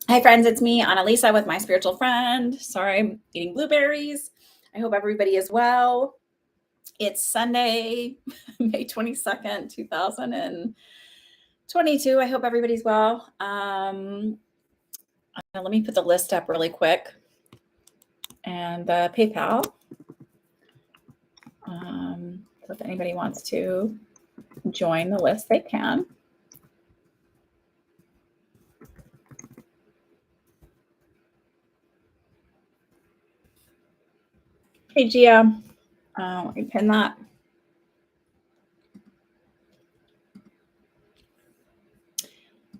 Hi, friends. It's me, Annalisa, with my spiritual friend. Sorry, I'm eating blueberries. I hope everybody is well. It's Sunday, May 22nd, 2022. I hope everybody's well. Let me put the list up really quick and the PayPal. So if anybody wants to join the list, they can. Hey, Gia. Let me pin that.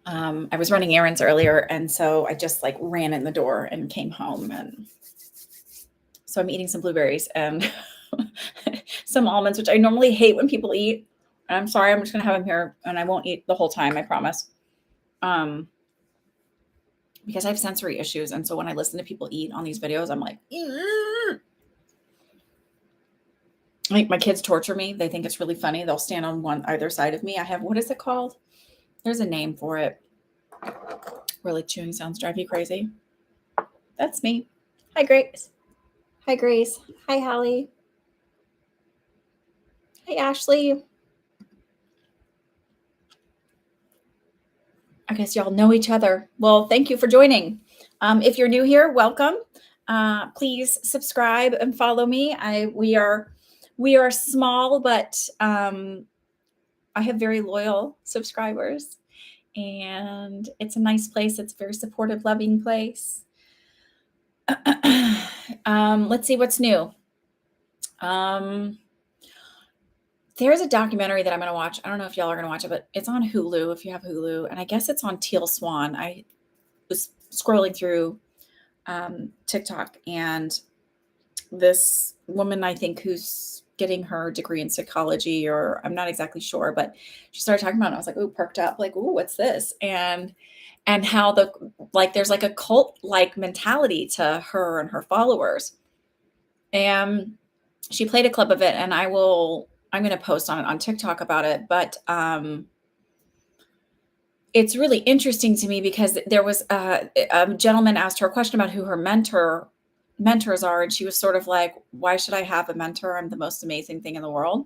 I was running errands earlier, and so I just ran in the door and came home, and so I'm eating some blueberries and some almonds, which I normally hate when people eat. And I'm sorry, I'm just gonna have them here, and I won't eat the whole time, I promise. Because I have sensory issues, and so when I listen to people eat on these videos, I'm like, my kids torture me. They think it's really funny. They'll stand on either side of me. I have, what is it called? There's a name for it. Really chewing sounds drive you crazy. That's me. Hi, Grace. Hi, Grace. Hi, Hallie. Hi, Ashley. I guess y'all know each other. Well, thank you for joining. If you're new here, welcome. Please subscribe and follow me. We are small, but I have very loyal subscribers, and it's a nice place. It's a very supportive, loving place. Let's see what's new. There's a documentary that I'm going to watch. I don't know if y'all are going to watch it, but it's on Hulu if you have Hulu, and I guess it's on Teal Swan. I was scrolling through TikTok, and this woman, I think, who's getting her degree in psychology, or I'm not exactly sure, but she started talking about it. I was like, "Ooh, perked up!" Like, "Ooh, what's this?" And how there's like a cult like mentality to her and her followers. And she played a clip of it, and I'm going to post on it on TikTok about it, but it's really interesting to me because there was a gentleman asked her a question about who her mentors are, and she was sort of like, "Why should I have a mentor? I'm the most amazing thing in the world."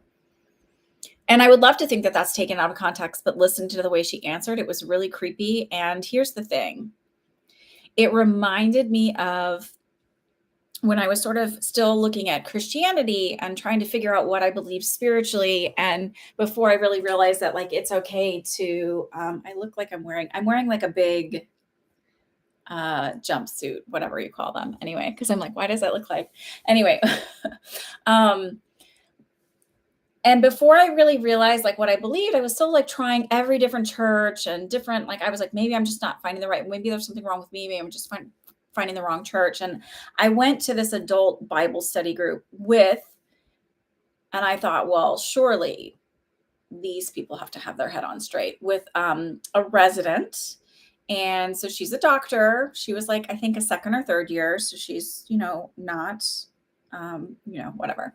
And I would love to think that that's taken out of context, but listen to the way she answered. It was really creepy. And here's the thing. It reminded me of when I was sort of still looking at Christianity and trying to figure out what I believe spiritually. And before I really realized that, like, it's okay to, I look like I'm wearing like a big jumpsuit, whatever you call them. Anyway, because I'm like, why does that look like? Anyway, and before I really realized like what I believed, I was still like trying every different church and different, like, I was like, maybe I'm just not finding the right, maybe there's something wrong with me. Maybe I'm just finding the wrong church. And I went to this adult Bible study group and I thought, well, surely these people have to have their head on straight, with a resident. And so she's a doctor. She was like, I think a second or third year. So she's, not, whatever.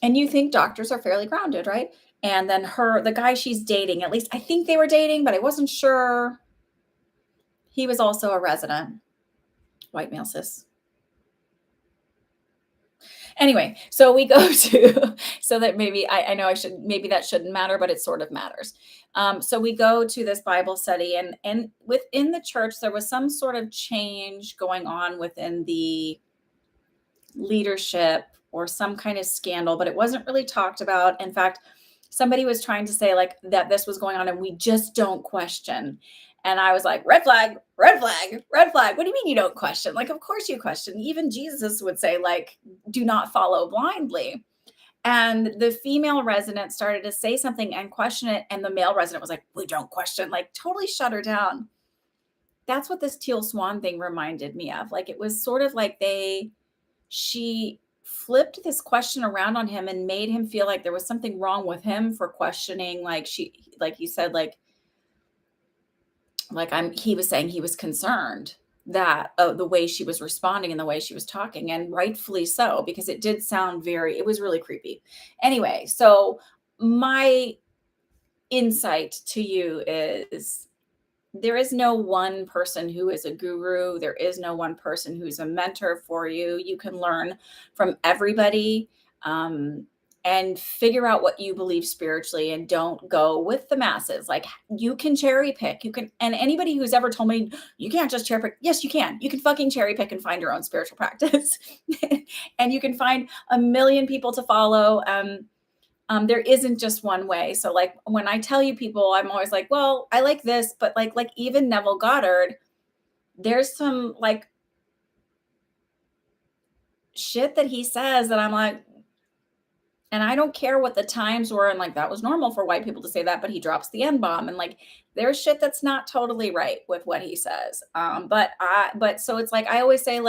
And you think doctors are fairly grounded, right? And then the guy she's dating, at least I think they were dating, but I wasn't sure. He was also a resident, white male cis. Anyway, so we go to, so that maybe I know maybe that shouldn't matter, but it sort of matters. So we go to this Bible study, and within the church, there was some sort of change going on within the leadership or some kind of scandal, but it wasn't really talked about. In fact, somebody was trying to say like that this was going on and we just don't question. And I was like, red flag, red flag, red flag. What do you mean you don't question? Like, of course you question. Even Jesus would say, like, do not follow blindly. And the female resident started to say something and question it. And the male resident was like, we don't question, like totally shut her down. That's what this Teal Swan thing reminded me of. Like, it was sort of like she flipped this question around on him and made him feel like there was something wrong with him for questioning. Like he said, he was saying he was concerned that the way she was responding and the way she was talking, and rightfully so, because it did sound it was really creepy. Anyway, so my insight to you is there is no one person who is a guru. There is no one person who's a mentor for you. You can learn from everybody, um, and figure out what you believe spiritually, and don't go with the masses. Like, you can cherry pick. You can, and anybody who's ever told me you can't just cherry pick, yes, you can. You can fucking cherry pick and find your own spiritual practice. And you can find a million people to follow. There isn't just one way. So like when I tell you people, I'm always like, well, I like this, but like even Neville Goddard, there's some like shit that he says that I'm like, and I don't care what the times were, and like that was normal for white people to say that, but he drops the N bomb, and like there's shit that's not totally right with what he says. But so it's like I always say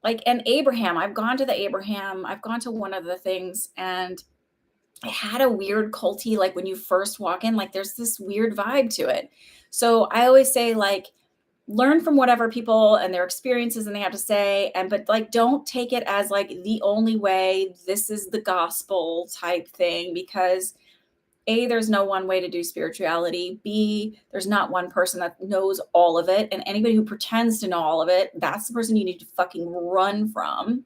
and Abraham, I've gone to the Abraham, I've gone to one of the things, and it had a weird culty, like when you first walk in, like there's this weird vibe to it. So I always say, like, learn from whatever people and their experiences and they have to say, but like don't take it as like the only way, this is the gospel type thing, because A, there's no one way to do spirituality. B, there's not one person that knows all of it. And anybody who pretends to know all of it, that's the person you need to fucking run from.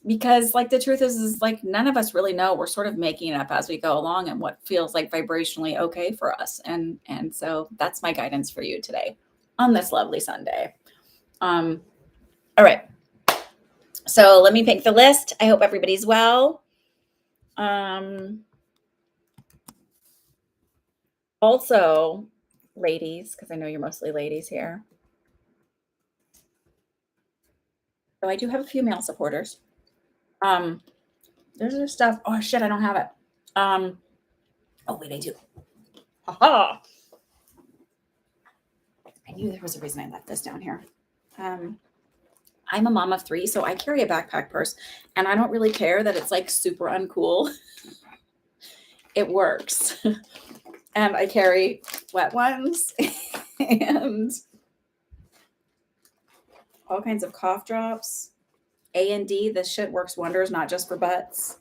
Because like the truth is like none of us really know. We're sort of making it up as we go along and what feels like vibrationally okay for us. And so that's my guidance for you today on this lovely Sunday. All right. So let me pick the list. I hope everybody's well. Also, ladies, because I know you're mostly ladies here. So I do have a few male supporters. There's this stuff. Oh shit, I don't have it. Oh wait, I do. Haha. I knew there was a reason I left this down here. I'm a mom of 3, so I carry a backpack purse, and I don't really care that it's like super uncool. It works. And I carry wet ones and all kinds of cough drops. A&D, this shit works wonders, not just for butts.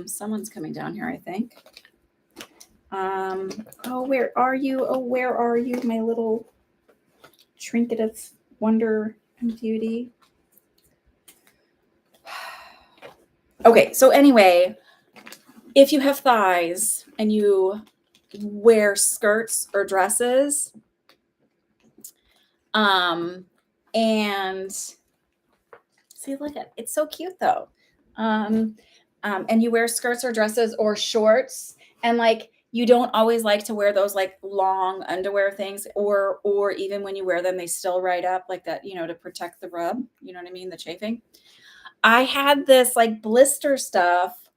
Someone's coming down here, I think. Oh, where are you? Oh, where are you, my little trinket of wonder and beauty? Okay, so anyway, if you have thighs and you wear skirts or dresses, and see, look at it's so cute though. And you wear skirts or dresses or shorts, and like you don't always like to wear those like long underwear things, or even when you wear them, they still ride up like that, to protect the rub. You know what I mean? The chafing. I had this like blister stuff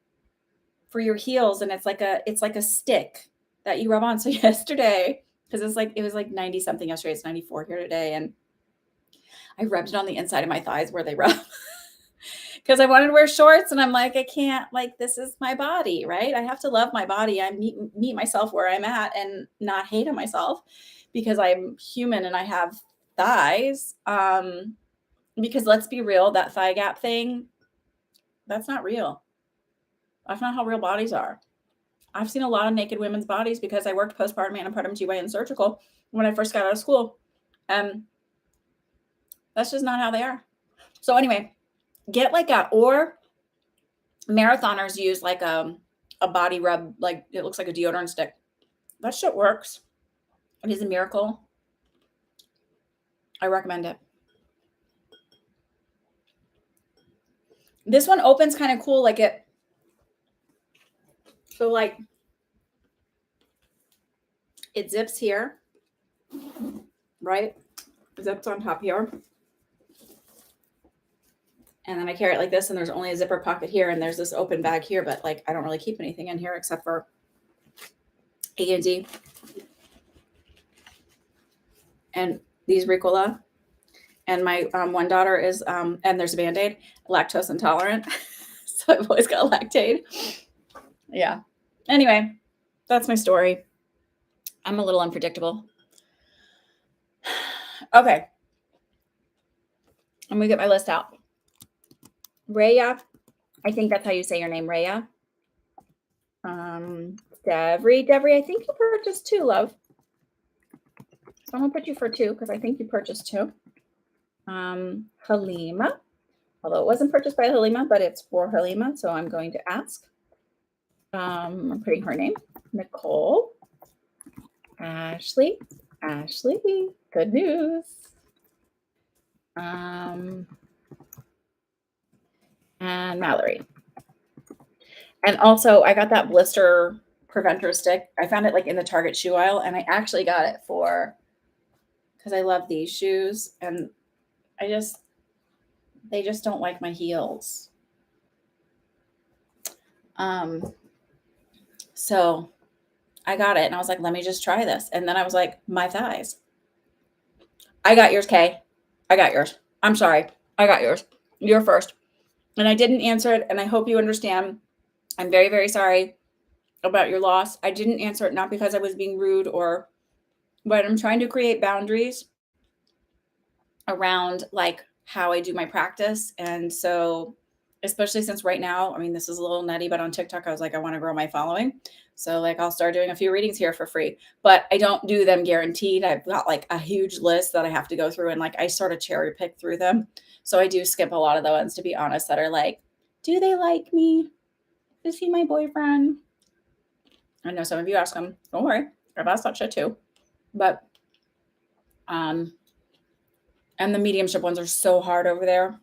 for your heels, and it's like a stick that you rub on. So yesterday, because it was like 90 something yesterday, it's 94 here today, and I rubbed it on the inside of my thighs where they rub. Because I wanted to wear shorts, and I'm like, I can't, like, this is my body, right? I have to love my body. I meet myself where I'm at and not hate on myself, because I'm human and I have thighs. Because let's be real, that thigh gap thing, that's not real. That's not how real bodies are. I've seen a lot of naked women's bodies because I worked postpartum, antepartum, GYN surgical when I first got out of school. That's just not how they are. So anyway, get like or marathoners use like a body rub, like it looks like a deodorant stick. That shit works. It is a miracle. I recommend it. This one opens kind of cool, like it. So like it zips here, right? Zips on top here. And then I carry it like this, and there's only a zipper pocket here, and there's this open bag here, but like I don't really keep anything in here except for A&D and these Ricola. And my one daughter is, and there's a Band-Aid, lactose intolerant. So I've always got Lactaid. Yeah. Anyway, that's my story. I'm a little unpredictable. Okay. I'm going to get my list out. Raya, I think that's how you say your name, Raya. Debbie, I think you purchased 2, love. So I'm gonna put you for 2 because I think you purchased 2. Halima, although it wasn't purchased by Halima, but it's for Halima, so I'm going to ask. I'm putting her name. Nicole. Ashley. Good news. And Mallory. And also, I got that blister preventer stick. I found it like in the Target shoe aisle, and I actually got it because I love these shoes, and they just don't like my heels. So I got it, and I was like, let me just try this. And then I was like, my thighs. I got yours, Kay. I got yours. I'm sorry. I got yours. You're first. And I didn't answer it, and I hope you understand. I'm very, very sorry about your loss. I didn't answer it, not because I was being rude but I'm trying to create boundaries around like how I do my practice. And so, especially since right now, I mean, this is a little nutty, but on TikTok, I was like, I want to grow my following. So like, I'll start doing a few readings here for free, but I don't do them guaranteed. I've got like a huge list that I have to go through, and like, I sort of cherry pick through them. So I do skip a lot of the ones, to be honest, that are like, do they like me? Is he my boyfriend? I know some of you ask them, don't worry, I've asked that shit too. But, and the mediumship ones are so hard over there.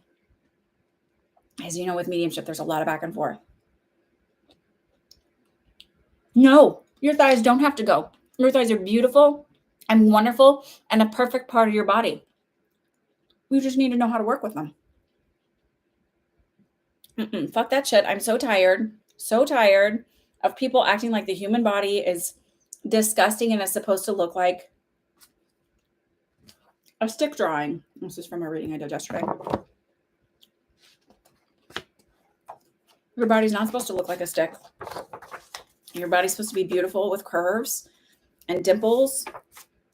As you know, with mediumship, there's a lot of back and forth. No, your thighs don't have to go. Your thighs are beautiful and wonderful and a perfect part of your body. We just need to know how to work with them. Fuck that shit. I'm so tired of people acting like the human body is disgusting and is supposed to look like a stick drawing. This is from a reading I did yesterday. Your body's not supposed to look like a stick. Your body's supposed to be beautiful with curves and dimples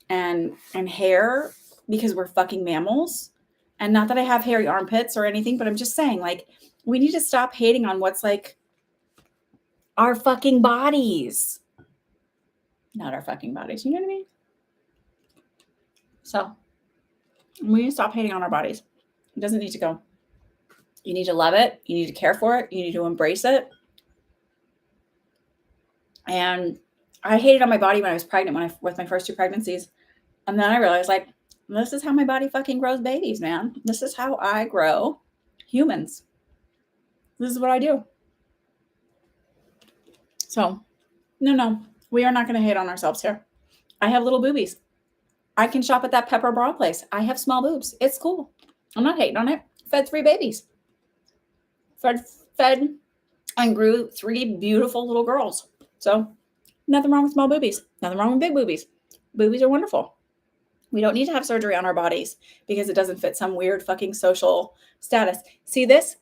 and hair, because we're fucking mammals. And not that I have hairy armpits or anything, but I'm just saying, like, we need to stop hating on what's like our fucking bodies. Not our fucking bodies. You know what I mean? So we need to stop hating on our bodies. It doesn't need to go. You need to love it. You need to care for it. You need to embrace it. And I hated on my body when I was pregnant, with my first 2 pregnancies. And then I realized, like, this is how my body fucking grows babies, man. This is how I grow humans. This is what I do. So, no, we are not going to hate on ourselves here. I have little boobies. I can shop at that Pepper bra place. I have small boobs. It's cool. I'm not hating on it. Fed 3 babies. Fed and grew 3 beautiful little girls. So, nothing wrong with small boobies. Nothing wrong with big boobies. Boobies are wonderful. We don't need to have surgery on our bodies because it doesn't fit some weird fucking social status. See this?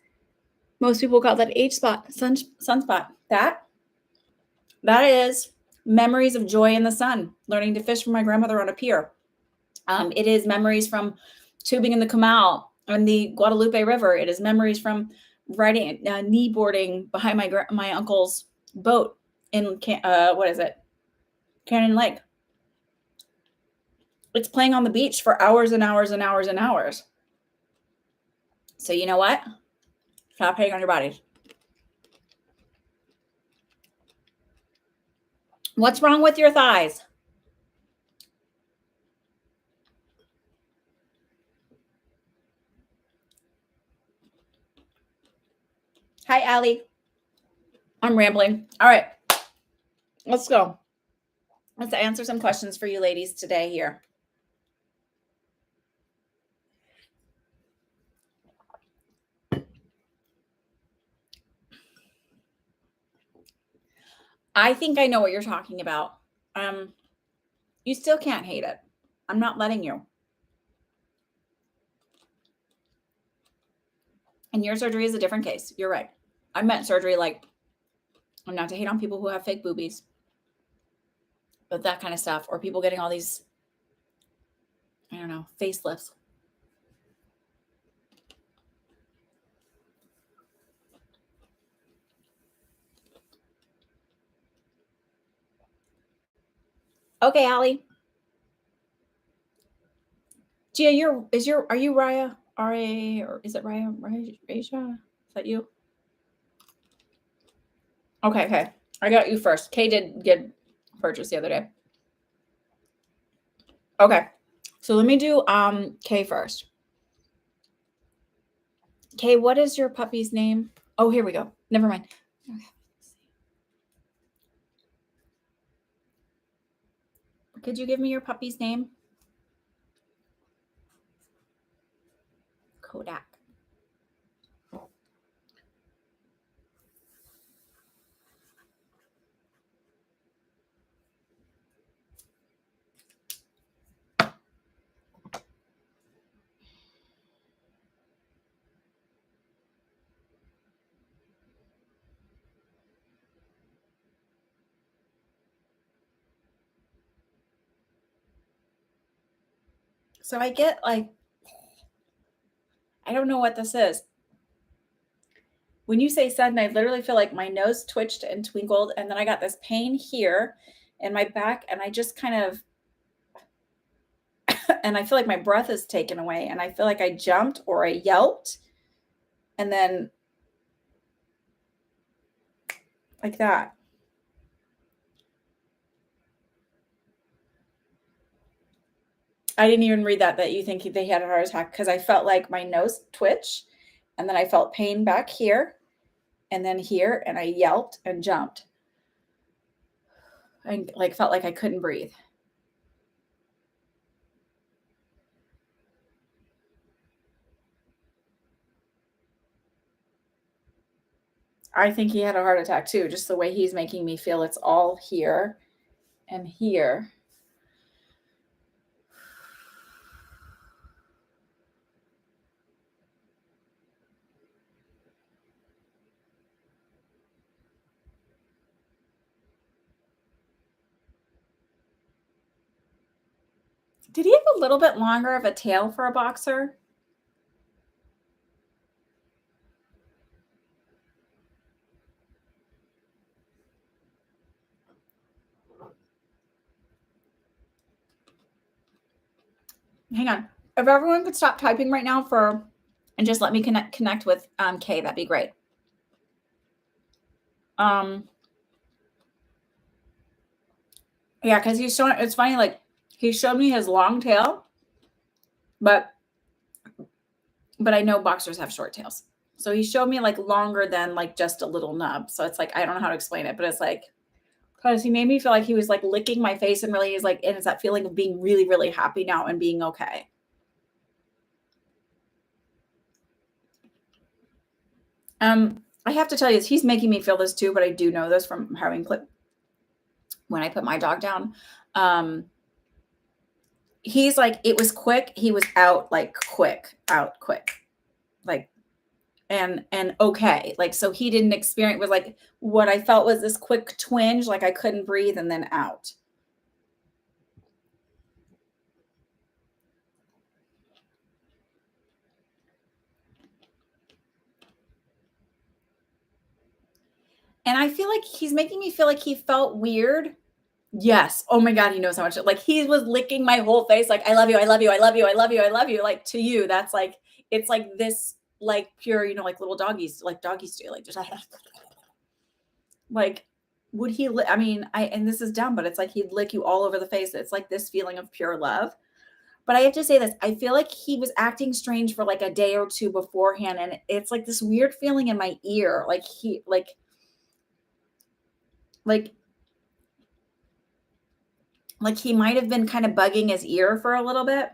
Most people call that age spot, sunspot. That is memories of joy in the sun, learning to fish from my grandmother on a pier. It is memories from tubing in the Comal on the Guadalupe River. It is memories from riding, knee boarding behind my uncle's boat in Cannon Lake. It's playing on the beach for hours and hours and hours and hours. So you know what? Stop hating on your bodies. What's wrong with your thighs? Hi, Allie. I'm rambling. All right. Let's go. Let's answer some questions for you ladies today here. I think I know what you're talking about. You still can't hate it. I'm not letting you. And your surgery is a different case. You're right. I meant surgery like, I'm not to hate on people who have fake boobies, but that kind of stuff, or people getting all these, I don't know, facelifts. Okay, Allie. Gia, are you Raya? R-A, or is it Raya? Raja? Is that you? Okay. I got you first. Kay did get purchased the other day. Okay. So let me do Kay first. Kay, what is your puppy's name? Oh, here we go. Never mind. Okay. Could you give me your puppy's name? Kodak. So I get like, I don't know what this is. When you say sudden, I literally feel like my nose twitched and twinkled, and then I got this pain here in my back, and I just kind of, and I feel like my breath is taken away, and I feel like I jumped or I yelped, and then like that. I didn't even read that you think they had a heart attack, because I felt like my nose twitch, and then I felt pain back here and then here, and I yelped and jumped and like felt like I couldn't breathe. I think he had a heart attack too, just the way he's making me feel. It's all here and here. Did he have a little bit longer of a tail for a boxer? Hang on. If everyone could stop typing right now and just let me connect with Kay, that'd be great. Yeah, because it's funny, like he showed me his long tail, but I know boxers have short tails. So he showed me like longer than like just a little nub. So it's like, I don't know how to explain it, but it's like, because he made me feel like he was like licking my face, and really is like, and it's that feeling of being really, really happy now and being okay. I have to tell you, he's making me feel this too, but I do know this from having when I put my dog down. He's like, it was quick. He was out like quick, like, and okay. Like, so he didn't experience, was like, what I felt was this quick twinge, like I couldn't breathe, and then out. And I feel like he's making me feel like he felt weird. Yes. Oh my God, he knows how much. Like he was licking my whole face, like, I love you, I love you, I love you, I love you, I love you. Like to you, that's like, it's like this, like pure, like little doggies, like doggies do, like just like, would he, I mean, and this is dumb, but it's like he'd lick you all over the face. It's like this feeling of pure love. But I have to say this, I feel like he was acting strange for like a day or two beforehand. And it's like this weird feeling in my ear. Like like he might have been kind of bugging his ear for a little bit.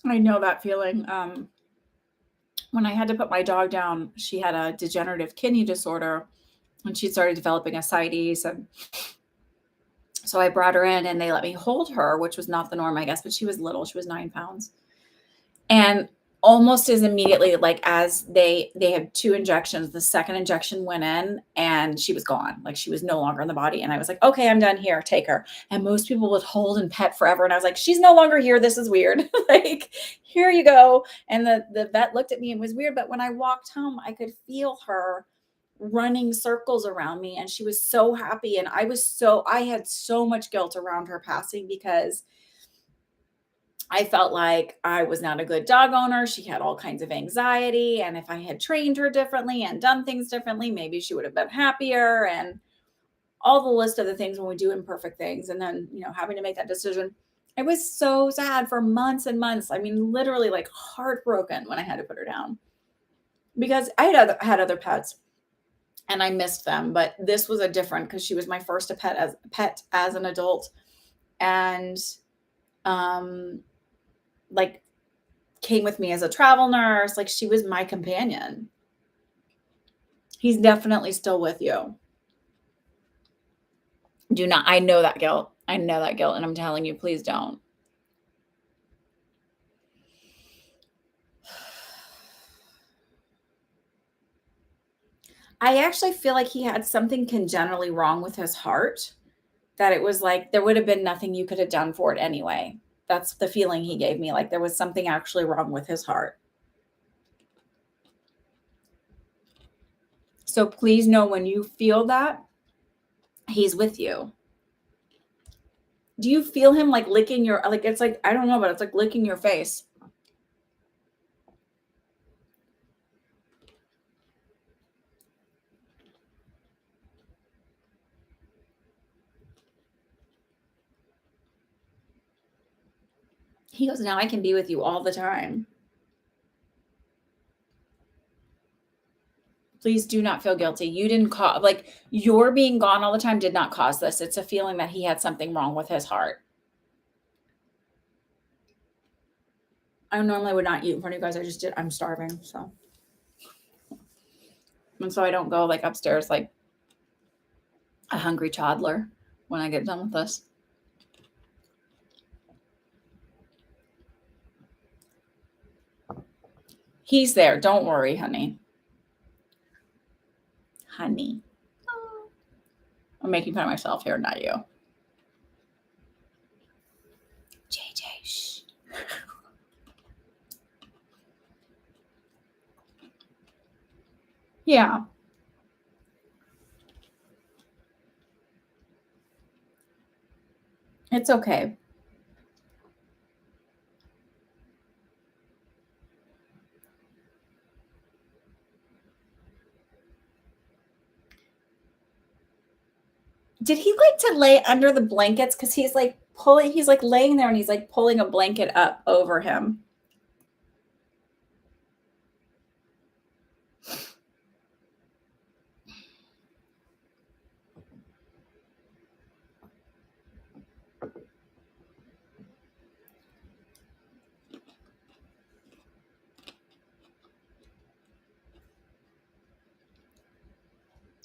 I know that feeling. When I had to put my dog down, she had a degenerative kidney disorder, and she started developing ascites, and So I brought her in and they let me hold her, which was not the norm, I guess, but she was little. She was 9 pounds. And almost as immediately, like as they had 2 injections, the second injection went in and she was gone. Like she was no longer in the body. And I was like, okay, I'm done here. Take her. And most people would hold and pet forever. And I was like, she's no longer here. This is weird. Like, here you go. And the vet looked at me and was weird. But when I walked home, I could feel her running circles around me. And she was so happy. And I had so much guilt around her passing because I felt like I was not a good dog owner. She had all kinds of anxiety. And if I had trained her differently and done things differently, maybe she would have been happier, and all the list of the things when we do imperfect things. And then, having to make that decision. I was so sad for months and months. I mean, literally like heartbroken when I had to put her down because I had other pets and I missed them. But this was a different, because she was my first pet as an adult. And, like came with me as a travel nurse. Like she was my companion. He's definitely still with you. Do not, I know that guilt. I know that guilt. And I'm telling you, please don't. I actually feel like he had something congenitally wrong with his heart, that it was like there would have been nothing you could have done for it anyway. That's the feeling he gave me. Like there was something actually wrong with his heart. So please know, when you feel that, he's with you. Do you feel him like licking your, like, it's like, I don't know, but it's like licking your face. He goes, now I can be with you all the time. Please do not feel guilty. You didn't cause, like, your being gone all the time did not cause this. It's a feeling that he had something wrong with his heart. I normally would not eat in front of you guys. I just did. I'm starving. So, and so I don't go like upstairs like a hungry toddler when I get done with this. He's there. Don't worry, honey. Honey. I'm making fun of myself here, not you. JJ, shh. Yeah. It's okay. Did he like to lay under the blankets? Because he's like laying there and he's like pulling a blanket up over him.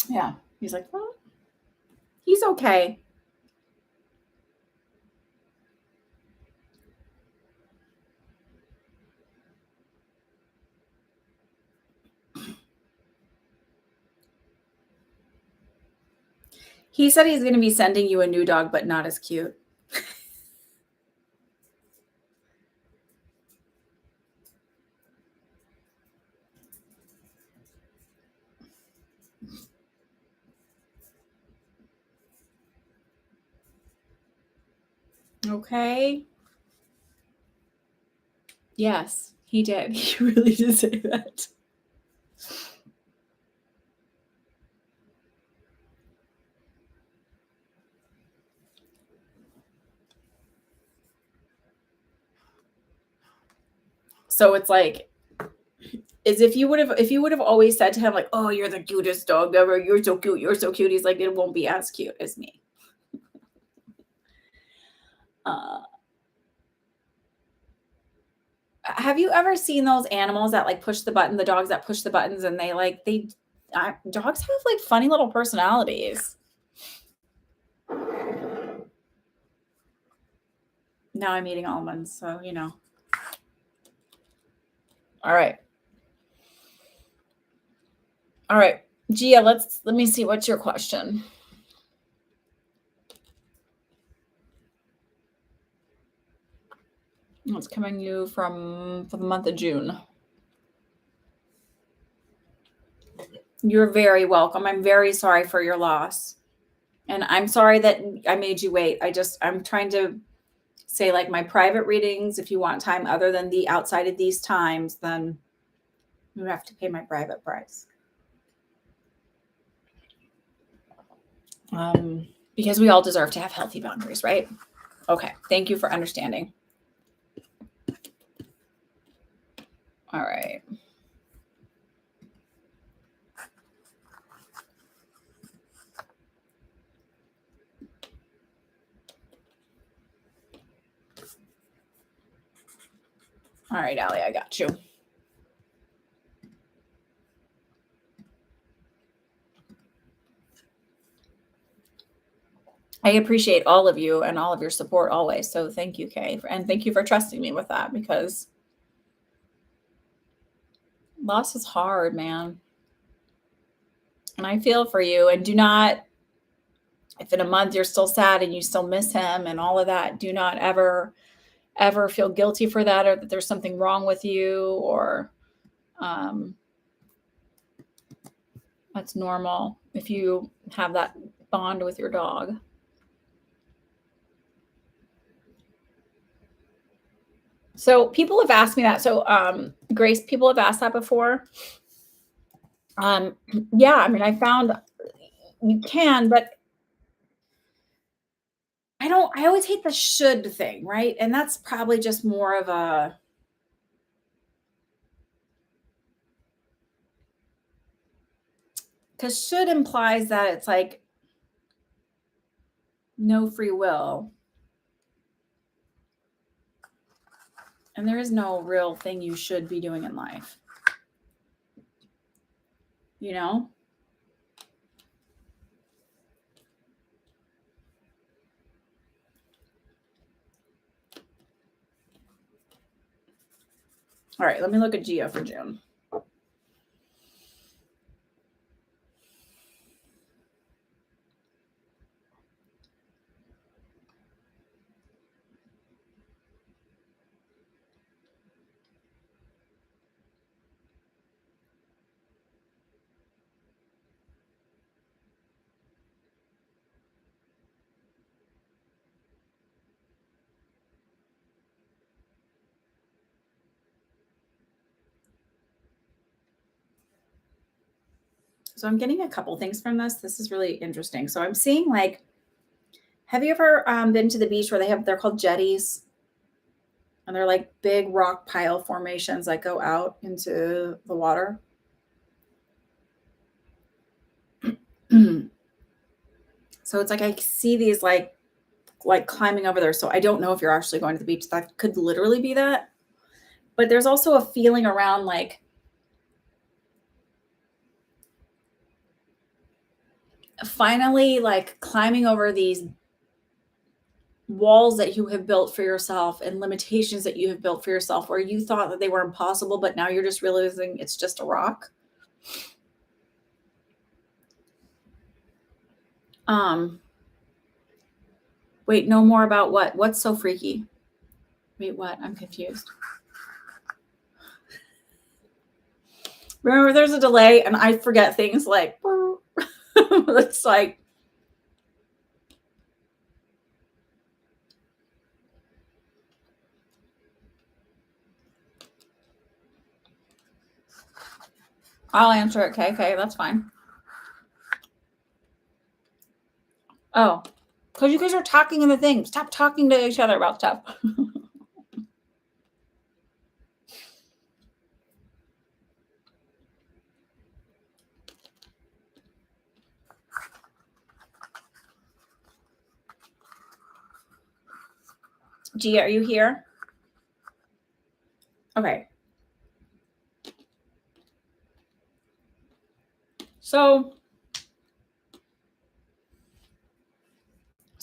Yeah. He's like, well, he's okay. He said he's going to be sending you a new dog, but not as cute. Okay. Yes, he did. He really did say that. So it's like, as if you would have always said to him like, "Oh, you're the cutest dog ever. You're so cute. You're so cute." He's like, "It won't be as cute as me." Uh, have you ever seen those animals that like push the button, the dogs that push the buttons, and dogs have like funny little personalities. Now I'm eating almonds, so you know. All right. All right. Gia, let me see, what's your question? It's coming you for the month of June. You're very welcome. I'm very sorry for your loss. And I'm sorry that I made you wait. I'm trying to say, like, my private readings, if you want time other than the outside of these times, then you have to pay my private price. Because we all deserve to have healthy boundaries, right? Okay. Thank you for understanding. All right. All right, Allie, I got you. I appreciate all of you and all of your support always. So thank you, Kay. And thank you for trusting me with that, because loss is hard, man. And I feel for you. And do not, if in a month you're still sad and you still miss him and all of that, do not ever feel guilty for that, or that there's something wrong with you, or that's normal if you have that bond with your dog. So people have asked me that. So Grace, people have asked that before. Yeah, I mean, I found you can, but I always hate the should thing, right? And that's probably just more of a, because should implies that it's like no free will. And there is no real thing you should be doing in life. You know? All right, let me look at Gia for June. So I'm getting a couple things from this. This is really interesting. So I'm seeing, like, have you ever been to the beach where they're called jetties? And they're like big rock pile formations that go out into the water. So it's like I see these like climbing over there. So I don't know if you're actually going to the beach. That could literally be that. But there's also a feeling around, like, finally, like, climbing over these walls that you have built for yourself and limitations that you have built for yourself, where you thought that they were impossible, but now you're just realizing it's just a rock. Wait, no more about what? What's so freaky? Wait, what? I'm confused. Remember, there's a delay and I forget things, like, it's like, I'll answer it. Okay, that's fine. Oh, because you guys are talking in the thing. Stop talking to each other about stuff. Gia, are you here? Okay. So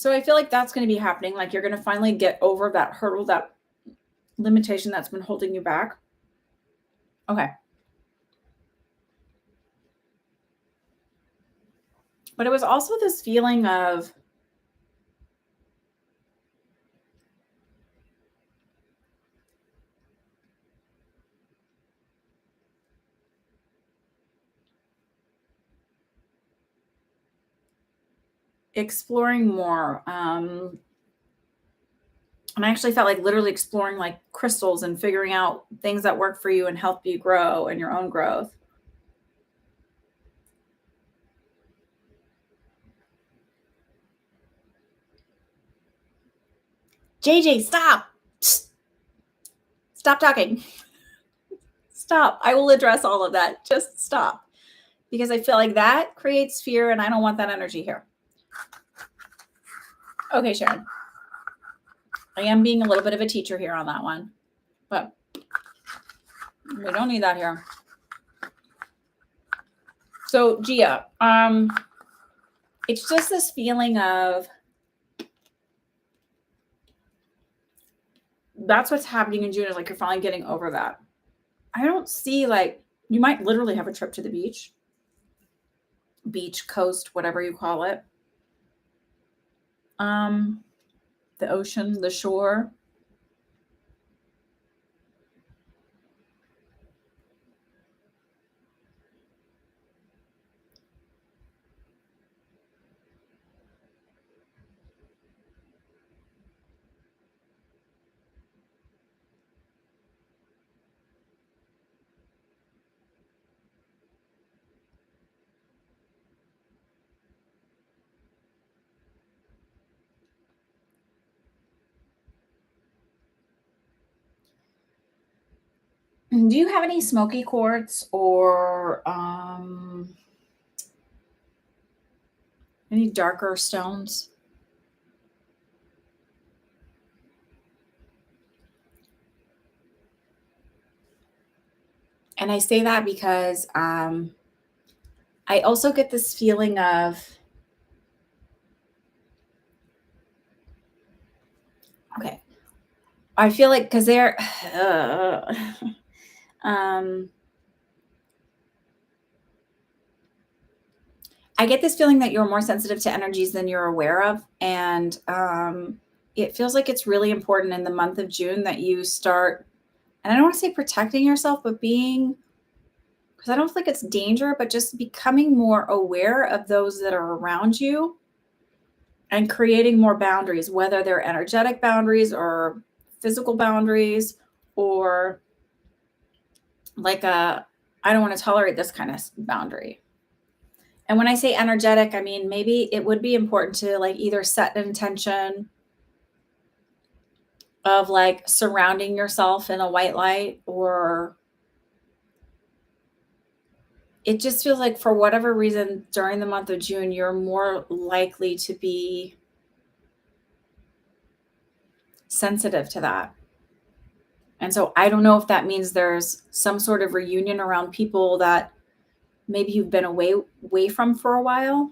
So I feel like that's going to be happening. Like you're going to finally get over that hurdle, that limitation that's been holding you back. Okay. But it was also this feeling of exploring more. And I actually felt like literally exploring like crystals and figuring out things that work for you and help you grow and your own growth. JJ, stop. Stop talking. Stop. I will address all of that. Just stop. Because I feel like that creates fear and I don't want that energy here. Okay, Sharon. I am being a little bit of a teacher here on that one, but we don't need that here. So Gia, it's just this feeling of that's what's happening in June is like you're finally getting over that. I don't see like you might literally have a trip to the beach, coast, whatever you call it. The ocean, the shore. Do you have any smoky quartz or any darker stones? And I say that because I also get this feeling of, okay, I feel like because they're, I get this feeling that you're more sensitive to energies than you're aware of. And it feels like it's really important in the month of June that you start, and I don't want to say protecting yourself, but being, because I don't think it's danger, but just becoming more aware of those that are around you and creating more boundaries, whether they're energetic boundaries or physical boundaries or like I don't want to tolerate this kind of boundary. And when I say energetic, I mean, maybe it would be important to like either set an intention of like surrounding yourself in a white light, or it just feels like for whatever reason during the month of June, you're more likely to be sensitive to that. And so I don't know if that means there's some sort of reunion around people that maybe you've been away from for a while.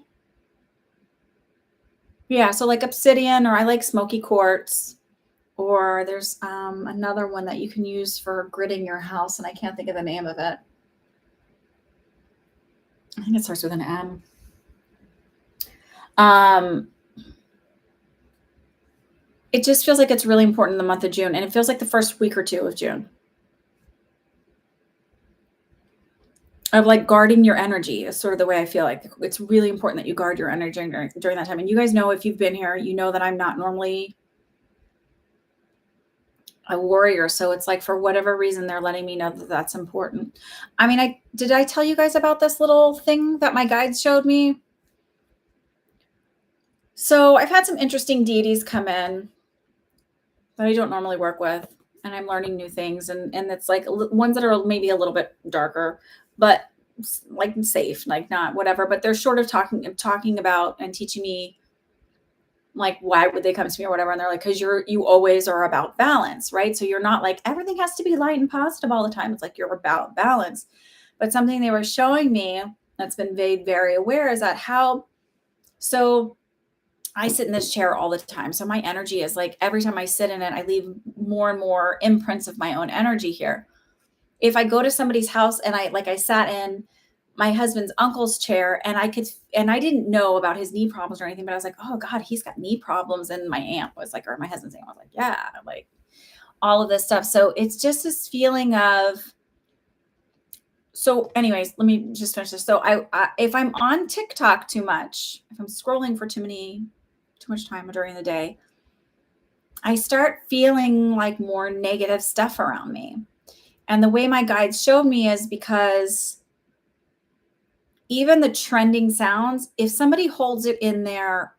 Yeah, so like obsidian, or I like smoky quartz, or there's another one that you can use for gridding your house, and I can't think of the name of it. I think it starts with an M. It just feels like it's really important in the month of June, and it feels like the first week or two of June. Of like guarding your energy is sort of the way I feel like it's really important that you guard your energy during that time. And you guys know, if you've been here, you know that I'm not normally a warrior. So it's like for whatever reason, they're letting me know that that's important. I mean, did I tell you guys about this little thing that my guides showed me? So I've had some interesting deities come in that I don't normally work with, and I'm learning new things. And it's like ones that are maybe a little bit darker, but like safe, like not whatever, but they're sort of talking about and teaching me like, why would they come to me or whatever. And they're like, cause you always are about balance, right? So you're not like, everything has to be light and positive all the time. It's like, you're about balance. But something they were showing me that's been made very aware is that so I sit in this chair all the time. So my energy is like every time I sit in it, I leave more and more imprints of my own energy here. If I go to somebody's house and I sat in my husband's uncle's chair and I didn't know about his knee problems or anything, but I was like, oh God, he's got knee problems. And my aunt was like, or my husband's aunt was like, yeah, like all of this stuff. So it's just this feeling of, so anyways, let me just finish this. So if I'm on TikTok too much, if I'm scrolling for too much time during the day, I start feeling like more negative stuff around me. And the way my guides showed me is because even the trending sounds, if somebody holds it in their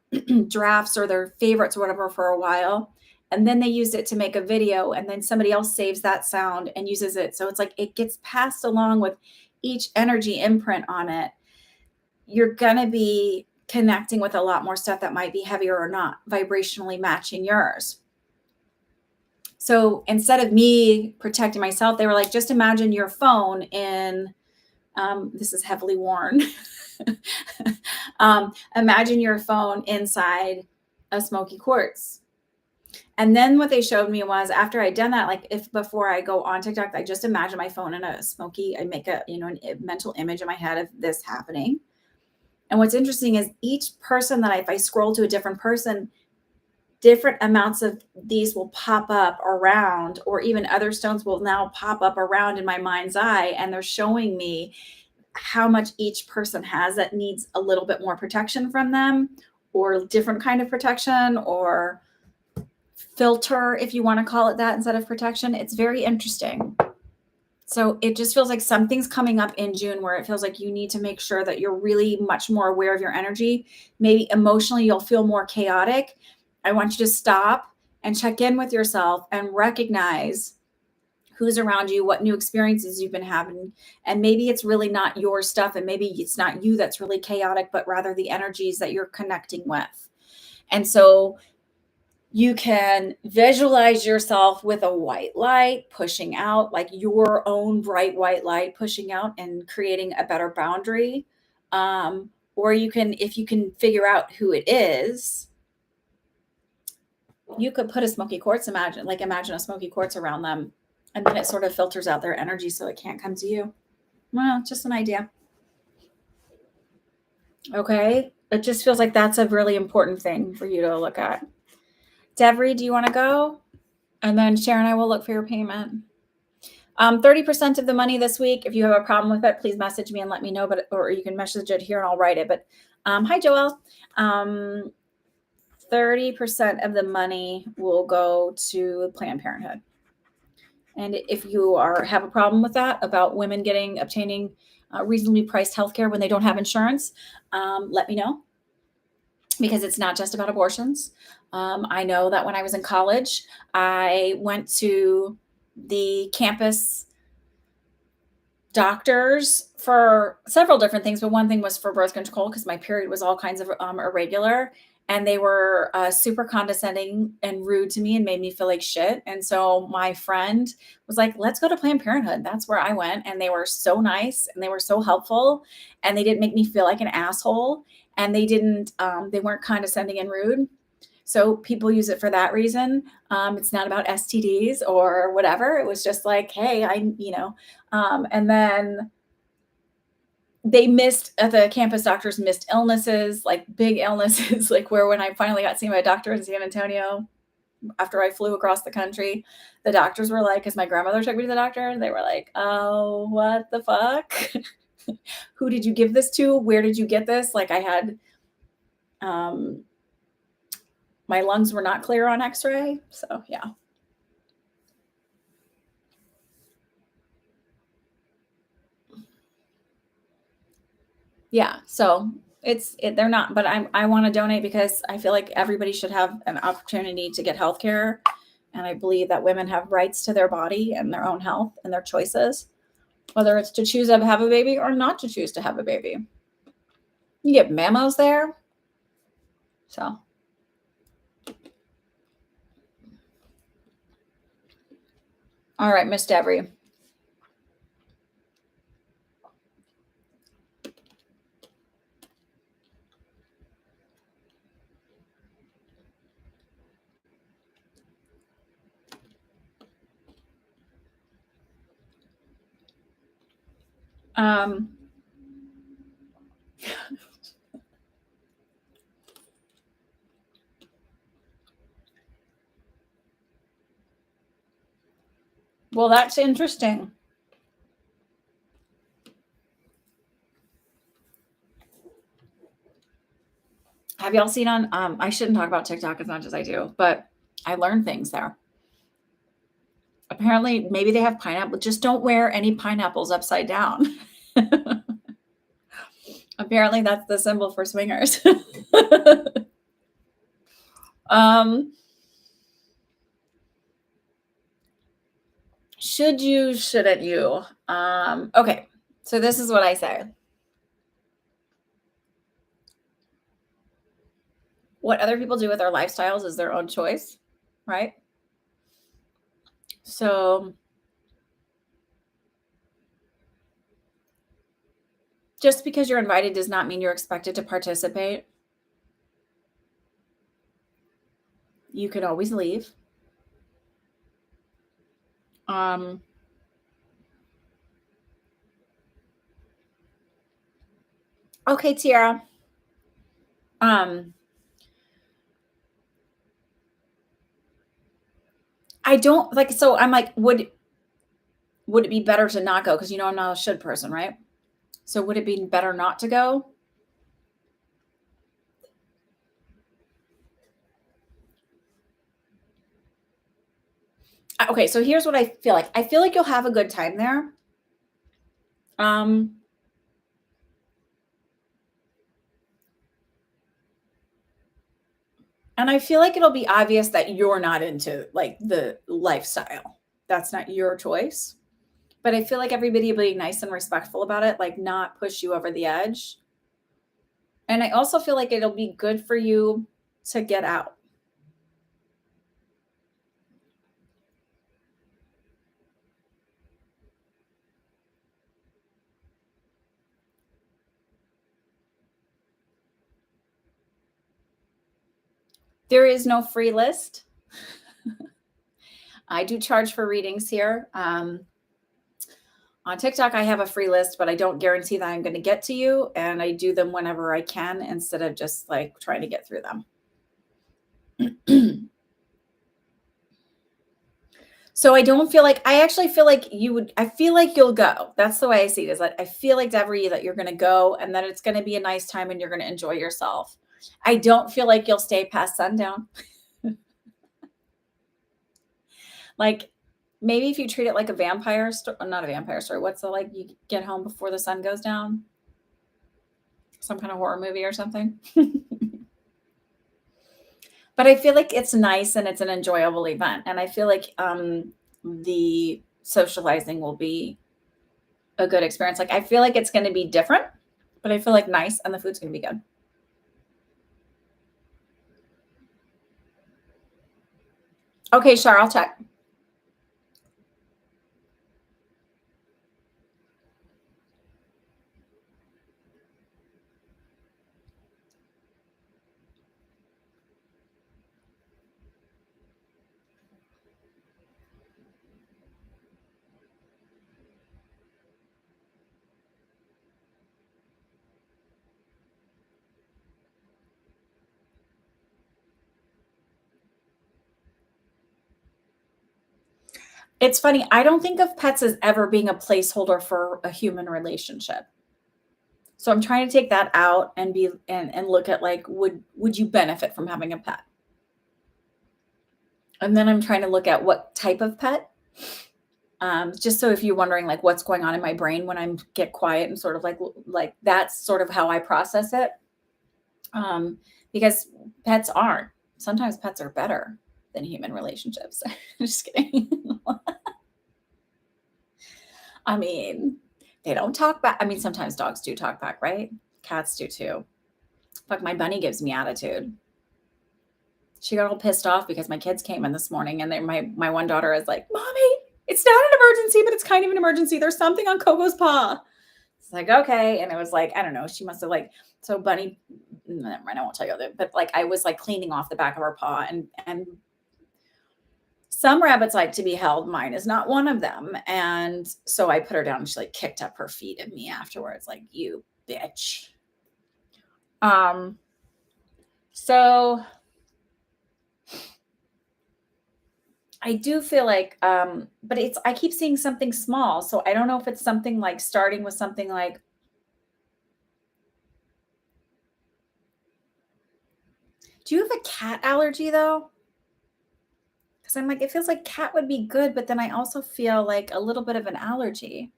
drafts or their favorites or whatever for a while, and then they use it to make a video, and then somebody else saves that sound and uses it. So it's like it gets passed along with each energy imprint on it. You're going to be connecting with a lot more stuff that might be heavier or not vibrationally matching yours. So instead of me protecting myself, they were like, just imagine your phone in, this is heavily worn. Imagine your phone inside a smoky quartz. And then what they showed me was after I'd done that, like if before I go on TikTok, I just imagine my phone in a smoky, I make a mental image in my head of this happening. And what's interesting is each person that if I scroll to a different person, different amounts of these will pop up around, or even other stones will now pop up around in my mind's eye. And they're showing me how much each person has that needs a little bit more protection from them, or different kind of protection, or filter, if you want to call it that, instead of protection. It's very interesting. So it just feels like something's coming up in June where it feels like you need to make sure that you're really much more aware of your energy. Maybe emotionally you'll feel more chaotic. I want you to stop and check in with yourself and recognize who's around you, what new experiences you've been having. And maybe it's really not your stuff, and maybe it's not you that's really chaotic, but rather the energies that you're connecting with. And so you can visualize yourself with a white light pushing out, like your own bright white light pushing out and creating a better boundary. Or you can, if you can figure out who it is, you could put a smoky quartz, imagine a smoky quartz around them, and then it sort of filters out their energy so it can't come to you. Well, just an idea. Okay. It just feels like that's a really important thing for you to look at. Devery, do you want to go? And then Sharon, I will look for your payment. 30% of the money this week. If you have a problem with it, please message me and let me know, or you can message it here and I'll write it. But hi, Joelle. 30% of the money will go to Planned Parenthood. And if you have a problem with that, about women obtaining reasonably priced healthcare when they don't have insurance, let me know, because it's not just about abortions. I know that when I was in college, I went to the campus doctors for several different things, but one thing was for birth control because my period was all kinds of irregular, and they were super condescending and rude to me and made me feel like shit. And so my friend was like, let's go to Planned Parenthood. That's where I went, and they were so nice and they were so helpful, and they didn't make me feel like an asshole, and they weren't condescending and rude. So people use it for that reason. It's not about STDs or whatever. It was just like, hey, and then the campus doctors missed illnesses, like big illnesses, like where when I finally got seen by a doctor in San Antonio after I flew across the country, the doctors were like, because my grandmother took me to the doctor, they were like, oh, what the fuck? Who did you give this to? Where did you get this? Like I had, my lungs were not clear on x-ray. So yeah. Yeah. So they're not, but I want to donate because I feel like everybody should have an opportunity to get healthcare. And I believe that women have rights to their body and their own health and their choices, whether it's to choose to have a baby or not to choose to have a baby. You get memos there. So. All right, Miss Devery. Um, well, that's interesting. Have y'all seen on, I shouldn't talk about TikTok as much as I do, but I learned things there. Apparently, maybe they have pineapple. Just don't wear any pineapples upside down. Apparently, that's the symbol for swingers. um, should you, shouldn't you? Okay, so this is what I say. What other people do with their lifestyles is their own choice, right? So just because you're invited does not mean you're expected to participate. You could always leave. Okay, Tiara. I don't like, so I'm like, would it be better to not go? Because I'm not a should person, right? So would it be better not to go? Okay, so here's what I feel like. I feel like you'll have a good time there. And I feel like it'll be obvious that you're not into like the lifestyle. That's not your choice. But I feel like everybody will be nice and respectful about it, like not push you over the edge. And I also feel like it'll be good for you to get out. There is no free list. I do charge for readings here. On TikTok, I have a free list, but I don't guarantee that I'm going to get to you. And I do them whenever I can instead of just like trying to get through them. So I don't feel like, I actually feel like I feel like you'll go. That's the way I see it, is that I feel like, Deborah, that you're going to go and that it's going to be a nice time and you're going to enjoy yourself. I don't feel like you'll stay past sundown. Like maybe if you treat it like a vampire story, not a vampire story. What's the, like, you get home before the sun goes down? Some kind of horror movie or something. But I feel like it's nice and it's an enjoyable event. And I feel like the socializing will be a good experience. Like I feel like it's going to be different, but I feel like nice and the food's going to be good. Okay, Char, I'll check. It's funny. I don't think of pets as ever being a placeholder for a human relationship. So I'm trying to take that out and look at like, would you benefit from having a pet? And then I'm trying to look at what type of pet. Just so if you're wondering like what's going on in my brain when I get quiet and sort of like that's sort of how I process it. Because sometimes pets are better than human relationships. Just kidding. I mean, they don't talk back. I mean, sometimes dogs do talk back, right? Cats do too. Fuck, my bunny gives me attitude. She got all pissed off because my kids came in this morning and my one daughter is like, "Mommy, it's not an emergency, but it's kind of an emergency. There's something on Coco's paw." It's like, okay. And it was like, I don't know. She must have like, so Bunny, never mind, I won't tell you that, but like I was like cleaning off the back of her paw and Some rabbits like to be held. Mine is not one of them. And so I put her down and she like kicked up her feet at me afterwards, like, you bitch. Um, so I do feel like, but I keep seeing something small. So I don't know if it's something like starting with something like, do you have a cat allergy though? Because I'm like, it feels like cat would be good, but then I also feel like a little bit of an allergy.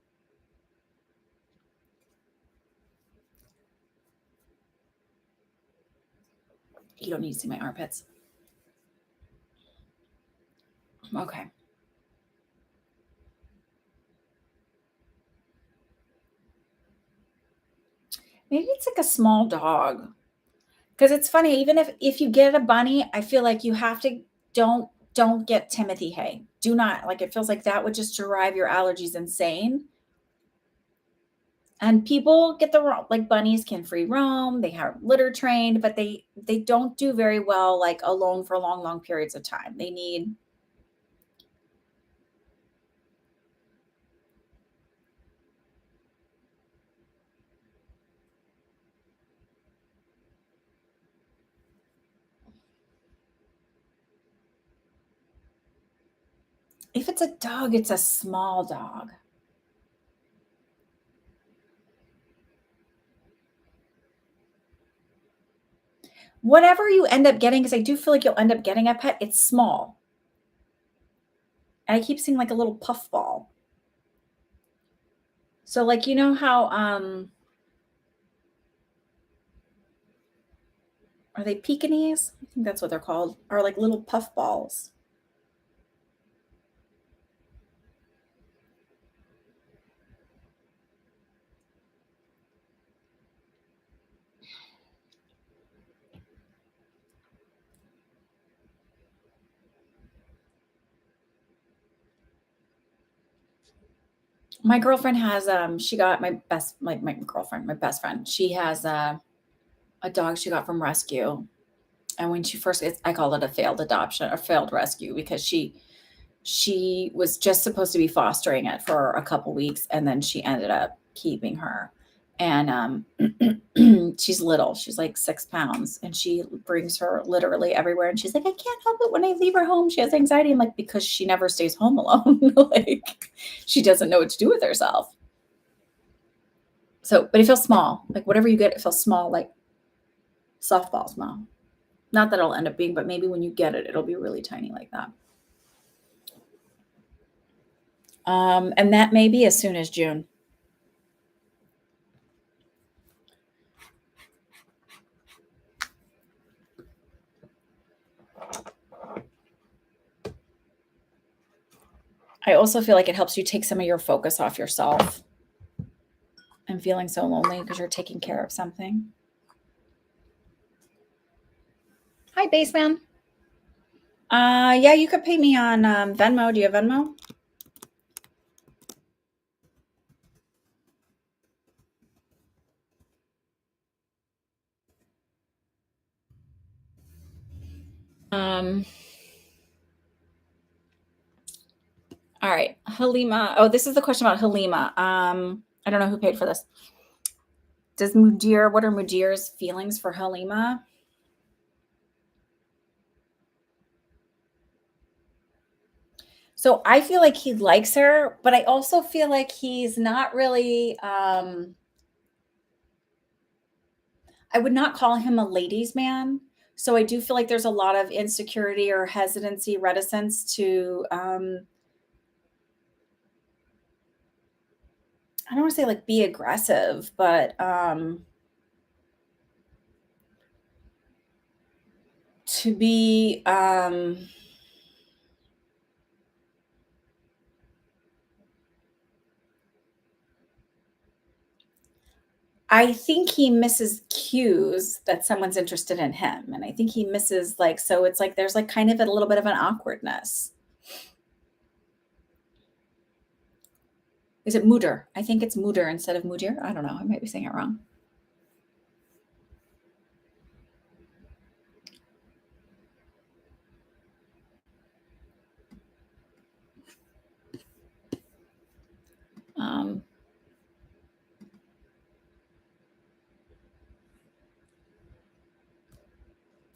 You don't need to see my armpits. Okay. Maybe it's like a small dog. Because it's funny, even if you get a bunny, I feel like you have to don't get Timothy hay. Do not, like, it feels like that would just drive your allergies insane. And people get the wrong, like, bunnies can free roam, they have litter trained, but they don't do very well like alone for long, long periods of time. They need, if it's a dog, it's a small dog. Whatever you end up getting, because I do feel like you'll end up getting a pet, it's small. And I keep seeing like a little puff ball. So like, you know how are they Pekingese? I think that's what they're called. Are like little puff balls. My girlfriend has she got my girlfriend, my best friend. She has a dog she got from rescue. And when she first gets, I call it a failed adoption or failed rescue because she was just supposed to be fostering it for a couple weeks and then she ended up keeping her. And she's little, she's like 6 pounds, and she brings her literally everywhere. And she's like, I can't help it when I leave her home. She has anxiety. I'm like, because she never stays home alone. Like, she doesn't know what to do with herself. So, but it feels small. Like whatever you get, it feels small, like softball small. Not that it'll end up being, but maybe when you get it, it'll be really tiny like that. And that may be as soon as June. I also feel like it helps you take some of your focus off yourself and feeling so lonely because you're taking care of something. Hi, Baseman. Yeah, you could pay me on Venmo. Do you have Venmo? Um, all right, Halima. Oh, this is the question about Halima. I don't know who paid for this. What are Mudir's feelings for Halima? So I feel like he likes her, but I also feel like he's not really, I would not call him a ladies' man. So I do feel like there's a lot of insecurity or hesitancy, reticence to, I don't want to say like be aggressive, but to be, I think he misses cues that someone's interested in him. And I think he misses like, so it's like there's like kind of a little bit of an awkwardness. Is it Mudir? I think it's Mudir instead of Mudir. I don't know. I might be saying it wrong.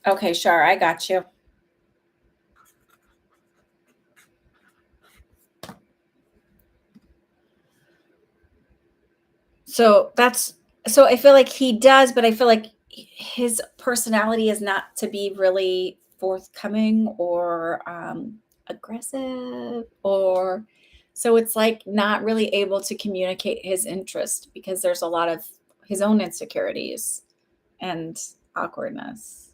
Okay, sure. I got you. So that's so I feel like he does, but I feel like his personality is not to be really forthcoming or aggressive or so it's like not really able to communicate his interest because there's a lot of his own insecurities and awkwardness.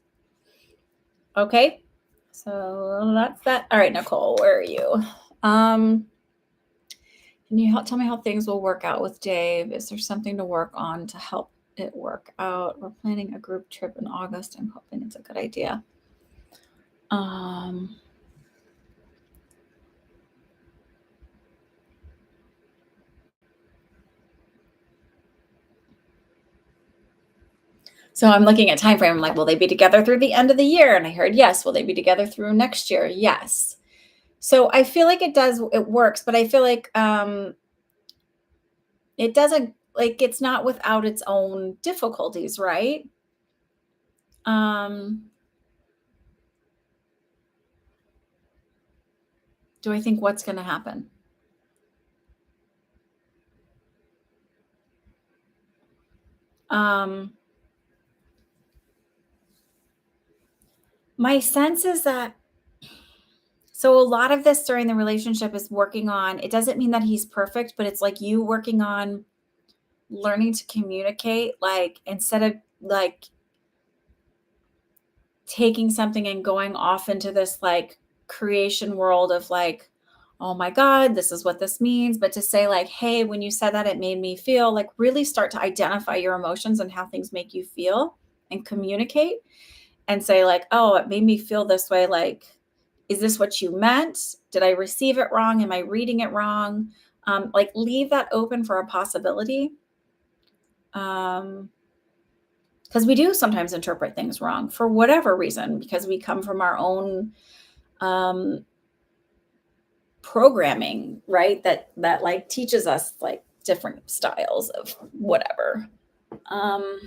Okay. So that's that. All right, Nicole, where are you? Um, can you tell me how things will work out with Dave? Is there something to work on to help it work out? We're planning a group trip in August. I'm hoping it's a good idea. Um, so I'm looking at time frame. I'm like, will they be together through the end of the year? And I heard yes. Will they be together through next year? Yes. So I feel like it works, but I feel like it doesn't like it's not without its own difficulties, right? Um, do I think what's going to happen? Um, my sense is that so a lot of this during the relationship is working on it doesn't mean that he's perfect, but it's like you working on learning to communicate like instead of like taking something and going off into this like creation world of like oh my god, this is what this means, but to say like hey, when you said that it made me feel like really start to identify your emotions and how things make you feel and communicate and say like oh, it made me feel this way like is this what you meant? Did I receive it wrong? Am I reading it wrong? Like leave that open for a possibility. Because we do sometimes interpret things wrong for whatever reason, because we come from our own um, programming, right? That like teaches us like different styles of whatever. Um,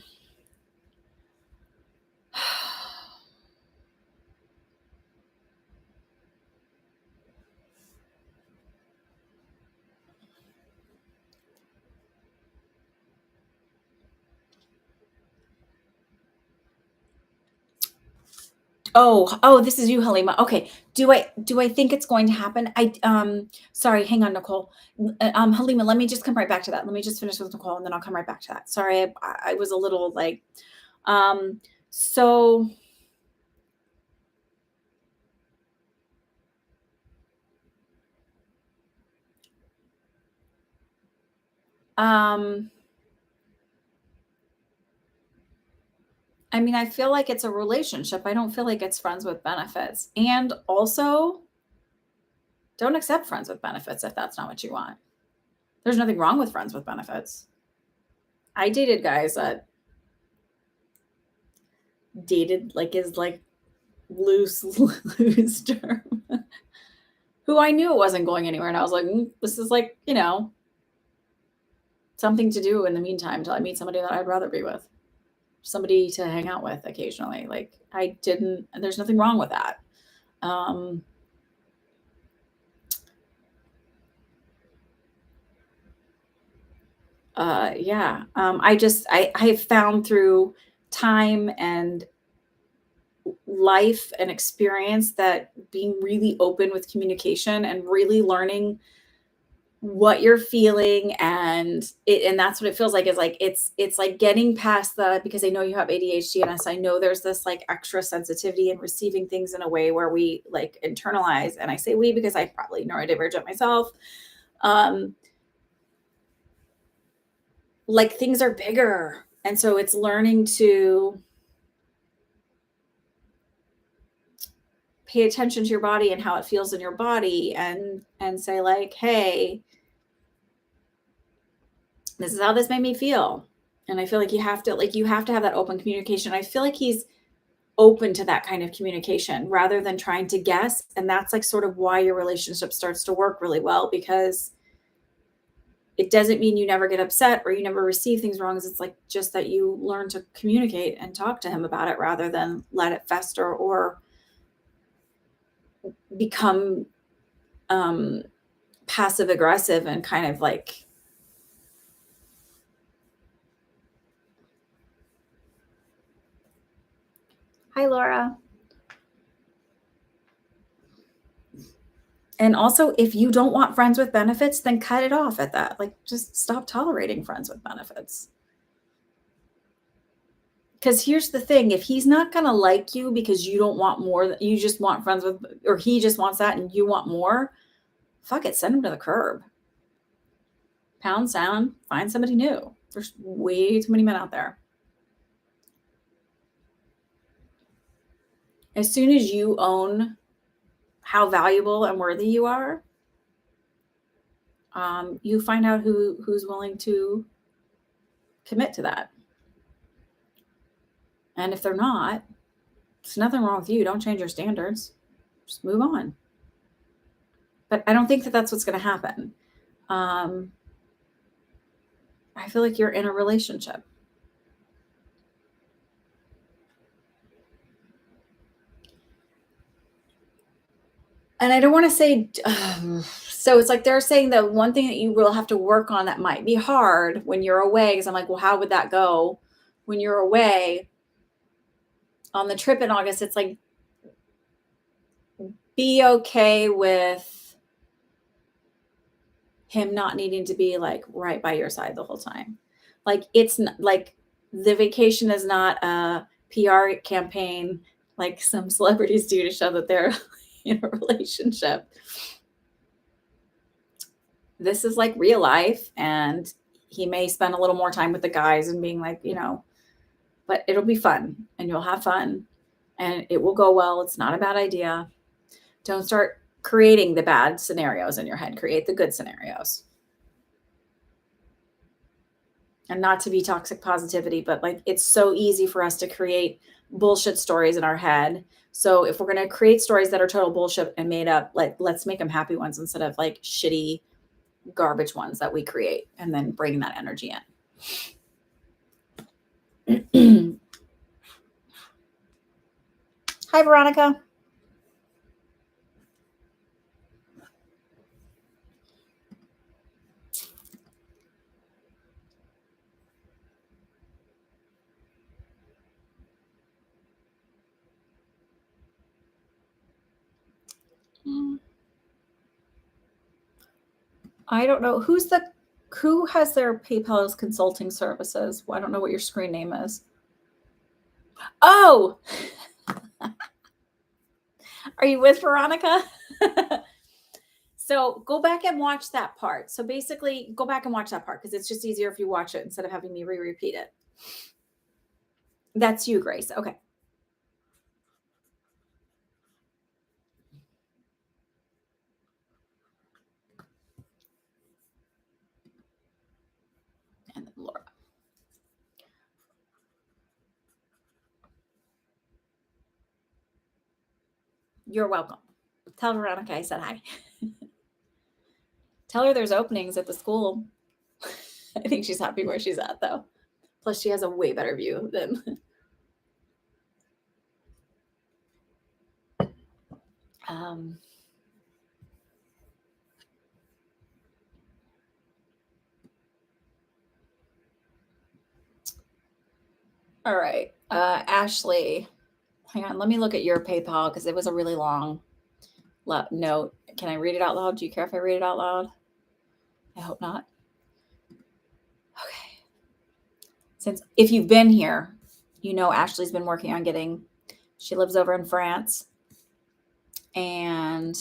oh, this is you, Halima. Okay. Do I think it's going to happen? Sorry, hang on, Nicole. Halima, let me just come right back to that. Let me just finish with Nicole and then I'll come right back to that. Sorry, I was a little like um so um I mean, I feel like it's a relationship. I don't feel like it's friends with benefits. And also, don't accept friends with benefits if that's not what you want. There's nothing wrong with friends with benefits. I dated guys that dated like is like loose loose term who I knew it wasn't going anywhere and I was like this is like something to do in the meantime till I meet somebody that I'd rather be with, somebody to hang out with occasionally. Like I didn't there's nothing wrong with that. um yeah, I've found through time and life and experience that being really open with communication and really learning what you're feeling and that's what it feels like is like it's like getting past the because I know you have ADHD and I know there's this like extra sensitivity and receiving things in a way where we like internalize, and I say we because I probably neurodivergent myself. um like things are bigger, and so it's learning to pay attention to your body and how it feels in your body and say like hey, this is how this made me feel. And I feel like you have to have that open communication. I feel like he's open to that kind of communication rather than trying to guess, and that's like sort of why your relationship starts to work really well because it doesn't mean you never get upset or you never receive things wrong. It's like just that you learn to communicate and talk to him about it rather than let it fester or become passive aggressive and kind of like, hi, Laura. And also, if you don't want friends with benefits, then cut it off at that. Like, just stop tolerating friends with benefits. Because here's the thing, if he's not going to like you because you don't want more, you just want friends with, or he just wants that and you want more, fuck it, send him to the curb. Pound sound, find somebody new. There's way too many men out there. As soon as you own how valuable and worthy you are, you find out who's willing to commit to that. And if they're not, there's nothing wrong with you. Don't change your standards. Just move on. But I don't think that that's what's going to happen. I feel like you're in a relationship. And I don't want to say, so it's like they're saying that one thing that you will have to work on that might be hard when you're away. Because I'm like, well, how would that go when you're away? On the trip in August, it's like, be okay with him not needing to be like right by your side the whole time. Like, it's not like the vacation is not a PR campaign like some celebrities do to show that they're in a relationship. This is like real life, and he may spend a little more time with the guys and being like, but it'll be fun and you'll have fun and it will go well. It's not a bad idea. Don't start creating the bad scenarios in your head. Create the good scenarios. And not to be toxic positivity, but like, it's so easy for us to create bullshit stories in our head. So if we're going to create stories that are total bullshit and made up, like, let's make them happy ones instead of like shitty garbage ones that we create and then bring that energy in. Hi, Veronica. I don't know who has their PayPal's consulting services. Well, I don't know what your screen name is. Oh, are you with Veronica? So go back and watch that part. So basically, go back and watch that part because it's just easier if you watch it instead of having me repeat it. That's you, Grace. Okay. And then Laura. You're welcome. Tell Veronica I said hi. Tell her there's openings at the school. I think she's happy where she's at, though. Plus, she has a way better view than. All right. Ashley, hang on. Let me look at your PayPal because it was a really long note. Can I read it out loud? Do you care if I read it out loud? I hope not. Okay. Since if you've been here, Ashley's been working on she lives over in France. And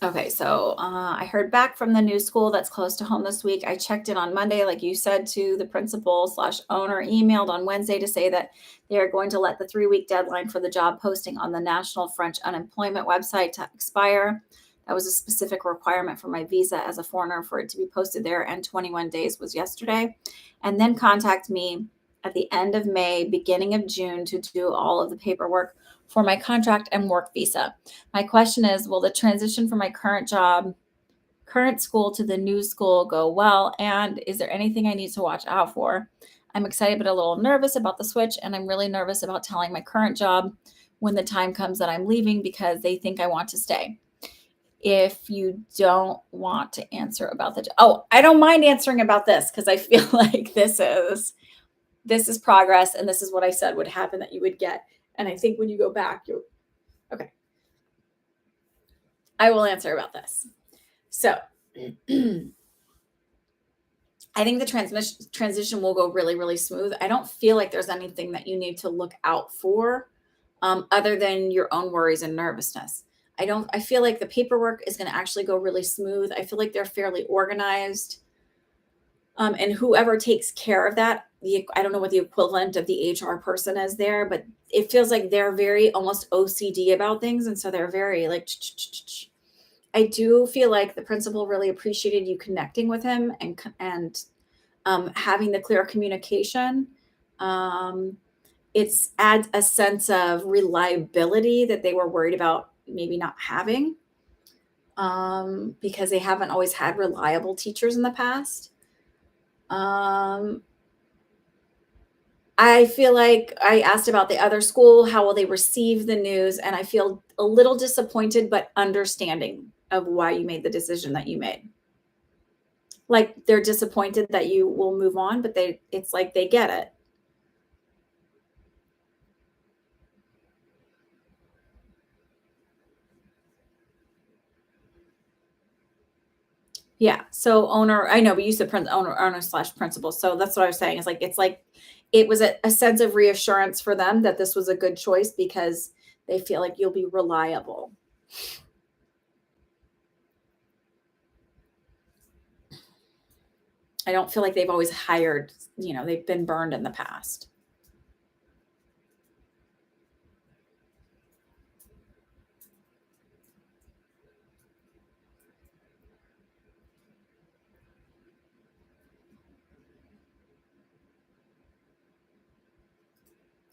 okay, so I heard back from the new school that's close to home this week. I checked in on Monday, like you said, to the principal/owner, emailed on Wednesday to say that they are going to let the 3-week deadline for the job posting on the National French Unemployment website to expire. That was a specific requirement for my visa as a foreigner for it to be posted there, and 21 days was yesterday. And then contact me at the end of May, beginning of June to do all of the paperwork for my contract and work visa. My question is, will the transition from my current school to the new school go well? And is there anything I need to watch out for? I'm excited but a little nervous about the switch, and I'm really nervous about telling my current job when the time comes that I'm leaving because they think I want to stay. If you don't want to answer about I don't mind answering about this because I feel like this is progress, and this is what I said would happen that you would get. And I think when you go back, you okay. I will answer about this. So I think the transition will go really, really smooth. I don't feel like there's anything that you need to look out for other than your own worries and nervousness. I feel like the paperwork is going to actually go really smooth. I feel like they're fairly organized. And whoever takes care of that, I don't know what the equivalent of the HR person is there, but it feels like they're very almost OCD about things. And so they're very like, I do feel like the principal really appreciated you connecting with him and having the clear communication. It's adds a sense of reliability that they were worried about maybe not having because they haven't always had reliable teachers in the past. I feel like I asked about the other school, how will they receive the news? And I feel a little disappointed, but understanding of why you made the decision that you made. Like they're disappointed that you will move on, but it's like they get it. Yeah. So owner, I know, but you said owner slash principal. So that's what I was saying. It's like it was a sense of reassurance for them that this was a good choice because they feel like you'll be reliable. I don't feel like they've always hired, they've been burned in the past.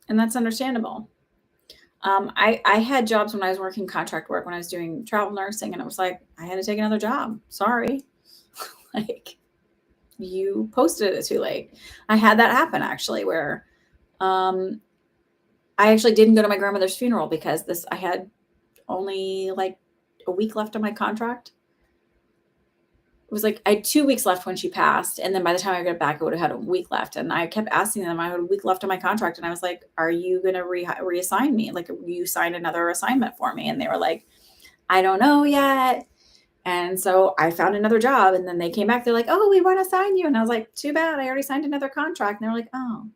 And that's understandable. I had jobs when I was working contract work when I was doing travel nursing, and it was like I had to take another job. Sorry, like you posted it too late. I had that happen actually, where um, I actually didn't go to my grandmother's funeral because this I had only like a week left on my contract. It was like I had 2 weeks left when she passed, and then by the time I got back, I would have had a week left. And I kept asking them, I had a week left on my contract, and I was like, "Are you going to reassign me? Like, you signed another assignment for me?" And they were like, "I don't know yet." And so I found another job, and then they came back. They're like, "Oh, we want to sign you," and I was like, "Too bad, I already signed another contract." And they're like, "Oh."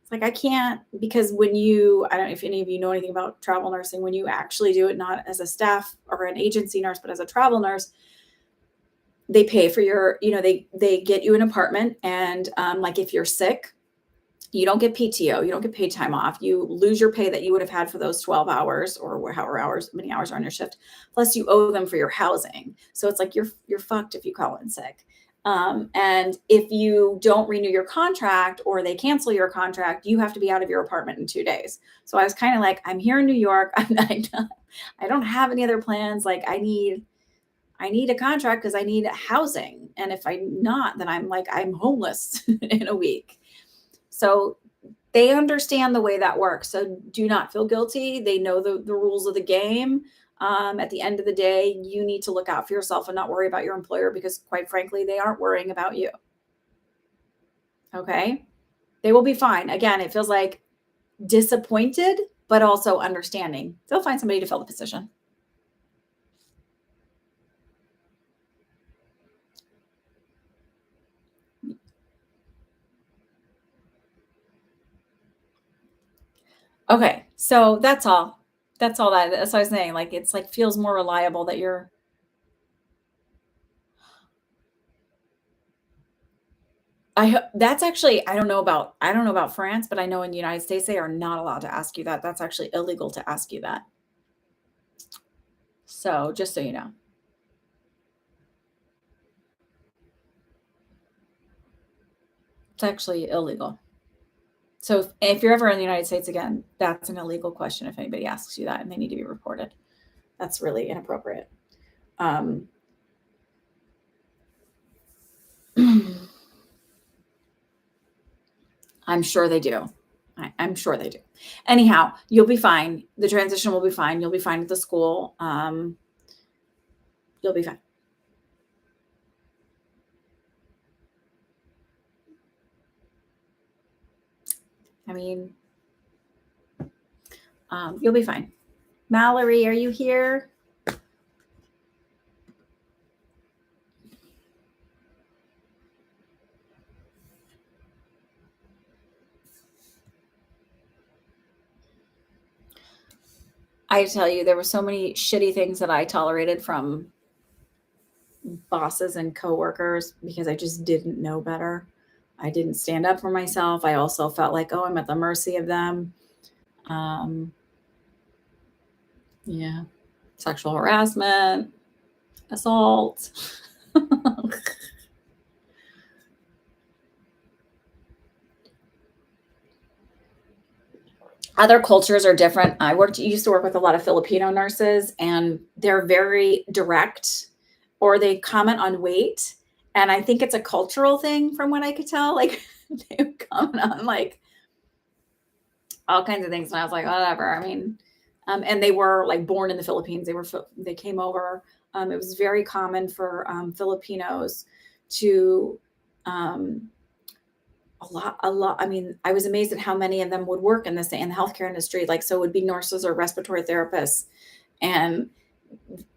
It's like I can't because I don't know if any of you know anything about travel nursing, when you actually do it not as a staff or an agency nurse, but as a travel nurse, they pay for they get you an apartment, and like if you're sick, you don't get PTO, you don't get paid time off, you lose your pay that you would have had for those 12 hours or however many hours are on your shift, plus you owe them for your housing. So it's like you're fucked if you call in sick. And if you don't renew your contract or they cancel your contract, you have to be out of your apartment in 2 days. So I was kind of like, I'm here in New York. I don't have any other plans. Like I need a contract because I need housing. And if I'm not, then I'm homeless in a week. So they understand the way that works. So do not feel guilty. They know the rules of the game. At the end of the day, you need to look out for yourself and not worry about your employer because, quite frankly, they aren't worrying about you. Okay. They will be fine. Again, it feels like disappointed, but also understanding. They'll find somebody to fill the position. Okay. So that's all. That's what I was saying. Like it's like feels more reliable that you're that's actually I don't know about France, but I know in the United States they are not allowed to ask you that. That's actually illegal to ask you that. So just so you know, it's actually illegal. So if you're ever in the United States again, that's an illegal question if anybody asks you that, and they need to be reported. That's really inappropriate. I'm sure they do. I'm sure they do. Anyhow, you'll be fine. The transition will be fine. You'll be fine at the school. You'll be fine. I mean, you'll be fine. Mallory, are you here? I tell you, there were so many shitty things that I tolerated from bosses and coworkers because I just didn't know better. I didn't stand up for myself. I also felt like, oh, I'm at the mercy of them. Yeah, sexual harassment, assault. Other cultures are different. Used to work with a lot of Filipino nurses, and they're very direct, or they comment on weight. And I think it's a cultural thing from what I could tell. Like they would comment on like all kinds of things. And I was like, whatever. I mean, and they were like born in the Philippines. They came over. It was very common for Filipinos to a lot. I mean, I was amazed at how many of them would work in the healthcare industry. Like, so it would be nurses or respiratory therapists. And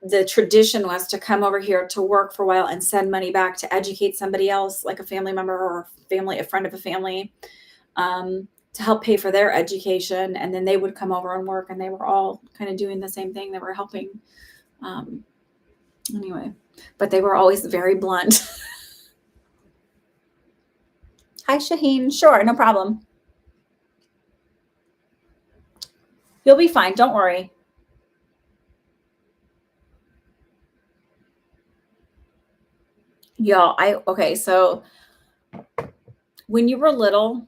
the tradition was to come over here to work for a while and send money back to educate somebody else, like a family member or a friend of a family, to help pay for their education. And then they would come over and work, and they were all kind of doing the same thing. They were helping. Anyway, but they were always very blunt. Hi, Shaheen. Sure, no problem. You'll be fine. Don't worry. Okay, so when you were little,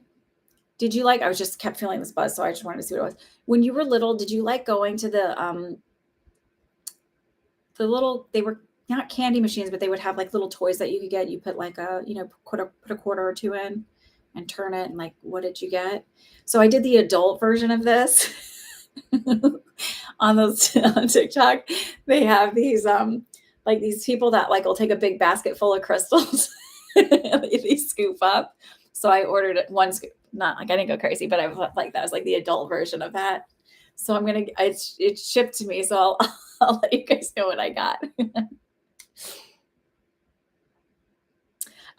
did you like, I was just kept feeling this buzz, so I just wanted to see what it was. When you were little, did you like going to the little, they were not candy machines, but they would have like little toys that you could get. You put like put a quarter or two in and turn it, and like, what did you get? So I did the adult version of this on those on TikTok. They have these like these people that like will take a big basket full of crystals they scoop up. So I ordered one scoop. Not like I didn't go crazy, but I was like, that was like the adult version of that. So it shipped to me. So I'll let you guys know what I got.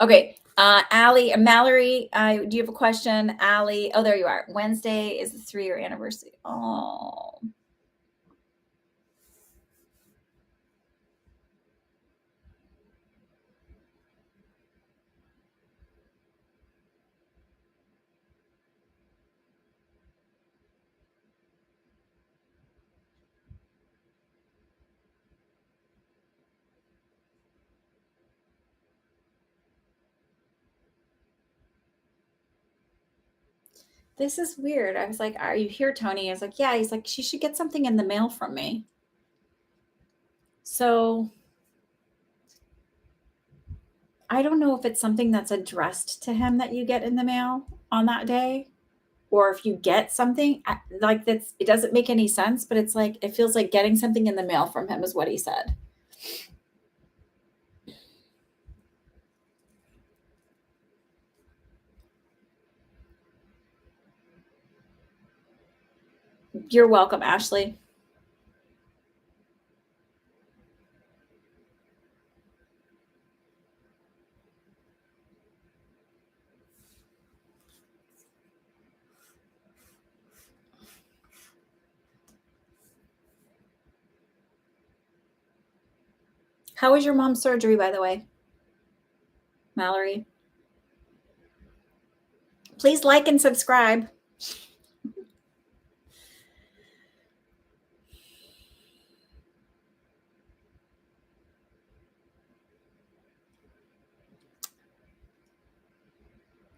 Okay. Mallory, do you have a question? Allie, oh, there you are. Wednesday is the 3-year anniversary. Oh. This is weird. I was like, are you here, Tony? I was like, yeah. He's like, she should get something in the mail from me. So I don't know if it's something that's addressed to him that you get in the mail on that day, or if you get something like that's, it doesn't make any sense, but it's like, it feels like getting something in the mail from him is what he said. You're welcome, Ashley. How was your mom's surgery, by the way, Mallory? Please like and subscribe.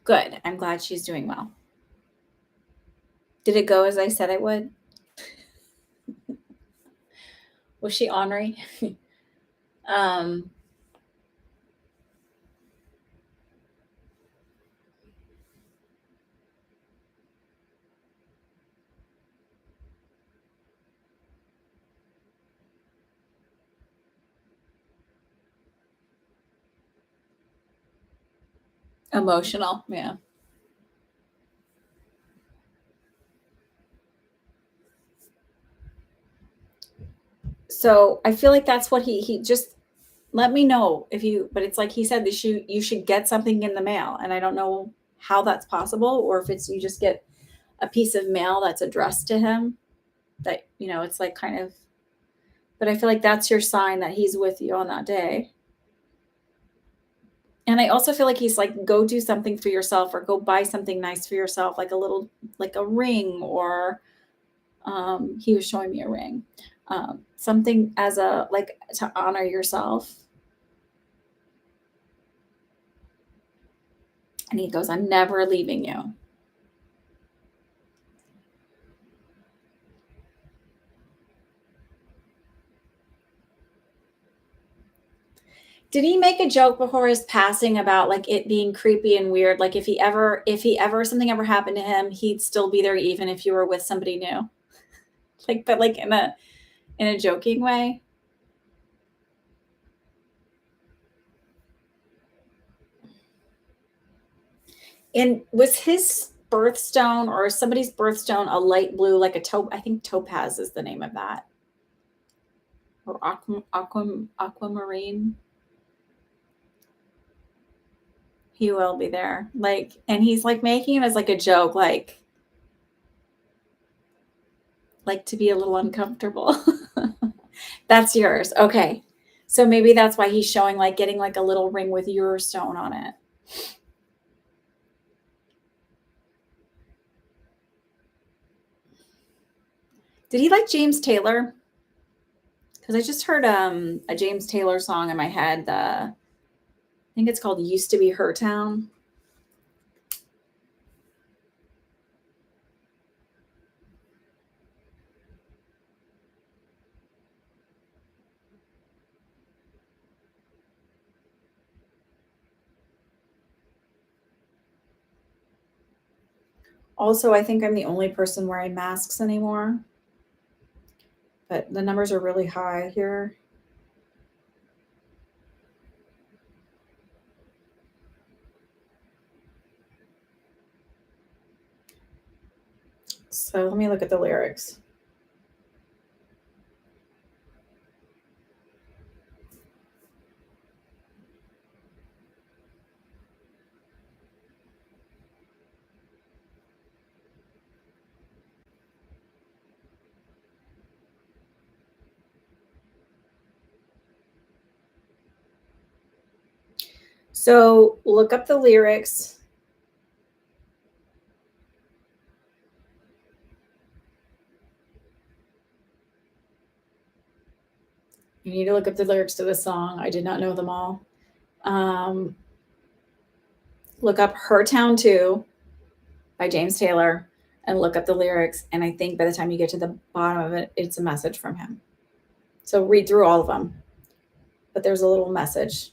Good. I'm glad she's doing well. Did it go as I said it would? Was she ornery? um, Emotional. Yeah. So I feel like that's what he just let me know if you, but it's like he said that you should get something in the mail. And I don't know how that's possible, or if it's you just get a piece of mail that's addressed to him that, it's like kind of, but I feel like that's your sign that he's with you on that day. And I also feel like he's like, go do something for yourself or go buy something nice for yourself, like a little, like a ring, or he was showing me a ring, something as a, like to honor yourself. And he goes, I'm never leaving you. Did he make a joke before his passing about like it being creepy and weird? Like if he ever something ever happened to him, he'd still be there even if you were with somebody new. Like, but like in a joking way. And was his birthstone or somebody's birthstone a light blue, like I think topaz is the name of that. Or aquamarine. He will be there. Like, and he's like making it as like a joke, like to be a little uncomfortable. That's yours. Okay. So maybe that's why he's showing like getting like a little ring with your stone on it. Did he like James Taylor? Because I just heard a James Taylor song in my head. I think it's called Used to Be Her Town. Also, I think I'm the only person wearing masks anymore, but the numbers are really high here. So let me look at the lyrics. So look up the lyrics. You need to look up the lyrics to this song. I did not know them all. Um, Look up Her Town 2 by James Taylor and look up the lyrics. And I think by the time you get to the bottom of it, it's a message from him. So read through all of them. But there's a little message.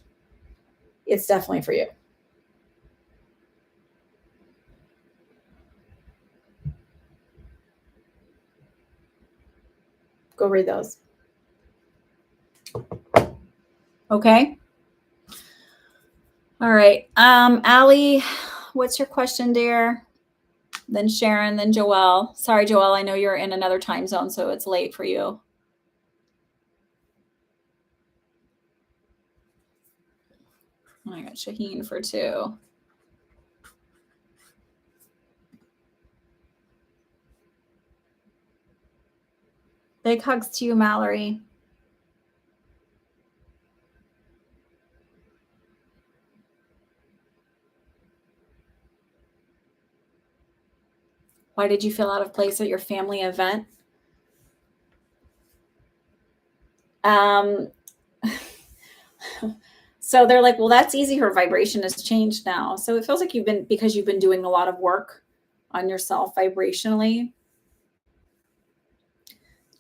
It's definitely for you. Go read those. Okay. All right. Allie, what's your question, dear? Then Sharon, then Joelle. Sorry, Joelle, I know you're in another time zone, so it's late for you. I got Shaheen for 2. Big hugs to you, Mallory. Why did you feel out of place at your family event? So they're like, well, that's easy. Her vibration has changed now. So it feels like you've been doing a lot of work on yourself vibrationally.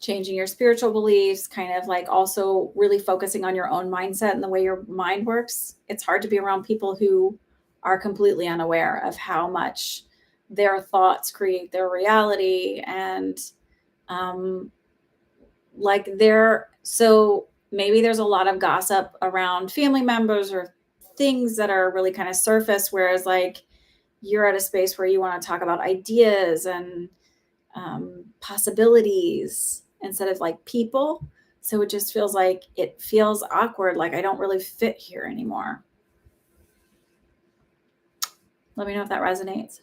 changing your spiritual beliefs, kind of like also really focusing on your own mindset and the way your mind works. It's hard to be around people who are completely unaware of how much their thoughts create their reality. And um, like so maybe there's a lot of gossip around family members or things that are really kind of surface, whereas like you're at a space where you want to talk about ideas and possibilities instead of like people. So it just feels like it feels awkward, like I don't really fit here anymore. Let me know if that resonates.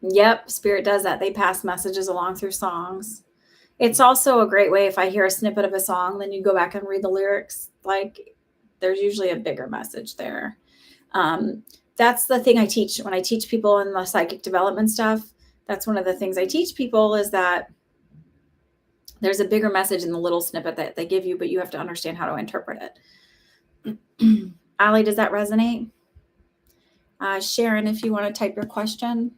Yep, spirit does that. They pass messages along through songs. It's also a great way if I hear a snippet of a song, then you go back and read the lyrics. Like there's usually a bigger message there. Um, that's the thing I teach when I teach people in the psychic development stuff. That's one of the things I teach people is that there's a bigger message in the little snippet that they give you, but you have to understand how to interpret it. Allie, does that resonate? Sharon, if you want to type your question.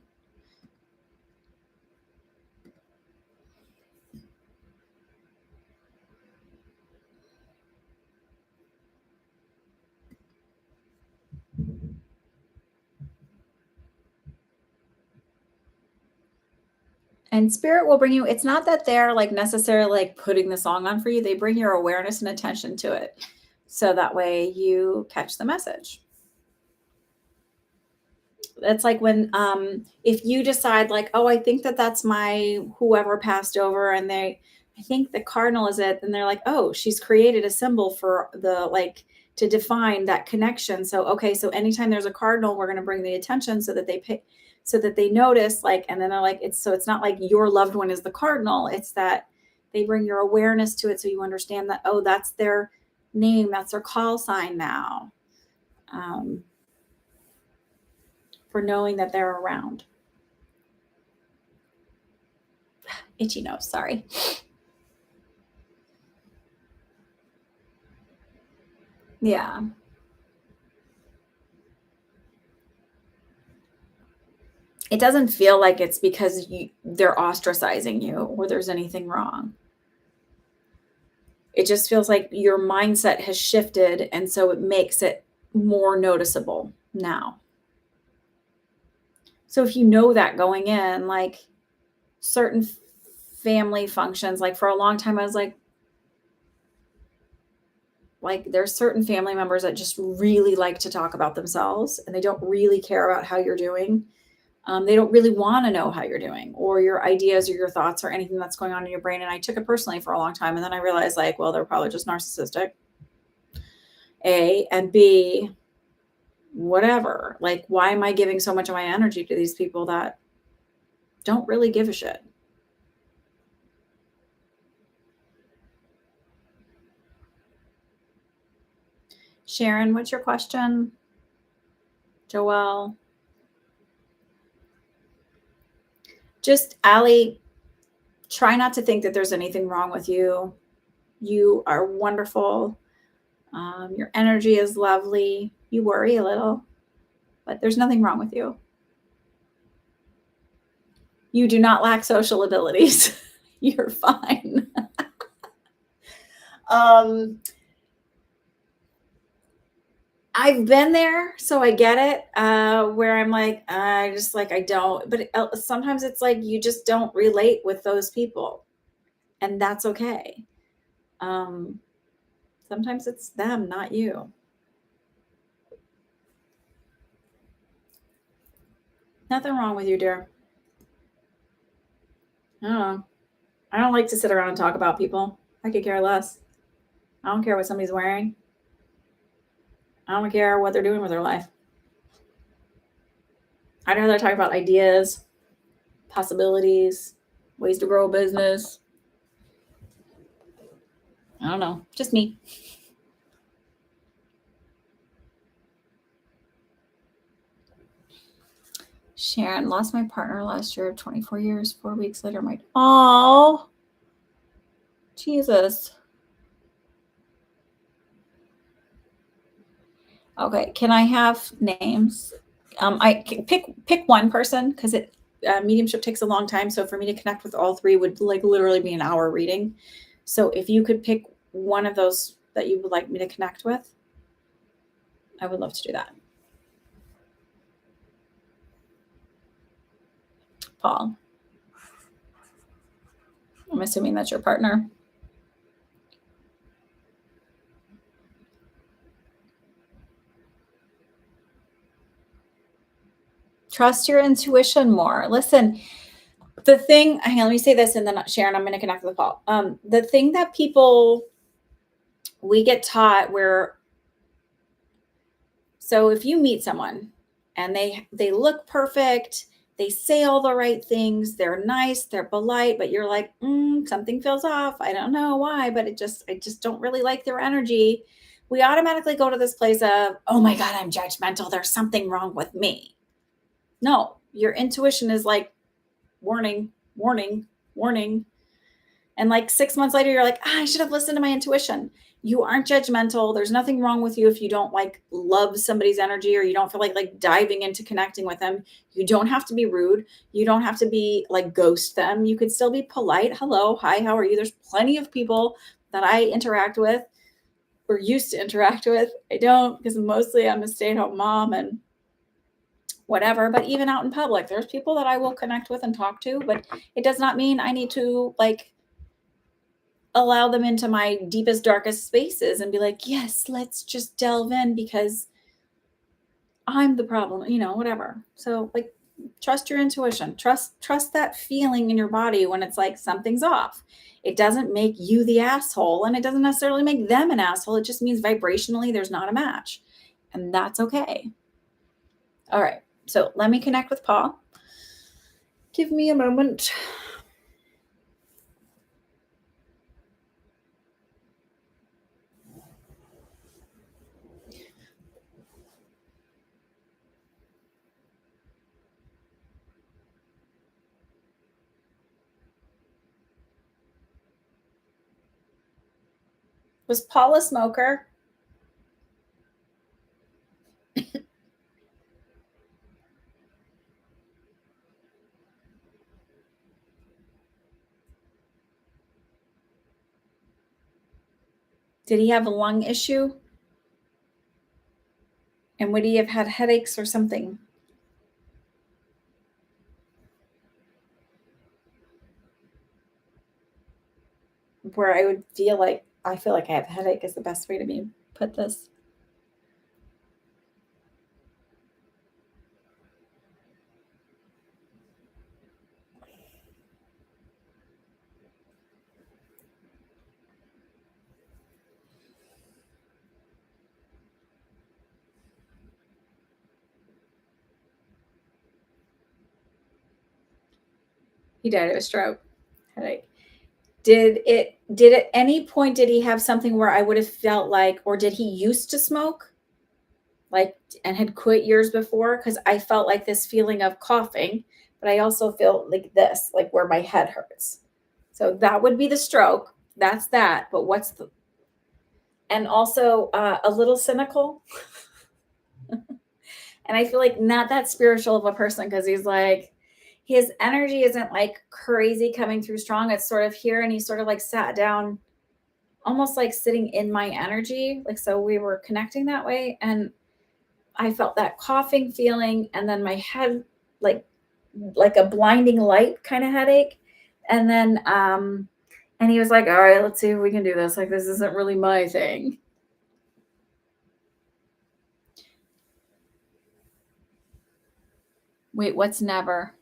And spirit will bring you, it's not that they're like necessarily like putting the song on for you. They bring your awareness and attention to it. So that way you catch the message. It's like when, if you decide like, oh, I think that that's my whoever passed over and I think the cardinal is it. And they're like, oh, she's created a symbol for the, like to define that connection. So, okay. So anytime there's a cardinal, we're going to bring the attention so that they pay, so that they notice like, and then they're like, it's not like your loved one is the cardinal. It's that they bring your awareness to it. So you understand that, oh, that's their name. That's their call sign now. For knowing that they're around. Itchy nose, sorry. Yeah. It doesn't feel like it's because they're ostracizing you or there's anything wrong. It just feels like your mindset has shifted, and so it makes it more noticeable now. So if you know that going in, like certain family functions, like for a long time, I was like there's certain family members that just really like to talk about themselves and they don't really care about how you're doing. They don't really want to know how you're doing or your ideas or your thoughts or anything that's going on in your brain. And I took it personally for a long time. And then I realized like, well, they're probably just narcissistic. A, and B, whatever. Like, why am I giving so much of my energy to these people that don't really give a shit? Sharon, what's your question? Joelle? Just Allie, try not to think that there's anything wrong with you. You are wonderful. Your energy is lovely. You worry a little, but there's nothing wrong with you. You do not lack social abilities. You're fine. I've been there, so I get it. Where I'm like, I just like, I don't, but sometimes it's like, you just don't relate with those people and that's okay. Sometimes it's them, not you. Nothing wrong with you, dear. I don't know. I don't like to sit around and talk about people. I could care less. I don't care what somebody's wearing. I don't care what they're doing with their life. I'd rather talk about ideas, possibilities, ways to grow a business. I don't know. Just me. Sharon, lost my partner last year of 24 years. 4 weeks later, oh, Jesus. Okay, can I have names? I pick one person because mediumship takes a long time. So for me to connect with all three would like literally be an hour reading. So if you could pick one of those that you would like me to connect with, I would love to do that. Paul. I'm assuming that's your partner. Trust your intuition more. Listen, the thing, hang on, let me say this and then Sharon, I'm going to connect with Paul. The thing that we get taught so if you meet someone and they look perfect, they say all the right things, they're nice, they're polite, but you're like, something feels off. I don't know why, but I just don't really like their energy. We automatically go to this place of, oh my God, I'm judgmental. There's something wrong with me. No, your intuition is like, warning, warning, warning. And like 6 months later, you're like, I should have listened to my intuition. You aren't judgmental. There's nothing wrong with you if you don't like love somebody's energy or you don't feel like diving into connecting with them. You don't have to be rude. You don't have to be like ghost them. You could still be polite. Hello, hi, how are you? There's plenty of people that I interact with or used to interact with. I don't because mostly I'm a stay-at-home mom and whatever, but even out in public, there's people that I will connect with and talk to, but it does not mean I need to like allow them into my deepest, darkest spaces and be like, yes, let's just delve in because I'm the problem, whatever. So like, trust your intuition, trust that feeling in your body when it's like something's off. It doesn't make you the asshole and it doesn't necessarily make them an asshole. It just means vibrationally there's not a match and that's okay. All right. So let me connect with Paul. Give me a moment. Was Paul a smoker? Did he have a lung issue? And would he have had headaches or something? Where I would feel like I have a headache is the best way to put this. He died of a stroke. Headache. Did at any point did he have something where I would have felt like, or did he used to smoke? Like and had quit years before? Because I felt like this feeling of coughing, but I also feel like this, like where my head hurts. So that would be the stroke. That's that. But and also a little cynical. And I feel like not that spiritual of a person because he's like, his energy isn't like crazy coming through strong. It's sort of here and he sort of like sat down, almost like sitting in my energy. Like, so we were connecting that way. And I felt that coughing feeling and then my head, like a blinding light kind of headache. And then, and he was like, all right, let's see if we can do this. Like, this isn't really my thing. Wait, what's never?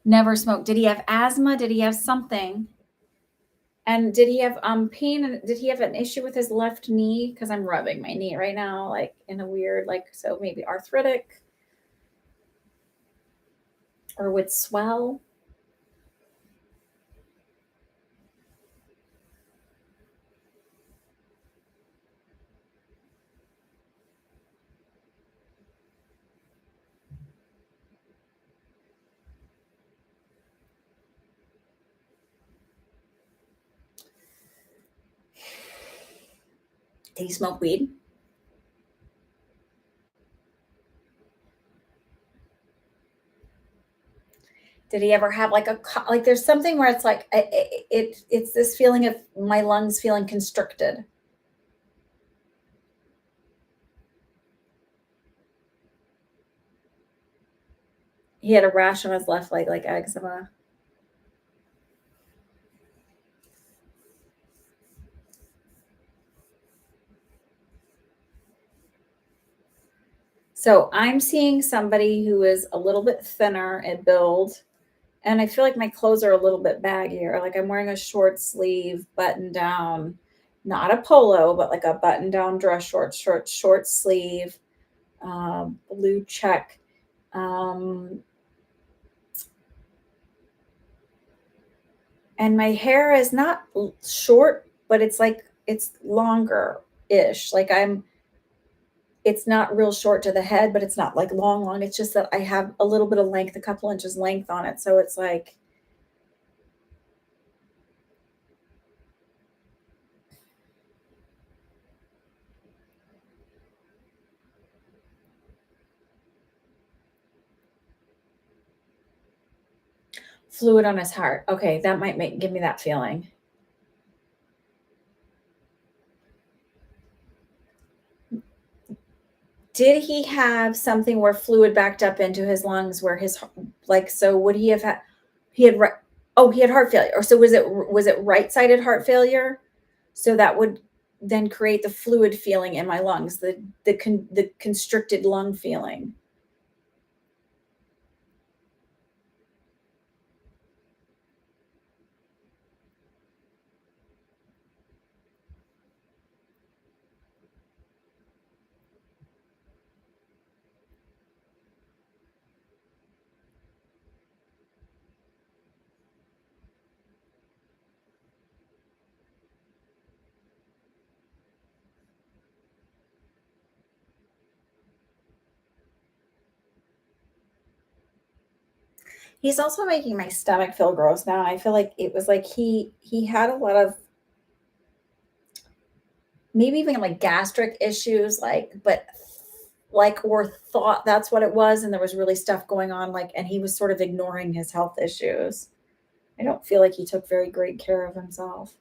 Never smoked. Did he have asthma? Did he have something? And did he have pain? And did he have an issue with his left knee? Because I'm rubbing my knee right now, like in a weird, like, so maybe arthritic or would swell. Did he smoke weed? Did he ever have like like there's something where it's like it's this feeling of my lungs feeling constricted. He had a rash on his left leg like eczema. So I'm seeing somebody who is a little bit thinner in build, and I feel like my clothes are a little bit baggier. Like I'm wearing a short sleeve button down, not a polo, but like a button down dress short sleeve, blue check. Um, and my hair is not short, but it's like it's longer ish. Like it's not real short to the head, but it's not like long, long. It's just that I have a little bit of length, a couple inches length on it. So it's like fluid on his heart. Okay, that might give me that feeling. Did he have something where fluid backed up into his lungs where like so would he have had he had oh, he had heart failure. Or so was it right-sided heart failure? So that would then create the fluid feeling in my lungs, the constricted lung feeling. He's also making my stomach feel gross now. I feel like it was like he had a lot of maybe even like gastric issues, like, but like, or thought that's what it was. And there was really stuff going on, like, and he was sort of ignoring his health issues. I don't feel like he took very great care of himself.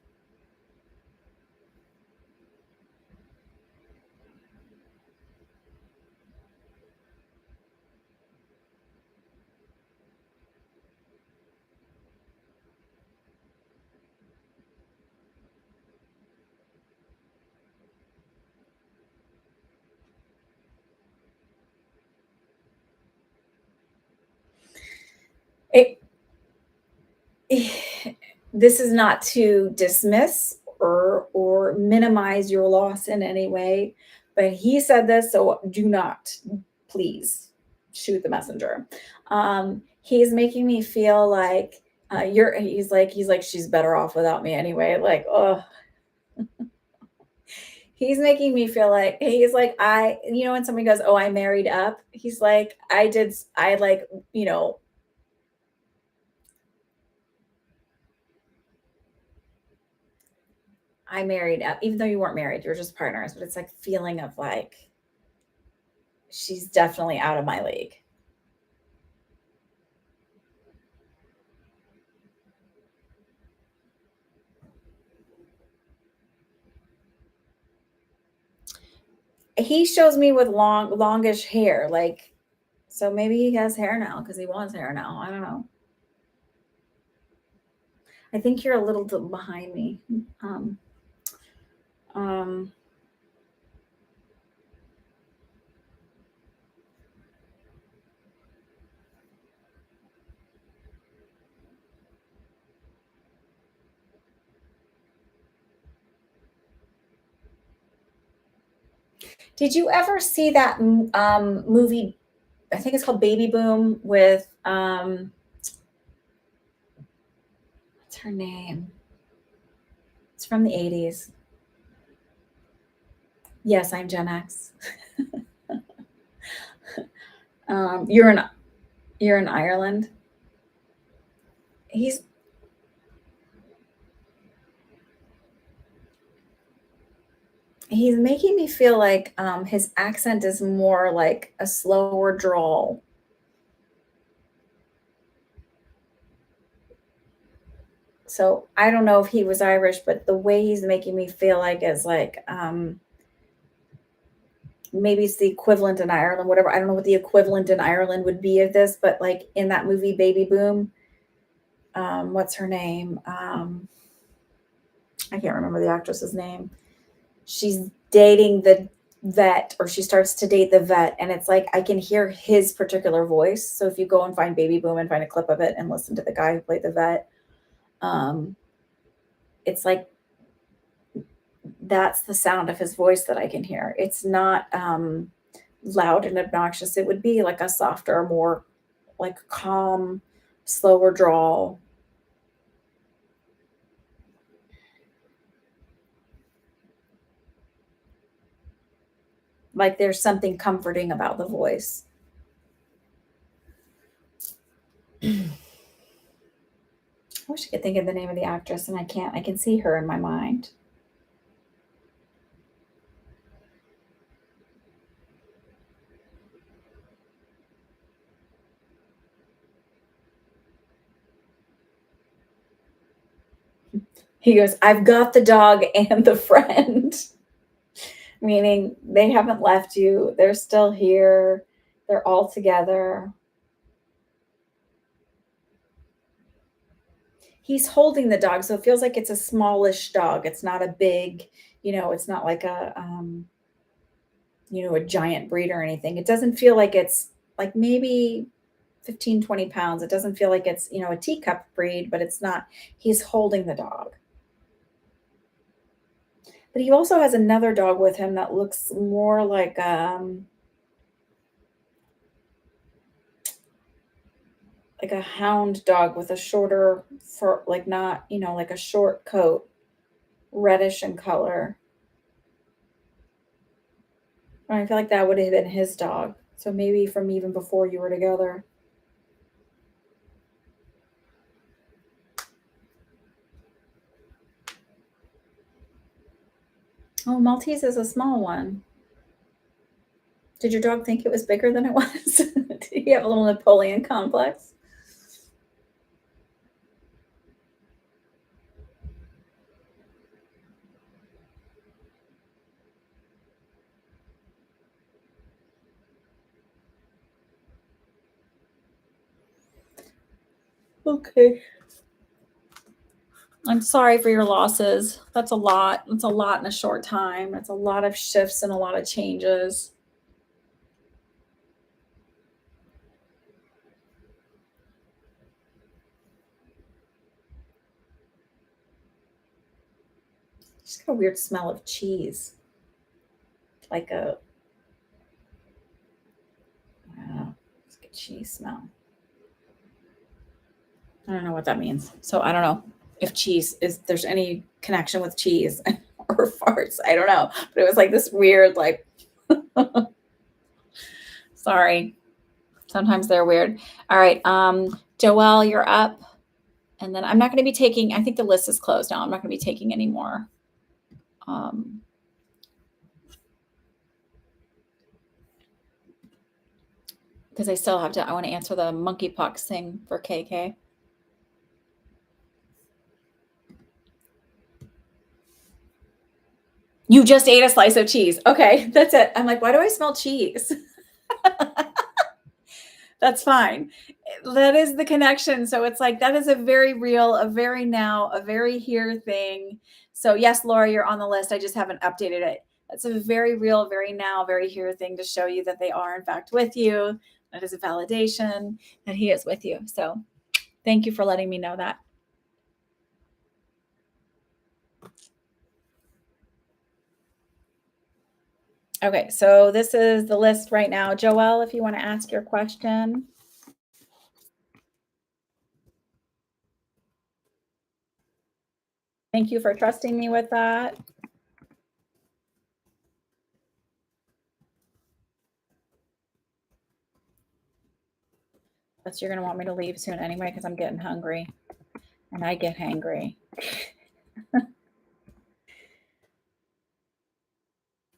It, this is not to dismiss or minimize your loss in any way, but he said this, so do not, please, shoot the messenger. He's making me feel like he's like she's better off without me anyway. Like, oh, he's making me feel like he's like when somebody goes, oh, I married up. He's like I like you know I married up, even though you weren't married, you were just partners, but it's like feeling of like she's definitely out of my league. He shows me with longish hair, like so maybe he has hair now because he wants hair now. I don't know. I think you're a little behind me. Um, um, did you ever see that movie? I think it's called Baby Boom with what's her name? It's from the 80s. Yes, I'm Gen X. You're in Ireland. He's he's making me feel like his accent is more like a slower drawl. So I don't know if he was Irish, but the way he's making me feel like is like maybe it's the equivalent in Ireland, whatever. I don't know what the equivalent in Ireland would be of this, but like in that movie Baby Boom, what's her name? I can't remember the actress's name. She's dating the vet, or she starts to date the vet, and it's like I can hear his particular voice. So if you go and find Baby Boom and find a clip of it and listen to the guy who played the vet, um, it's like that's the sound of his voice that I can hear. It's not loud and obnoxious. It would be like a softer, more like calm, slower drawl. Like there's something comforting about the voice. I wish I could think of the name of the actress, and I can't. I can see her in my mind. He goes, I've got the dog and the friend, meaning they haven't left you. They're still here. They're all together. He's holding the dog, so it feels like it's a smallish dog. It's not a big, it's not like a giant breed or anything. It doesn't feel like it's like maybe 15, 20 pounds. It doesn't feel like it's, a teacup breed, but it's not. He's holding the dog. But he also has another dog with him that looks more like a hound dog with a shorter fur, like not, like a short coat, reddish in color. And I feel like that would have been his dog. So maybe from even before you were together. Oh, Maltese is a small one. Did your dog think it was bigger than it was? Did he have a little Napoleon complex? Okay. I'm sorry for your losses. That's a lot. It's a lot in a short time. It's a lot of shifts and a lot of changes. Just got a weird smell of cheese. Like I don't know, it's like a cheese smell. I don't know what that means. So I don't know if there's any connection with cheese or farts. I don't know. But it was like this weird, like, sorry. Sometimes they're weird. All right. Joelle, you're up. And then I'm not going to be taking, I think the list is closed now. I'm not going to be taking any more. Because I want to answer the monkeypox thing for KK. You just ate a slice of cheese. Okay, that's it. I'm like, why do I smell cheese? That's fine. That is the connection. So it's like, that is a very real, a very now, a very here thing. So yes, Laura, you're on the list. I just haven't updated it. That's a very real, very now, very here thing to show you that they are in fact with you. That is a validation that he is with you. So thank you for letting me know that. Okay, so this is the list right now. Joelle, if you want to ask your question. Thank you for trusting me with that. But you're going to want me to leave soon anyway because I'm getting hungry. And I get hangry.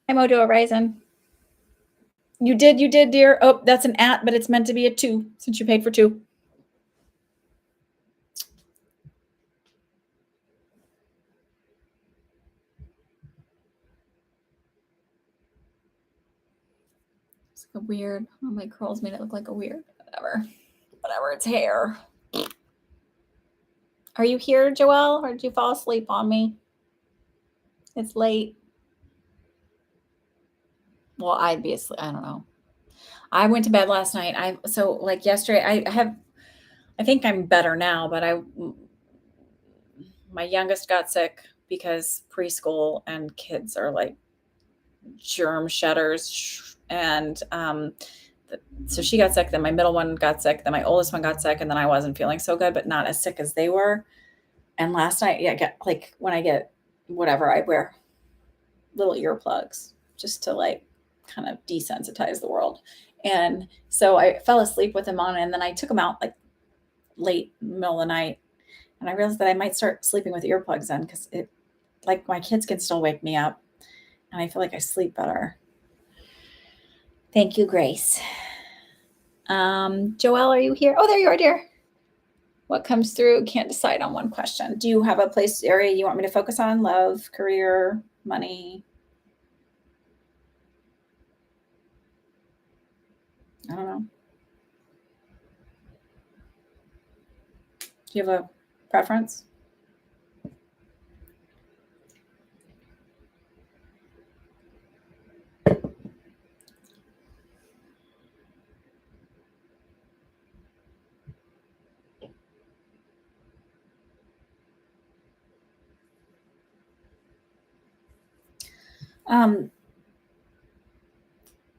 Hi, Mojo Raisin. You did, dear. Oh, that's an @ but it's meant to be a 2 since you paid for 2. It's like a weird, oh, my curls made it look like a weird, whatever, it's hair. Are you here, Joelle, or did you fall asleep on me? It's late. Well, I'd be asleep. I don't know. I went to bed last night. Yesterday, I think I'm better now, but my youngest got sick because preschool and kids are like germ shedders. And so she got sick. Then my middle one got sick. Then my oldest one got sick. And then I wasn't feeling so good, but not as sick as they were. And last night, when I get whatever, I wear little earplugs just to like kind of desensitize the world. And so I fell asleep with them on, and then I took them out like late middle of the night. And I realized that I might start sleeping with earplugs in because my kids can still wake me up, and I feel like I sleep better. Thank you, Grace. Joelle, are you here? Oh, there you are, dear. What comes through? Can't decide on one question. Do you have a area you want me to focus on? Love, career, money? I don't know. Do you have a preference?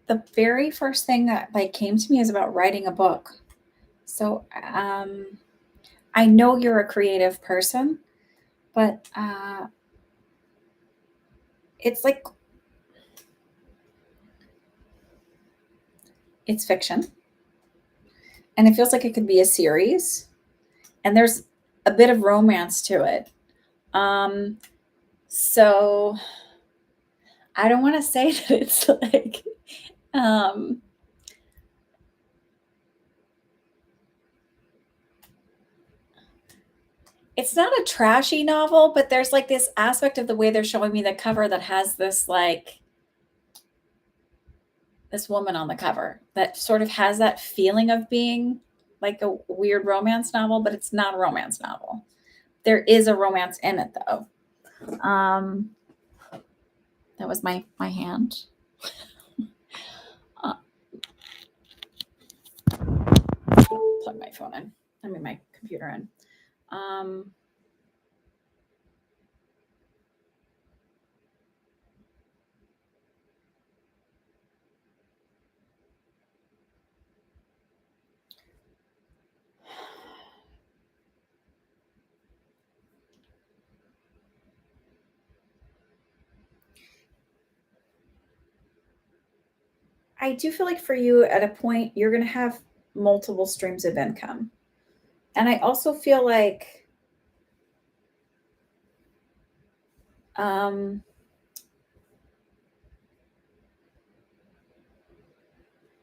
The very first thing that came to me is about writing a book. So I know you're a creative person, but it's it's fiction, and it feels like it could be a series, and there's a bit of romance to it. So I don't want to say that it's it's not a trashy novel, but there's this aspect of the way they're showing me the cover that has this this woman on the cover that sort of has that feeling of being like a weird romance novel, but it's not a romance novel. There is a romance in it, though. That was my hand. Plug my phone in. My computer in. I do feel like for you at a point, you're going to have multiple streams of income. And I also feel like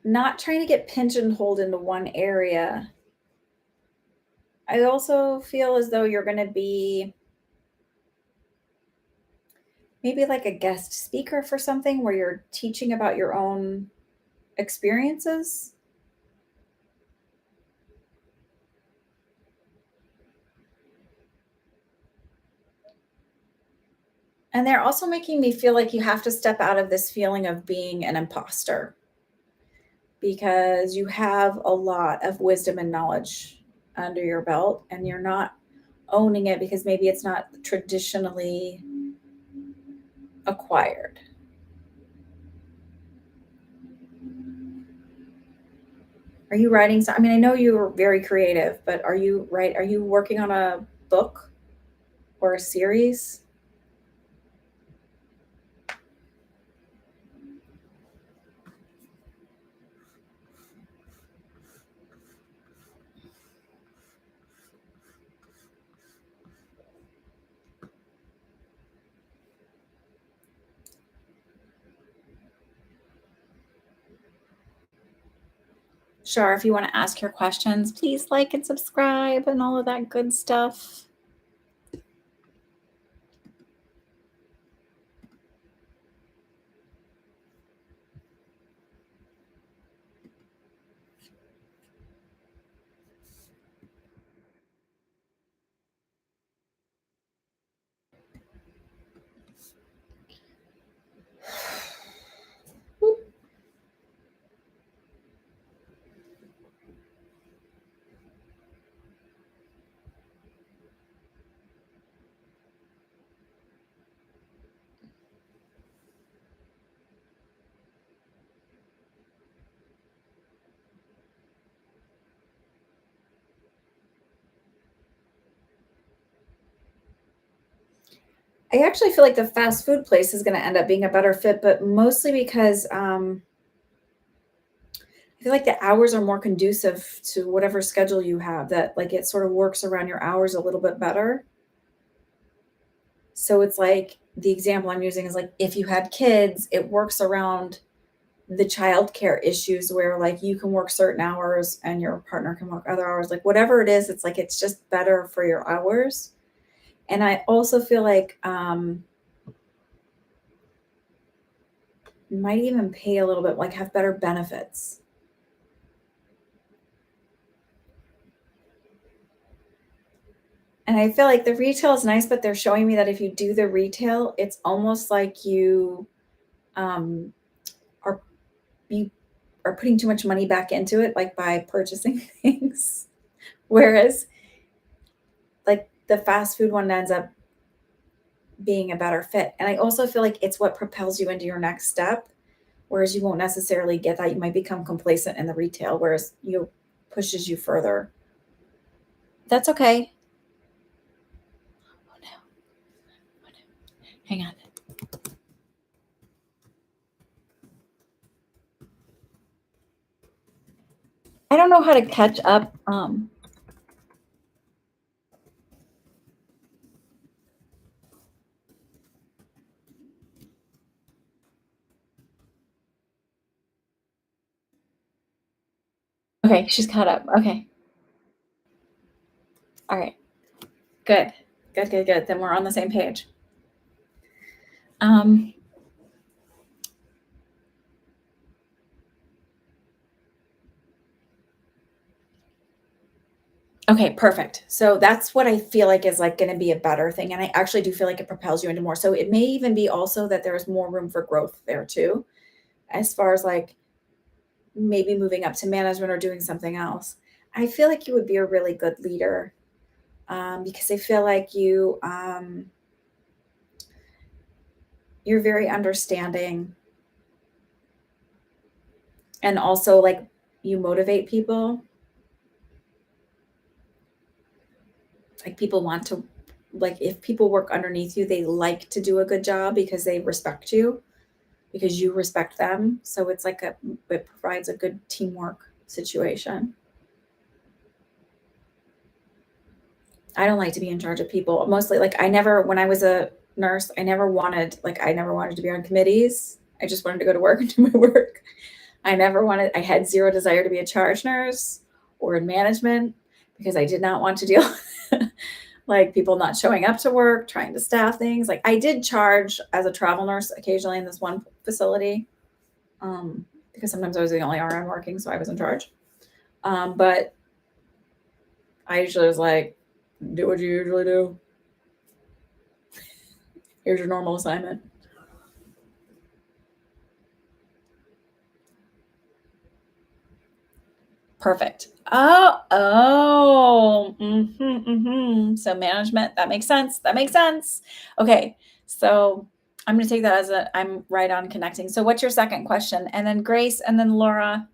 not trying to get pigeonholed into one area. I also feel as though you're going to be maybe like a guest speaker for something where you're teaching about your own experiences. And they're also making me feel like you have to step out of this feeling of being an imposter, because you have a lot of wisdom and knowledge under your belt, and you're not owning it because maybe it's not traditionally acquired. Are you writing? I mean, I know you're very creative, but are you working on a book or a series? Sure, if you want to ask your questions, please like and subscribe and all of that good stuff. I actually feel like the fast food place is gonna end up being a better fit, but mostly because, I feel like the hours are more conducive to whatever schedule you have, that, like, it sort of works around your hours a little bit better. So it's like the example I'm using is like if you had kids, it works around the childcare issues where like you can work certain hours and your partner can work other hours, like whatever it is, it's like it's just better for your hours. And I also feel like you might even pay a little bit, like have better benefits. And I feel like the retail is nice, but they're showing me that if you do the retail, it's almost like um are you are putting too much money back into it, like by purchasing things. Whereas like the fast food one ends up being a better fit. And I also feel like it's what propels you into your next step. Whereas you won't necessarily get that. You might become complacent in the retail, whereas you pushes you further. That's okay. Oh no. Oh no. Hang on. I don't know how to catch up. Okay, she's caught up. Okay. All right. Good. Good, good, good. Then we're on the same page. Um, okay, perfect. So that's what I feel like is like going to be a better thing. And I actually do feel like it propels you into more. So it may even be also that there's more room for growth there too, as far as like maybe moving up to management or doing something else. I feel like you would be a really good leader because I feel like you're very understanding and also like you motivate people. Like people want to like if people work underneath you, they like to do a good job because they respect you because you respect them. So it's like it provides a good teamwork situation. I don't like to be in charge of people. Mostly like I never when I was a nurse, I never wanted to be on committees. I just wanted to go to work and do my work. I had zero desire to be a charge nurse or in management because I did not want to deal like people not showing up to work, trying to staff things. Like I did charge as a travel nurse occasionally in this one facility, because sometimes I was the only RN working, so I was in charge. But I usually was like, do what you usually do. Here's your normal assignment. Perfect. So management, that makes sense. That makes sense. Okay. So I'm going to take that as I'm right on connecting. So what's your second question? And then Grace and then Laura,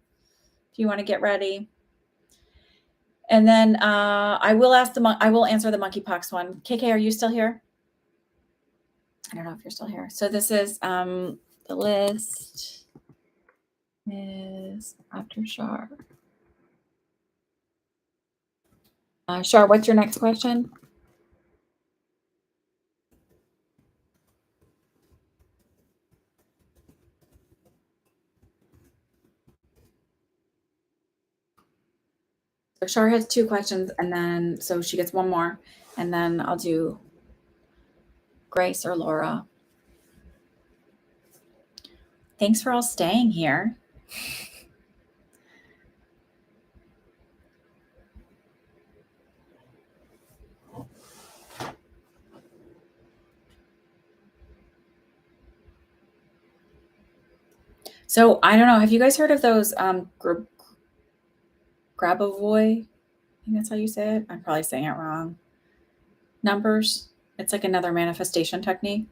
if you want to get ready. And then I will answer the monkeypox one. KK, are you still here? I don't know if you're still here. So this is the list is after Shar. Shar, what's your next question? So Shar has two questions, and then so she gets one more, and then I'll do Grace or Laura. Thanks for all staying here. So I don't know. Have you guys heard of those Grabavoy? I think that's how you say it. I'm probably saying it wrong. Numbers. It's like another manifestation technique.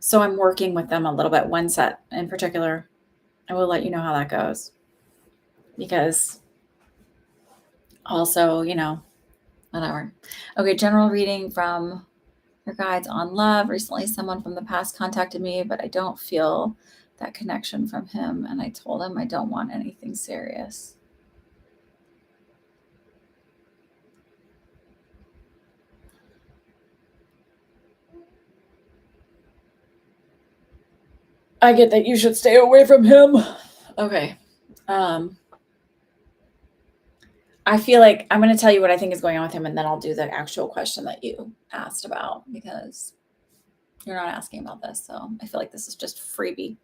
So I'm working with them a little bit, one set in particular. I will let you know how that goes because also, whatever. Okay, general reading from Your guides on love. Recently, someone from the past contacted me, but I don't feel that connection from him. And I told him I don't want anything serious. I get that you should stay away from him. Okay. I feel like I'm going to tell you what I think is going on with him, and then I'll do the actual question that you asked about, because you're not asking about this. So I feel like this is just freebie.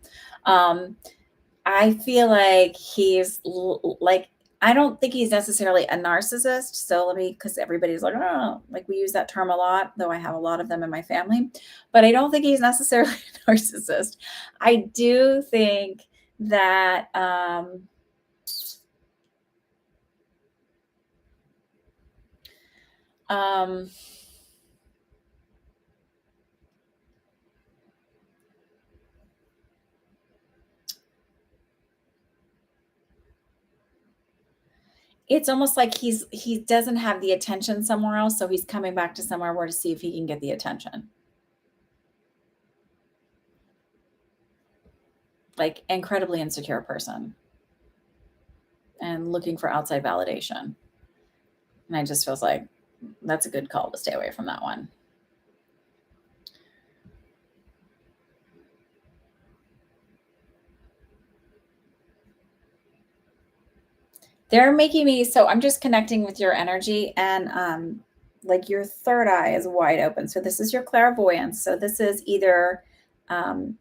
I feel like he's like, I don't think he's necessarily a narcissist. So because everybody's like, oh, like we use that term a lot, though I have a lot of them in my family, but I don't think he's necessarily a narcissist. I do think that, it's almost like he doesn't have the attention somewhere else, so he's coming back to somewhere where to see if he can get the attention. Like, incredibly insecure person and looking for outside validation. And I just feels like that's a good call to stay away from that one. They're making me, so I'm just connecting with your energy, and like your third eye is wide open. So this is your clairvoyance. So this is either um,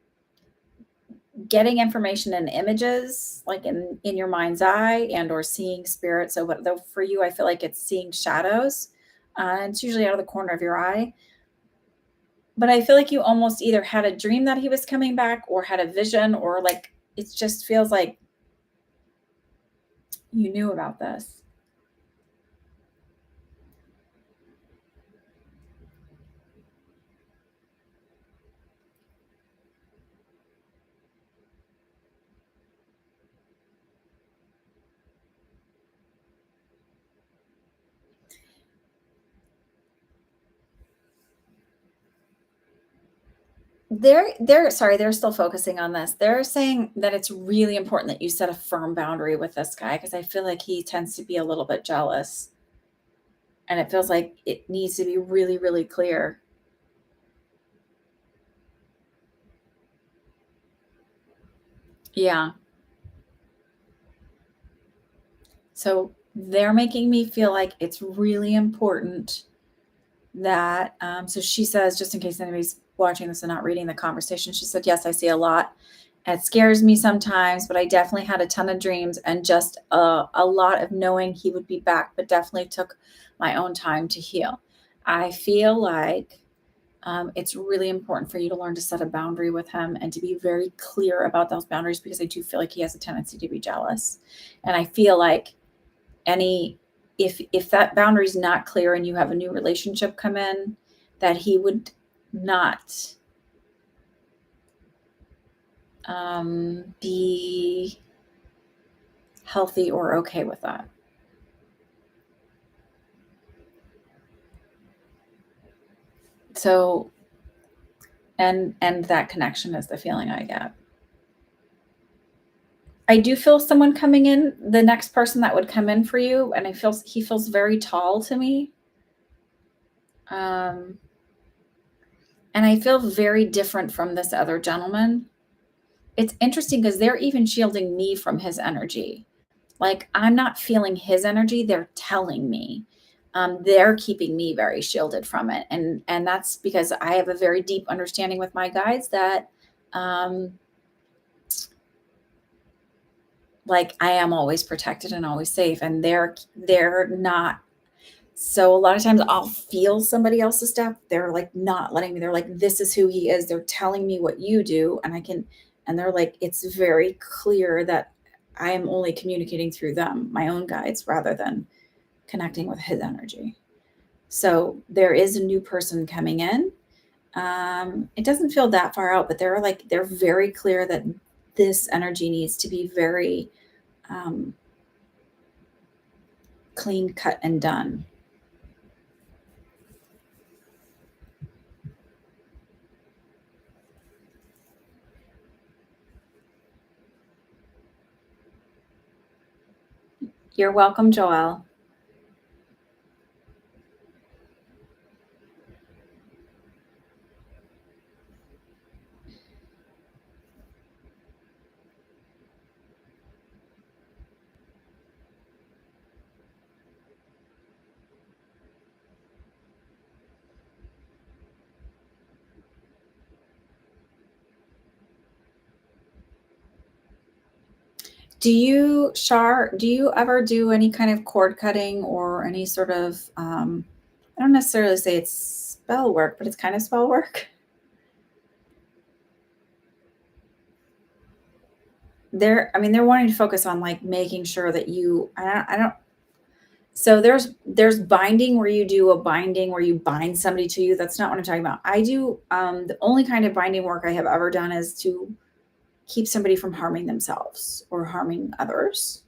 getting information in images, like in your mind's eye, and or seeing spirits. So though for you, I feel like it's seeing shadows. It's usually out of the corner of your eye. But I feel like you almost either had a dream that he was coming back, or had a vision, or like it just feels like you knew about this. They're still focusing on this. They're saying that it's really important that you set a firm boundary with this guy, because I feel like he tends to be a little bit jealous. And it feels like it needs to be really, really clear. Yeah. So they're making me feel like it's really important that, so she says, just in case anybody's watching this and not reading the conversation, she said, yes, I see a lot. It scares me sometimes, but I definitely had a ton of dreams, and just a lot of knowing he would be back, but definitely took my own time to heal. I feel like it's really important for you to learn to set a boundary with him and to be very clear about those boundaries, because I do feel like he has a tendency to be jealous. And I feel like if that boundary is not clear and you have a new relationship come in, that he would not be healthy or okay with that. So, and that connection is the feeling I get. I do feel someone coming in, the next person that would come in for you, and he feels very tall to me. And I feel very different from this other gentleman. It's interesting because they're even shielding me from his energy. Like, I'm not feeling his energy, they're telling me. They're keeping me very shielded from it, and that's because I have a very deep understanding with my guides that, like, I am always protected and always safe, and they're not. So a lot of times I'll feel somebody else's stuff. They're like not letting me. They're like, this is who he is. They're telling me what you do, and they're like, it's very clear that I am only communicating through them, my own guides, rather than connecting with his energy. So there is a new person coming in. It doesn't feel that far out, but they're very clear that this energy needs to be very um, clean cut and done. You're welcome, Joelle. Do you ever do any kind of cord cutting or any sort of, I don't necessarily say it's spell work, but it's kind of spell work? I mean, they're wanting to focus on like making sure that I don't, so there's binding where you do a binding where you bind somebody to you. That's not what I'm talking about. I do, the only kind of binding work I have ever done is to keep somebody from harming themselves or harming others,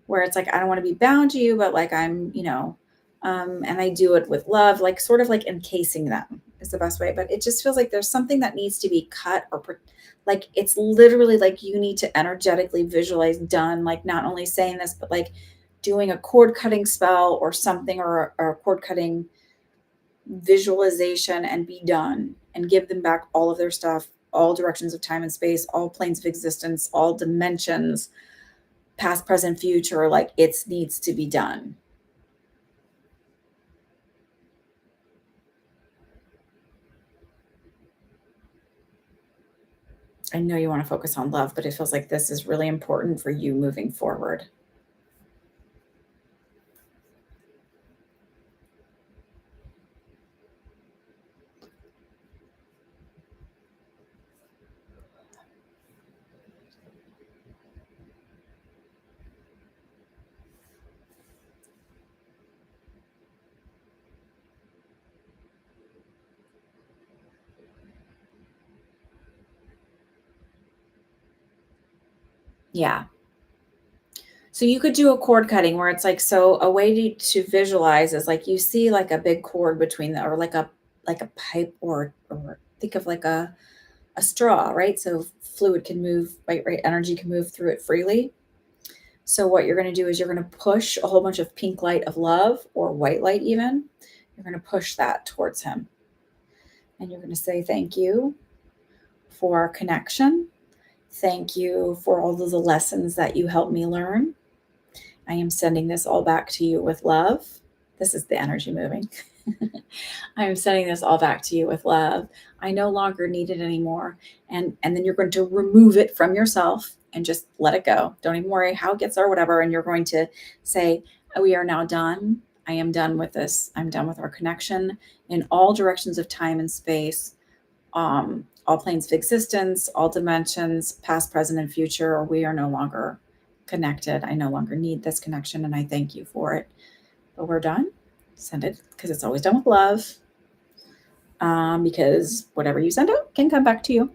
where it's like I don't want to be bound to you, but like and I do it with love, like sort of like encasing them is the best way. But it just feels like there's something that needs to be cut like it's literally like you need to energetically visualize done, like not only saying this, but like doing a cord cutting spell or something, or a cord cutting visualization, and be done and give them back all of their stuff, all directions of time and space, all planes of existence, all dimensions, past, present, future. Like it needs to be done. I know you want to focus on love, but it feels like this is really important for you moving forward. Yeah. So you could do a cord cutting where it's like, so a way to visualize is like you see like a big cord between the, or like a pipe, or think of like a straw, right? So fluid can move, right? Energy can move through it freely. So what you're going to do is you're going to push a whole bunch of pink light of love, or white light even. You're going to push that towards him. And you're going to say thank you for connection. Thank you for all of the lessons that you helped me learn. I am sending this all back to you with love. This is the energy moving. I am sending this all back to you with love. I no longer need it anymore. And then you're going to remove it from yourself and just let it go. Don't even worry how it gets there or whatever. And you're going to say, we are now done. I am done with this. I'm done with our connection in all directions of time and space, all planes of existence, all dimensions, past, present, and future, or we are no longer connected. I no longer need this connection, and I thank you for it. But we're done. Send it, because it's always done with love. Because whatever you send out can come back to you.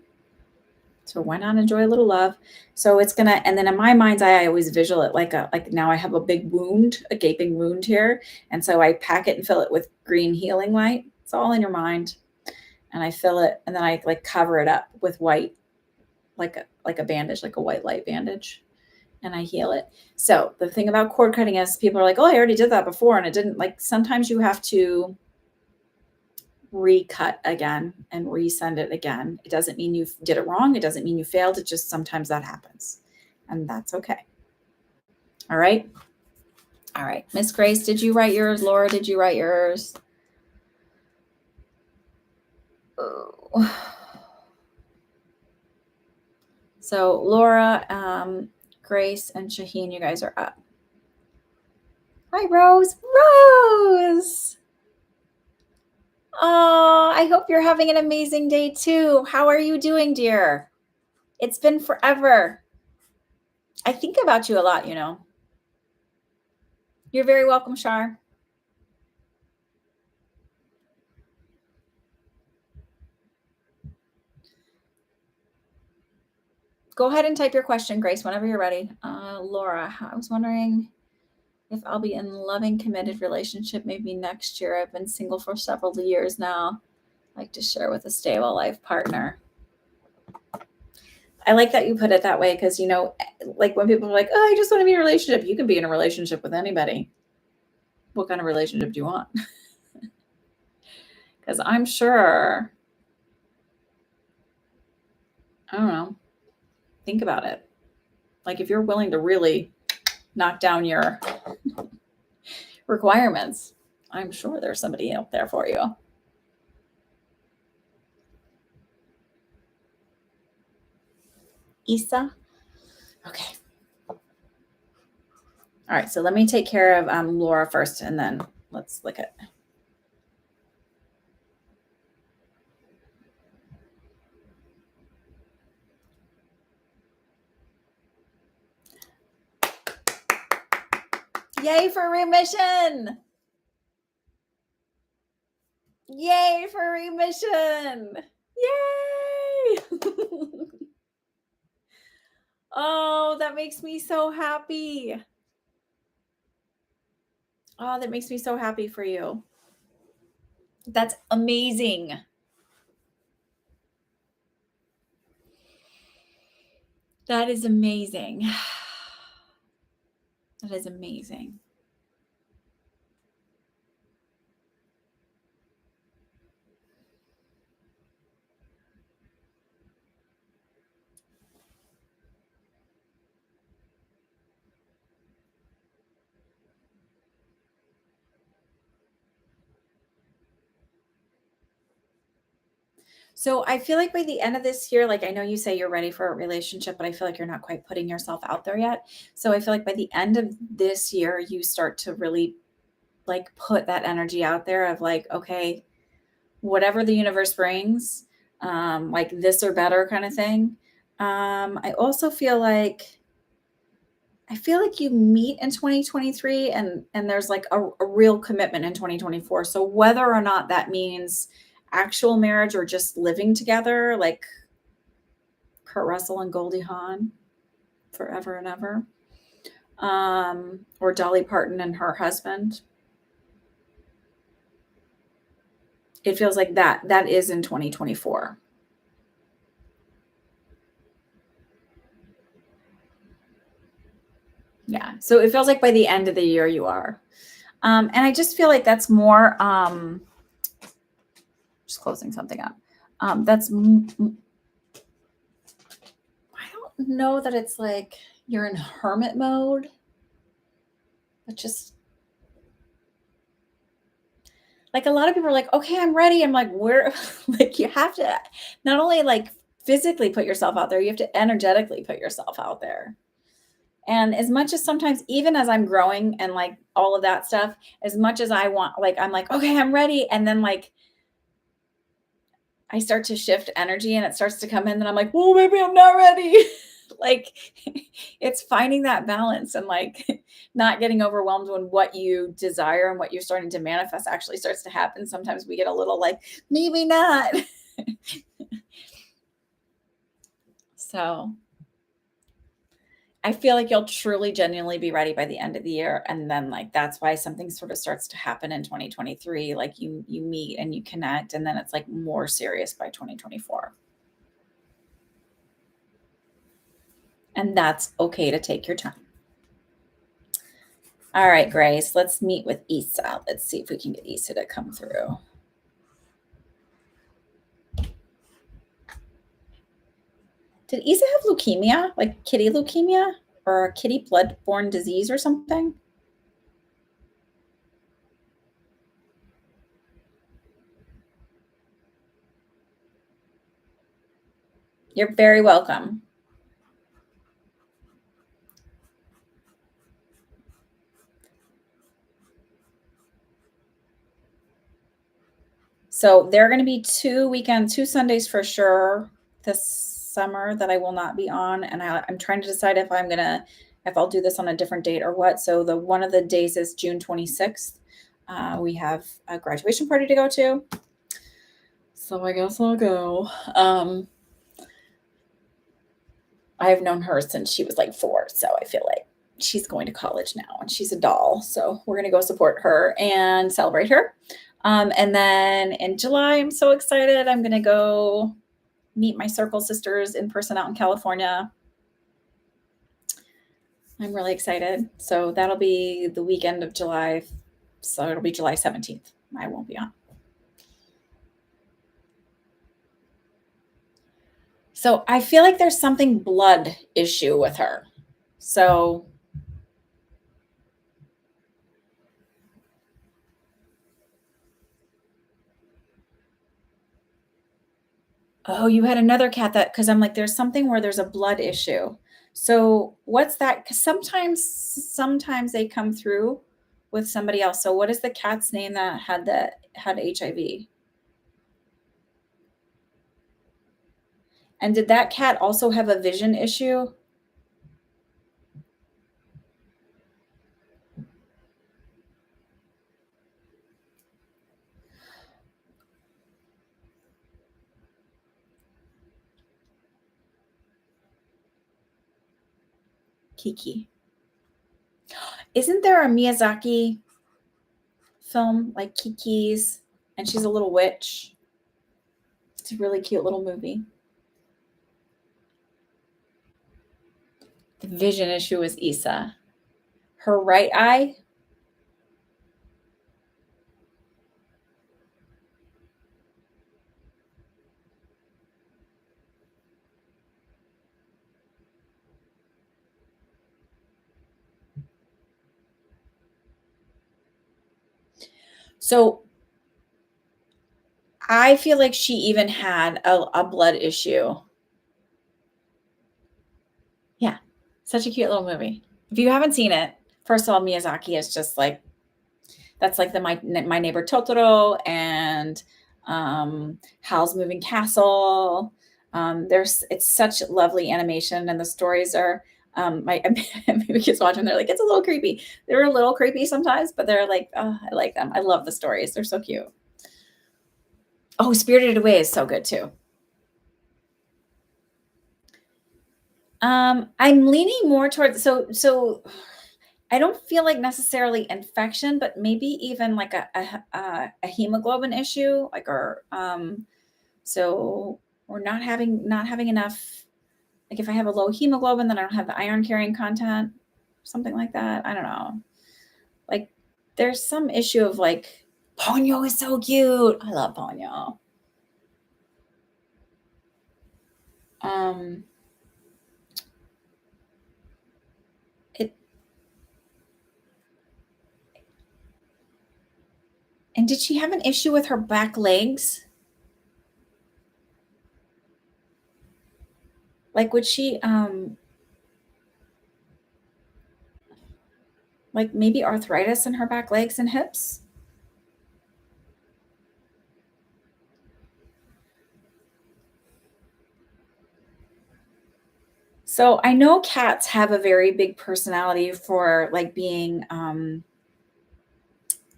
So why not enjoy a little love? So it's gonna, and then in my mind's eye, I always visual it like now I have a big wound, a gaping wound here, and so I pack it and fill it with green healing light. It's all in your mind, and I fill it, and then I like cover it up with white, like a bandage, like a white light bandage, and I heal it. So the thing about cord cutting is people are like, oh, I already did that before, and it didn't. Like sometimes you have to recut again and resend it again. It doesn't mean you did it wrong. It doesn't mean you failed. It just sometimes that happens, and that's okay. All right. All right. Miss Grace, did you write yours? Laura, did you write yours? Oh. So Laura, Grace, and Shaheen, you guys are up. Hi, Rose. Rose. Oh, I hope you're having an amazing day too. How are you doing, dear? It's been forever. I think about you a lot, you know. You're very welcome, Shar. Go ahead and type your question, Grace, whenever you're ready. Laura, I was wondering if I'll be in a loving, committed relationship maybe next year. I've been single for several years now. I'd like to share with a stable life partner. I like that you put it that way because, like when people are like, oh, I just want to be in a relationship, you can be in a relationship with anybody. What kind of relationship do you want? Because I'm sure, I don't know, think about it. Like if you're willing to really knock down your requirements, I'm sure there's somebody out there for you. Isa? Okay. All right, so let me take care of Laura first, and then let's look at. Yay for remission! Yay for remission! Yay! Oh, that makes me so happy. Oh, that makes me so happy for you. That's amazing. That is amazing. That is amazing. So I feel like by the end of this year, like I know you say you're ready for a relationship, but I feel like you're not quite putting yourself out there yet. So I feel like by the end of this year, you start to really like put that energy out there of like, okay, whatever the universe brings, like this or better kind of thing. I also feel like you meet in 2023 and there's like a real commitment in 2024. So whether or not that means actual marriage or just living together, like Kurt Russell and Goldie Hawn forever and ever, or Dolly Parton and her husband. It feels like that is in 2024. Yeah. So it feels like by the end of the year you are. And I just feel like that's more, just closing something up. I don't know that it's like you're in hermit mode, but just like a lot of people are like, okay, I'm ready. I'm like, where, like, you have to not only like physically put yourself out there, you have to energetically put yourself out there. And as much as sometimes, even as I'm growing and like all of that stuff, as much as I want, like, I'm like, okay, I'm ready. And then like, I start to shift energy and it starts to come in, and I'm like, well, maybe I'm not ready. Like, it's finding that balance and like not getting overwhelmed when what you desire and what you're starting to manifest actually starts to happen. Sometimes we get a little like, maybe not. So I feel like you'll truly genuinely be ready by the end of the year. And then like that's why something sort of starts to happen in 2023. Like you meet and you connect, and then it's like more serious by 2024. And that's okay to take your time. All right, Grace, let's meet with Isa. Let's see if we can get Isa to come through. Did Isa have leukemia, like kitty leukemia or kitty blood-borne disease or something? You're very welcome. So there are going to be 2 Sundays for sure this summer that I will not be on. And I'm trying to decide if I'll do this on a different date or what. So one of the days is June 26th. We have a graduation party to go to. So I guess I'll go. I've known her since she was like 4. So I feel like she's going to college now and she's a doll. So we're going to go support her and celebrate her. And then in July, I'm so excited. I'm going to go meet my circle sisters in person out in California. I'm really excited. So that'll be the weekend of July. So it'll be July 17th. I won't be on. So I feel like there's something blood issue with her. So oh, you had another cat that because I'm like, there's something where there's a blood issue. So what's that? Because sometimes they come through with somebody else. So what is the cat's name that had HIV? And did that cat also have a vision issue? Kiki. Isn't there a Miyazaki film like Kiki's and she's a little witch? It's a really cute little movie. The vision issue is Issa. Her right eye. So I feel like she even had a blood issue. Yeah, such a cute little movie. If you haven't seen it, first of all, Miyazaki is just like that's like the my neighbor Totoro and Howl's Moving Castle. It's such lovely animation, and the stories are my maybe kids watch them. They're like, it's a little creepy. They're a little creepy sometimes, but they're like, oh, I like them. I love the stories. They're so cute. Oh, Spirited Away is so good too. I'm leaning more towards so I don't feel like necessarily infection, but maybe even like a hemoglobin issue, like or so we're not having enough. Like if I have a low hemoglobin, then I don't have the iron carrying content, something like that. I don't know. Like there's some issue of like Ponyo is so cute. I love Ponyo. Um, it and did she have an issue with her back legs? Like would she like maybe arthritis in her back legs and hips? So I know cats have a very big personality for like being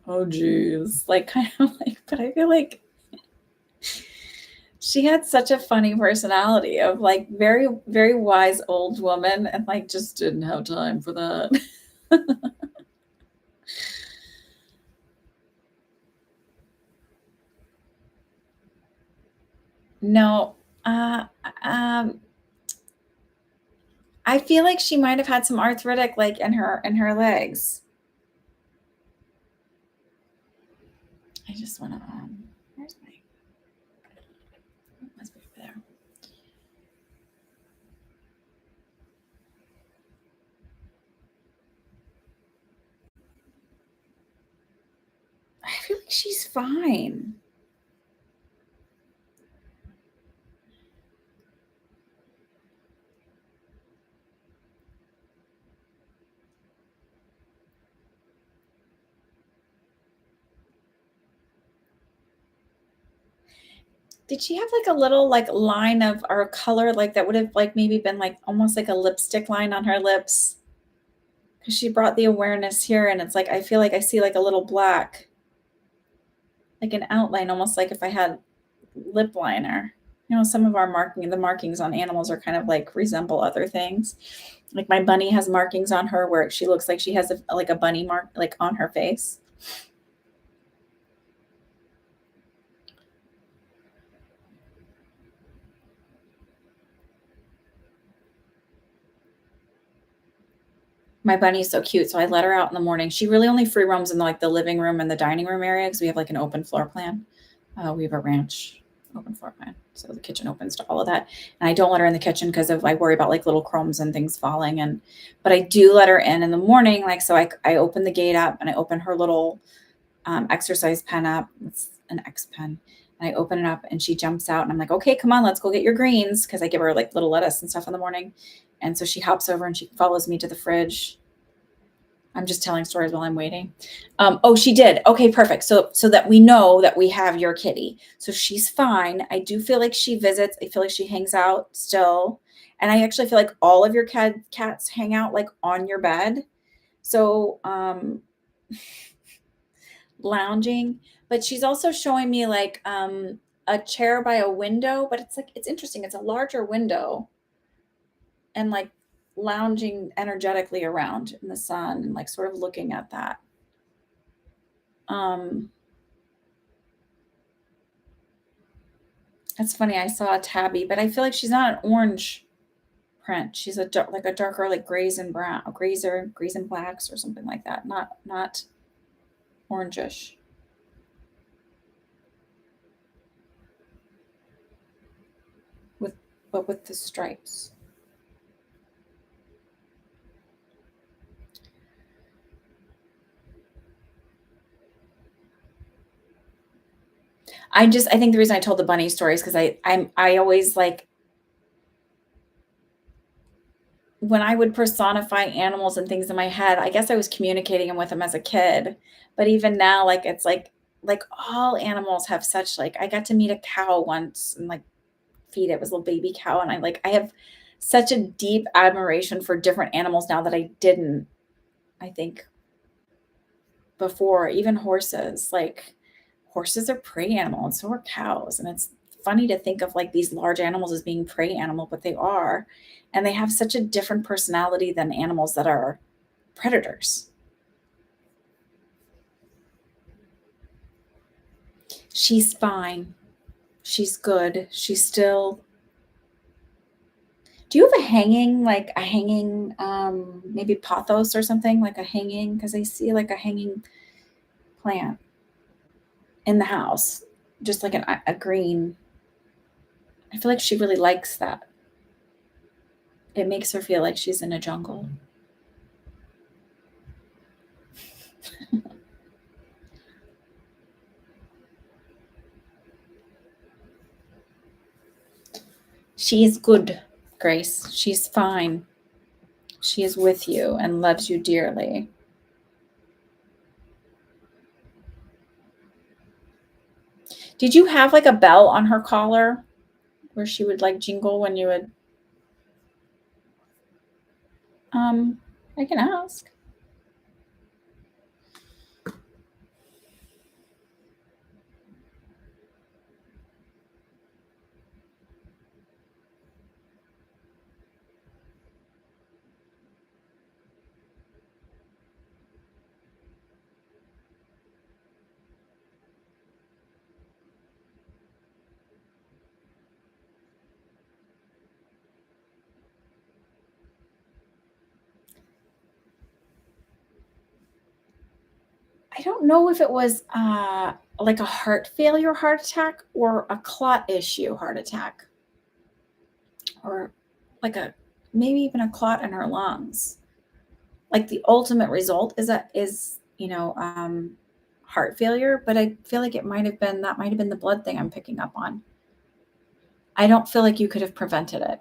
oh geez, like kind of like, but I feel like she had such a funny personality of like very, very wise old woman and like just didn't have time for that. No, uh, um, I feel like she might have had some arthritic like in her legs. I just want to where's my must be over there. I feel like she's fine. Did she have like a little like line of or color like that would have like maybe been like almost like a lipstick line on her lips? Because she brought the awareness here and it's like I feel like I see like a little black, like an outline, almost like if I had lip liner. You know, some of our the markings on animals are kind of like resemble other things. Like my bunny has markings on her where she looks like she has like a bunny mark like on her face. My bunny's so cute, so I let her out in the morning. She really only free roams in, like, the living room and the dining room area because we have, like, an open floor plan. We have a ranch open floor plan, so the kitchen opens to all of that, and I don't let her in the kitchen because of I worry about, like, little crumbs and ththings falling, but I do let her in the morning, like, so I open the gate up, and I open her little, exercise pen up. It's an X pen, and I open it up, and she jumps out, and I'm like, "Okay, come on, let's go get your greens," because I give her, like, little lettuce and stuff in the morning, and so she hops over, and she follows me to the fridge. I'm just telling stories while I'm waiting. Oh, she did. Okay, perfect. So that we know that we have your kitty. So she's fine. I do feel like she visits. I feel like she hangs out still. And I actually feel like all of your cats hang out like on your bed. So lounging, but she's also showing me like a chair by a window, but it's like it's interesting. It's a larger window and like lounging energetically around in the sun and like sort of looking at that. Um, That's funny. I saw a tabby, but I feel like she's not an orange print. She's like a darker, like grays and brown, grays and blacks, or something like that. Not orangish. With but with the stripes. I think the reason I told the bunny story is because I always like when I would personify animals and things in my head, I guess I was communicating with them as a kid. But even now, like it's like all animals have such like I got to meet a cow once and like feed it. It was a little baby cow, and I have such a deep admiration for different animals now that I didn't, I think, before. Even horses, like horses are prey animal and so are cows, and it's funny to think of like these large animals as being prey animal, but they are, and they have such a different personality than animals that are predators. She's fine. She's good. She's still. Do you have a hanging, maybe pothos or something, like a hanging? Because I see like a hanging plant in the house, just like a green. I feel like she really likes that. It makes her feel like she's in a jungle. She is good, Grace. She's fine. She is with you and loves you dearly. Did you have like a bell on her collar where she would like jingle when you would? Um, I can ask. I don't know if it was like a heart failure heart attack or a clot issue heart attack or like a maybe even a clot in her lungs. Like the ultimate result is heart failure, but I feel like it might have been that might have been the blood thing I'm picking up on. I don't feel like you could have prevented it.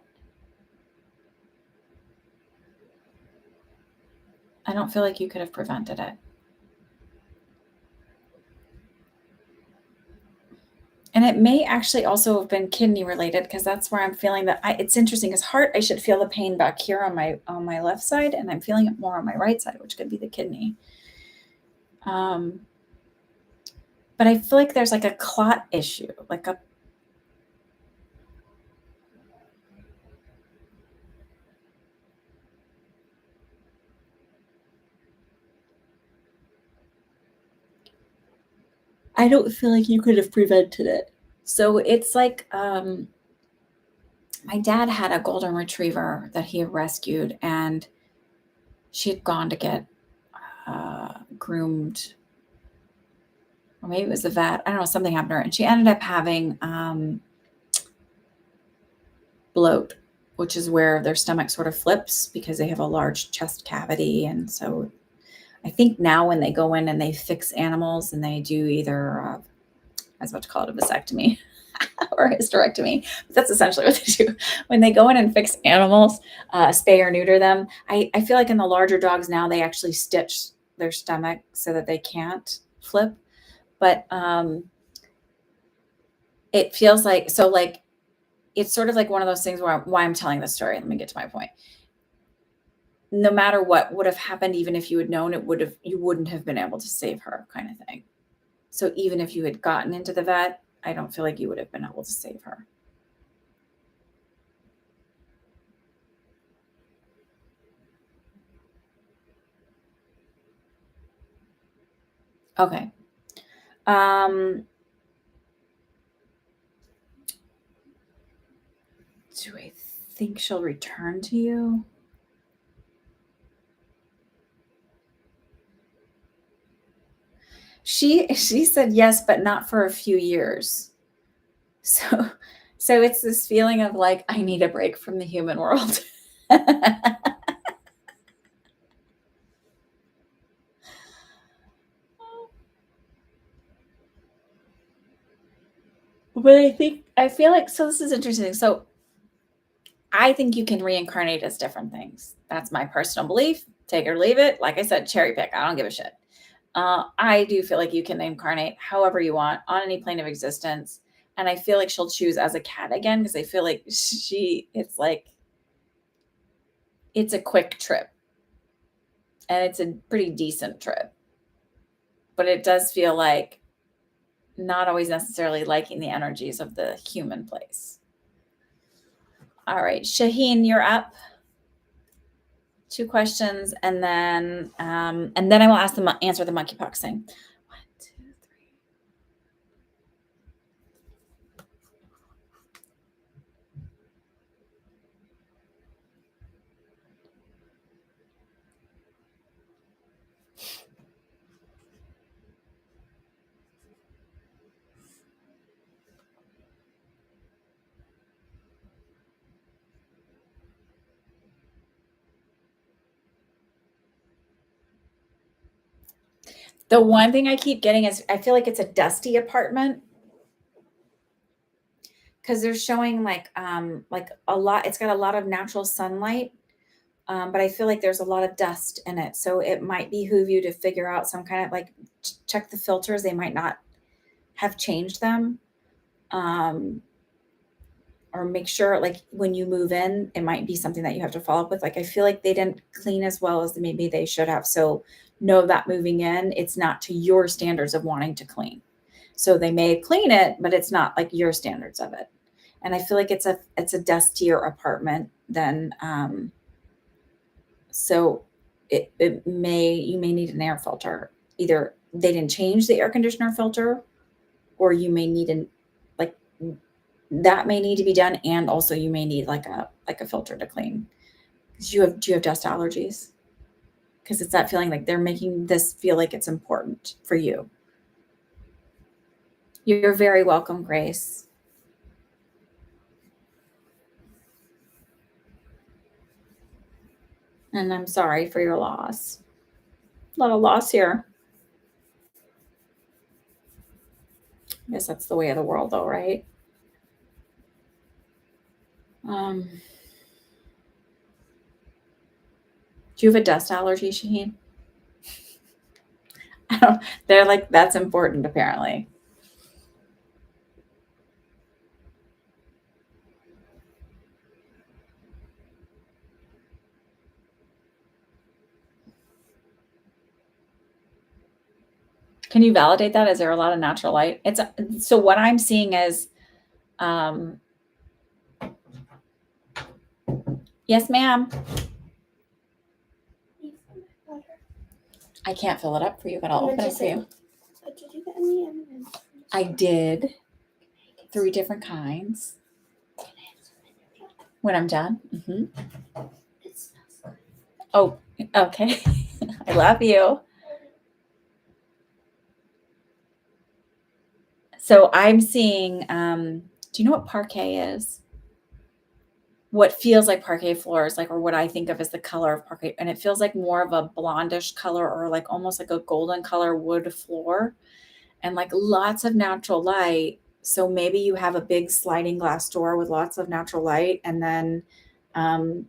I don't feel like you could have prevented it. And it may actually also have been kidney related because that's where I'm feeling that it's interesting because heart, I should feel the pain back here on my left side, and I'm feeling it more on my right side, which could be the kidney. Um, but I feel like there's like a clot issue, like a I don't feel like you could have prevented it. So it's like my dad had a golden retriever that he rescued, and she had gone to get groomed, or maybe it was the vet. I don't know, something happened to her, and she ended up having bloat, which is where their stomach sort of flips because they have a large chest cavity. And so I think now when they go in and they fix animals and they do either, I was about to call it a vasectomy or a hysterectomy, but that's essentially what they do. When they go in and fix animals, spay or neuter them, I feel like in the larger dogs now, they actually stitch their stomach so that they can't flip. But it feels like, so like, it's sort of like one of those things where why I'm telling this story. Let me get to my point. No matter what would have happened, even if you had known, you wouldn't have been able to save her, kind of thing. So even if you had gotten into the vet, I don't feel like you would have been able to save her. Okay. Do I think she'll return to you? She said yes, but not for a few years. So it's this feeling of like, I need a break from the human world. But I feel like, so this is interesting. So I think you can reincarnate as different things. That's my personal belief. Take it or leave it. Like I said, cherry pick. I don't give a shit. I do feel like you can incarnate however you want on any plane of existence. And I feel like she'll choose as a cat again because I feel like it's like, it's a quick trip and it's a pretty decent trip. But it does feel like not always necessarily liking the energies of the human place. All right, Shaheen, you're up. 2 questions, and then I will answer the monkeypox thing. 1, 2, 3. The one thing I keep getting is I feel like it's a dusty apartment because they're showing like a lot. It's got a lot of natural sunlight, but I feel like there's a lot of dust in it. So it might behoove you to figure out some kind of like check the filters. They might not have changed them. Or make sure like when you move in, it might be something that you have to follow up with. Like I feel like they didn't clean as well as maybe they should have. So know that moving in, it's not to your standards of wanting to clean. So they may clean it, but it's not like your standards of it. And I feel like it's a dustier apartment than so you may need an air filter. Either they didn't change the air conditioner filter, or you may need like that may need to be done, and also you may need like a filter to clean. Do you have dust allergies? Because it's that feeling like they're making this feel like it's important for you. You're very welcome, Grace. And I'm sorry for your loss. A lot of loss here. I guess that's the way of the world, though, right? Do you have a dust allergy, Shaheen? I don't. They're like, that's important, apparently. Can you validate that? Is there a lot of natural light? So what I'm seeing is, yes, ma'am. I can't fill it up for you, but I'll open it for you. Did you get any M&Ms? I did. 3 different kinds. When I'm done. Mm-hmm. It smells good. Oh, Okay. I love you. So I'm seeing, do you know what parquet is? What feels like parquet floors, like, or what I think of as the color of parquet, and it feels like more of a blondish color or like almost like a golden color wood floor and like lots of natural light. So maybe you have a big sliding glass door with lots of natural light and then um,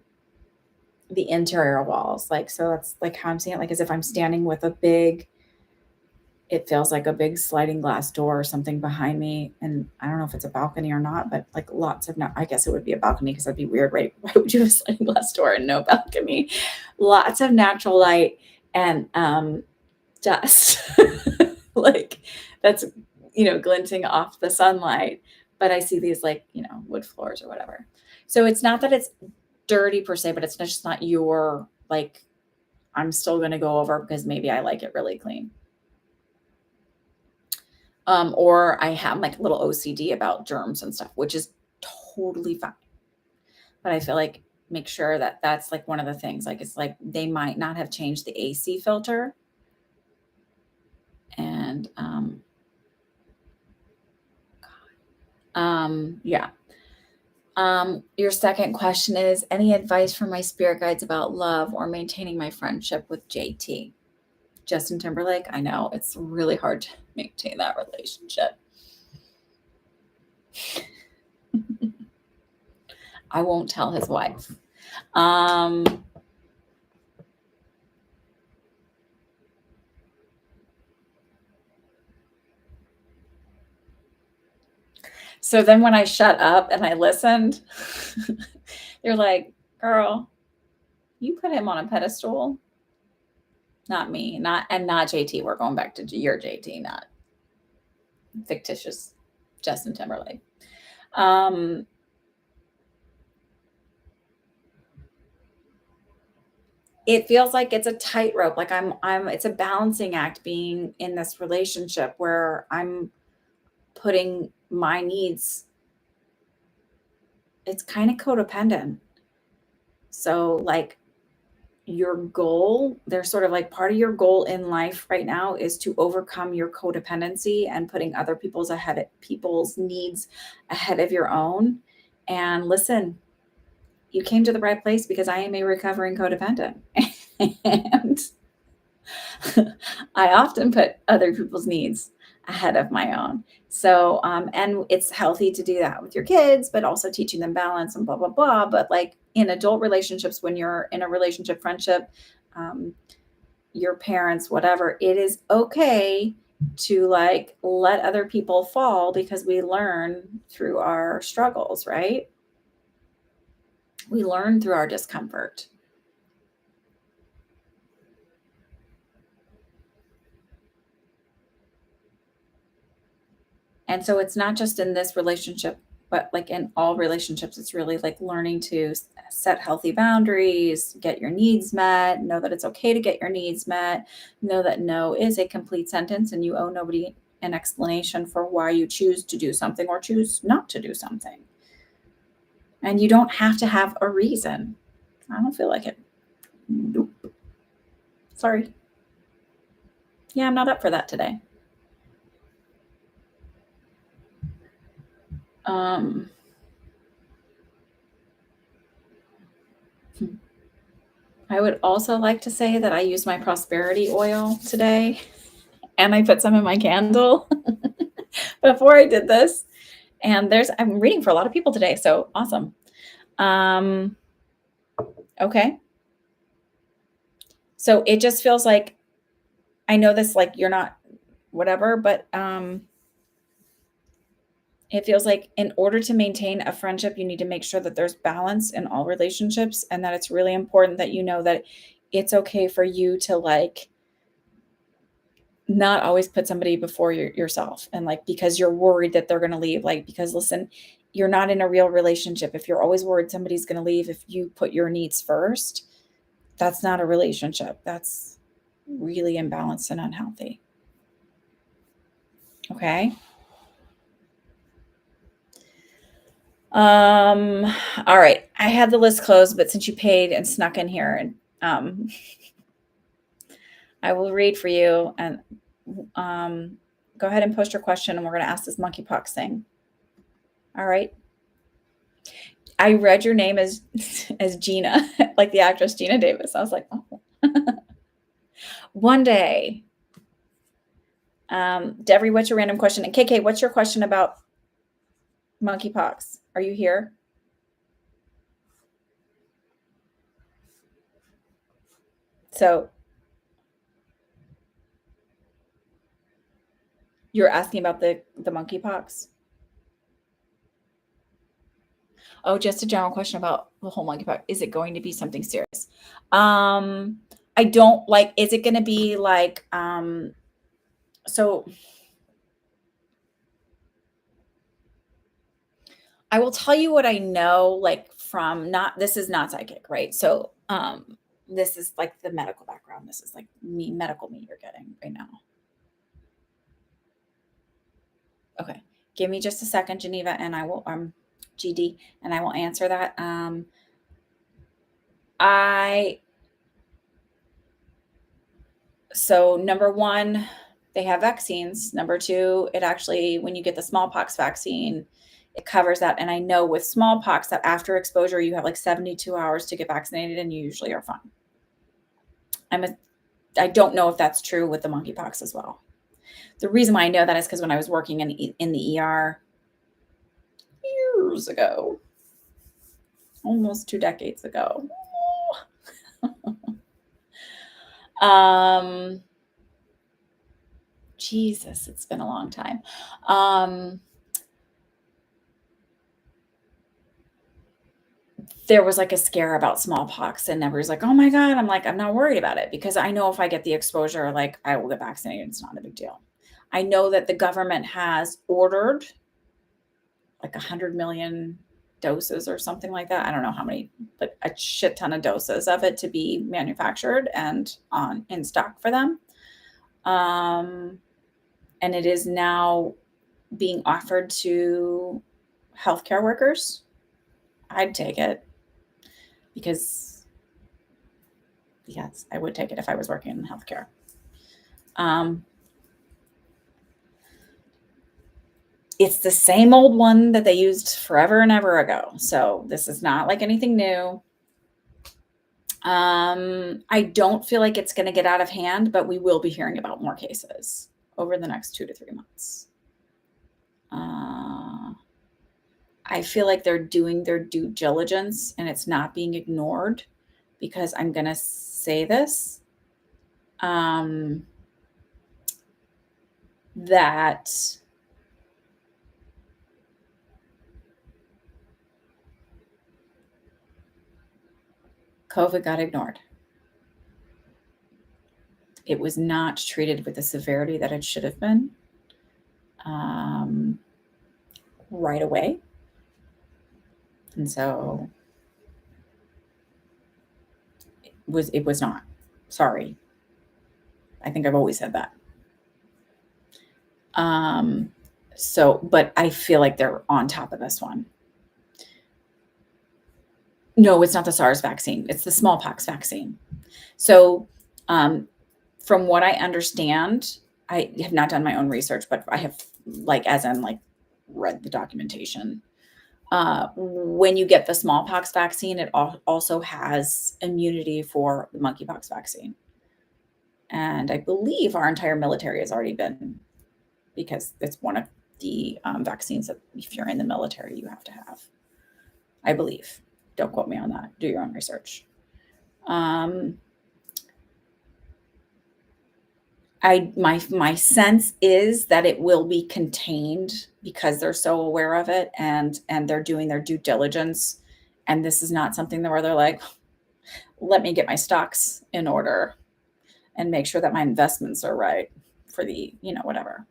the interior walls. Like, so that's like how I'm seeing it, like as if I'm standing with a big, it feels like a big sliding glass door or something behind me. And I don't know if it's a balcony or not, but like lots of, I guess it would be a balcony because that'd be weird, right? Why would you have a sliding glass door and no balcony? Lots of natural light and dust. Like that's, glinting off the sunlight. But I see these like, wood floors or whatever. So it's not that it's dirty per se, but it's just not your like, I'm still going to go over because maybe I like it really clean. Or I have like a little OCD about germs and stuff, which is totally fine. But I feel like make sure that that's like one of the things. Like it's like they might not have changed the AC filter, and yeah. Your second question is any advice from my spirit guides about love or maintaining my friendship with JT? Justin Timberlake. I know it's really hard to maintain that relationship. I won't tell his wife. So then when I shut up and I listened, they're like, girl, you put him on a pedestal. Not me, not JT. We're going back to your JT, not fictitious Justin Timberlake. It feels like it's a tightrope. Like it's a balancing act being in this relationship where I'm putting my needs. It's kind of codependent. So like your goal, there's sort of like part of your goal in life right now is to overcome your codependency and putting other people's needs ahead of your own. And listen, you came to the right place because I am a recovering codependent. And I often put other people's needs ahead of my own. So, and it's healthy to do that with your kids, but also teaching them balance and blah, blah, blah. But like in adult relationships, when you're in a relationship, friendship, your parents, whatever, it is okay to like let other people fall because we learn through our struggles, right? We learn through our discomfort. And so it's not just in this relationship, but like in all relationships, it's really like learning to set healthy boundaries, get your needs met, know that it's okay to get your needs met, know that no is a complete sentence and you owe nobody an explanation for why you choose to do something or choose not to do something. And you don't have to have a reason. I don't feel like it. Nope. Sorry. Yeah, I'm not up for that today. Um, I would also like to say that I use my prosperity oil today and I put some in my candle before I did this. And I'm reading for a lot of people today. So awesome. Okay. So it just feels like I know this, like you're not whatever, but it feels like in order to maintain a friendship, you need to make sure that there's balance in all relationships and that it's really important that you know that it's okay for you to like not always put somebody before yourself and like because you're worried that they're going to leave, like because listen, you're not in a real relationship if you're always worried somebody's going to leave. If you put your needs first, that's not a relationship. That's really imbalanced and unhealthy. Okay. All right. I had the list closed, but since you paid and snuck in here and Um, I will read for you and go ahead and post your question and we're going to ask this monkeypox thing. All right. I read your name as Gina, like the actress Gina Davis. I was like, oh. One day. Debbie, what's your random question? And KK, what's your question about monkeypox? Are you here? So you're asking about the monkeypox? Oh, just a general question about the whole monkeypox. Is it going to be something serious? I don't like, is it going to be like, so I will tell you what I know, like from this is not psychic, right? So, this is like the medical background. This is like medical me you're getting right now. Okay. Give me just a second, Geneva, and I will, GD, and I will answer that. So number one, they have vaccines. Number two, it actually, when you get the smallpox vaccine, it covers that. And I know with smallpox that after exposure, you have like 72 hours to get vaccinated and you usually are fine. I don't know if that's true with the monkeypox as well. The reason why I know that is because when I was working in the ER years ago, almost 2 decades ago. Jesus, it's been a long time. There was like a scare about smallpox and everybody's like, oh my God. I'm like, I'm not worried about it because I know if I get the exposure, like I will get vaccinated. It's not a big deal. I know that the government has ordered like 100 million doses or something like that. I don't know how many, but a shit ton of doses of it to be manufactured and in stock for them. And it is now being offered to healthcare workers. I'd take it because yes, I would take it if I was working in healthcare. It's the same old one that they used forever and ever ago. So this is not like anything new. I don't feel like it's going to get out of hand, but we will be hearing about more cases over the next 2 to 3 months. I feel like they're doing their due diligence and it's not being ignored because I'm going to say this, that COVID got ignored. It was not treated with the severity that it should have been right away. And so it was not. Sorry. I think I've always said that. But I feel like they're on top of this one. No, it's not the SARS vaccine. It's the smallpox vaccine. So, from what I understand, I have not done my own research, but I have read the documentation. When you get the smallpox vaccine, it also has immunity for the monkeypox vaccine. And I believe our entire military has already been, because it's one of the vaccines that if you're in the military, you have to have, I believe. Don't quote me on that. Do your own research. My sense is that it will be contained because they're so aware of it and they're doing their due diligence. And this is not something where they're like, let me get my stocks in order and make sure that my investments are right for the, whatever.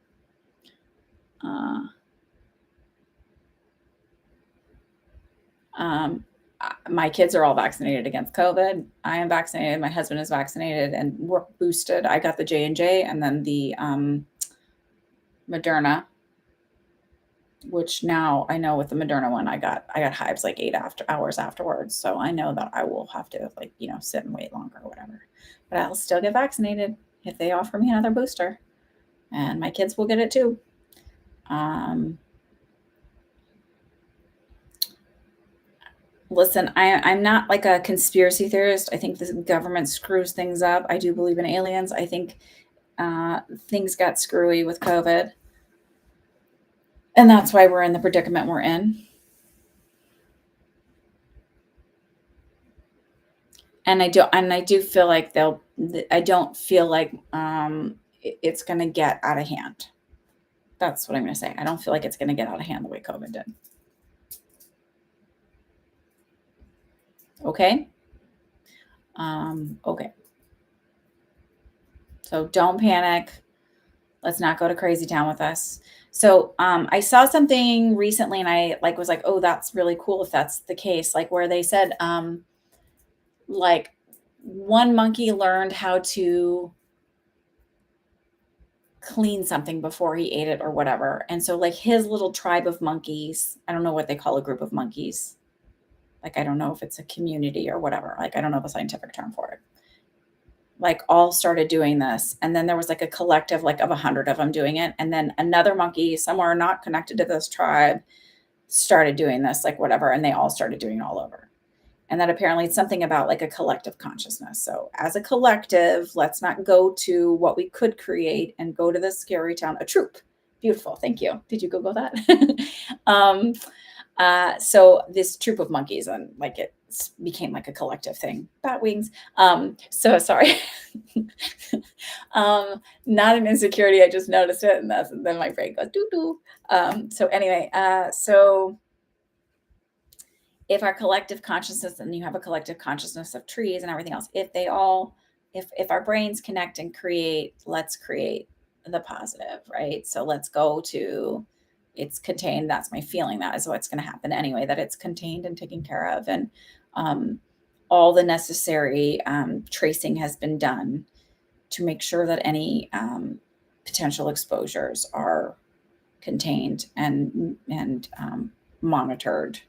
My kids are all vaccinated against COVID. I am vaccinated. My husband is vaccinated and we're boosted. I got the J&J and then the Moderna. which now I know with the Moderna one, I got hives like 8 hours afterwards. So I know that I will have to like, sit and wait longer or whatever. But I'll still get vaccinated if they offer me another booster, and my kids will get it too. Listen, I'm not like a conspiracy theorist. I think the government screws things up. I do believe in aliens. I think things got screwy with COVID, and that's why we're in the predicament we're in. And I do feel like I don't feel like it's going to get out of hand. That's what I'm going to say. I don't feel like it's going to get out of hand the way COVID did. Okay. Okay. So don't panic. Let's not go to crazy town with us. So I saw something recently, and I was like, oh, that's really cool if that's the case. Like where they said, like one monkey learned how to clean something before he ate it or whatever. And so like his little tribe of monkeys, I don't know what they call a group of monkeys. Like I don't know if it's a community or whatever. Like I don't know the scientific term for it. Like all started doing this, and then there was like a collective like of 100 of them doing it, and then another monkey somewhere not connected to this tribe started doing this, like whatever, and they all started doing it all over. And that apparently it's something about like a collective consciousness. So as a collective, let's not go to what we could create and go to this scary town. A troop. Beautiful. Thank you. Did you Google that? So this troop of monkeys, and like it became like a collective thing. Bat wings. So sorry. Not an insecurity. I just noticed it, and then my brain goes doo doo. So anyway, so if our collective consciousness, and you have a collective consciousness of trees and everything else, if our brains connect and create, let's create the positive, right? So let's go to it's contained. That's my feeling. That is what's going to happen anyway, that it's contained and taken care of. And all the necessary tracing has been done to make sure that any potential exposures are contained and monitored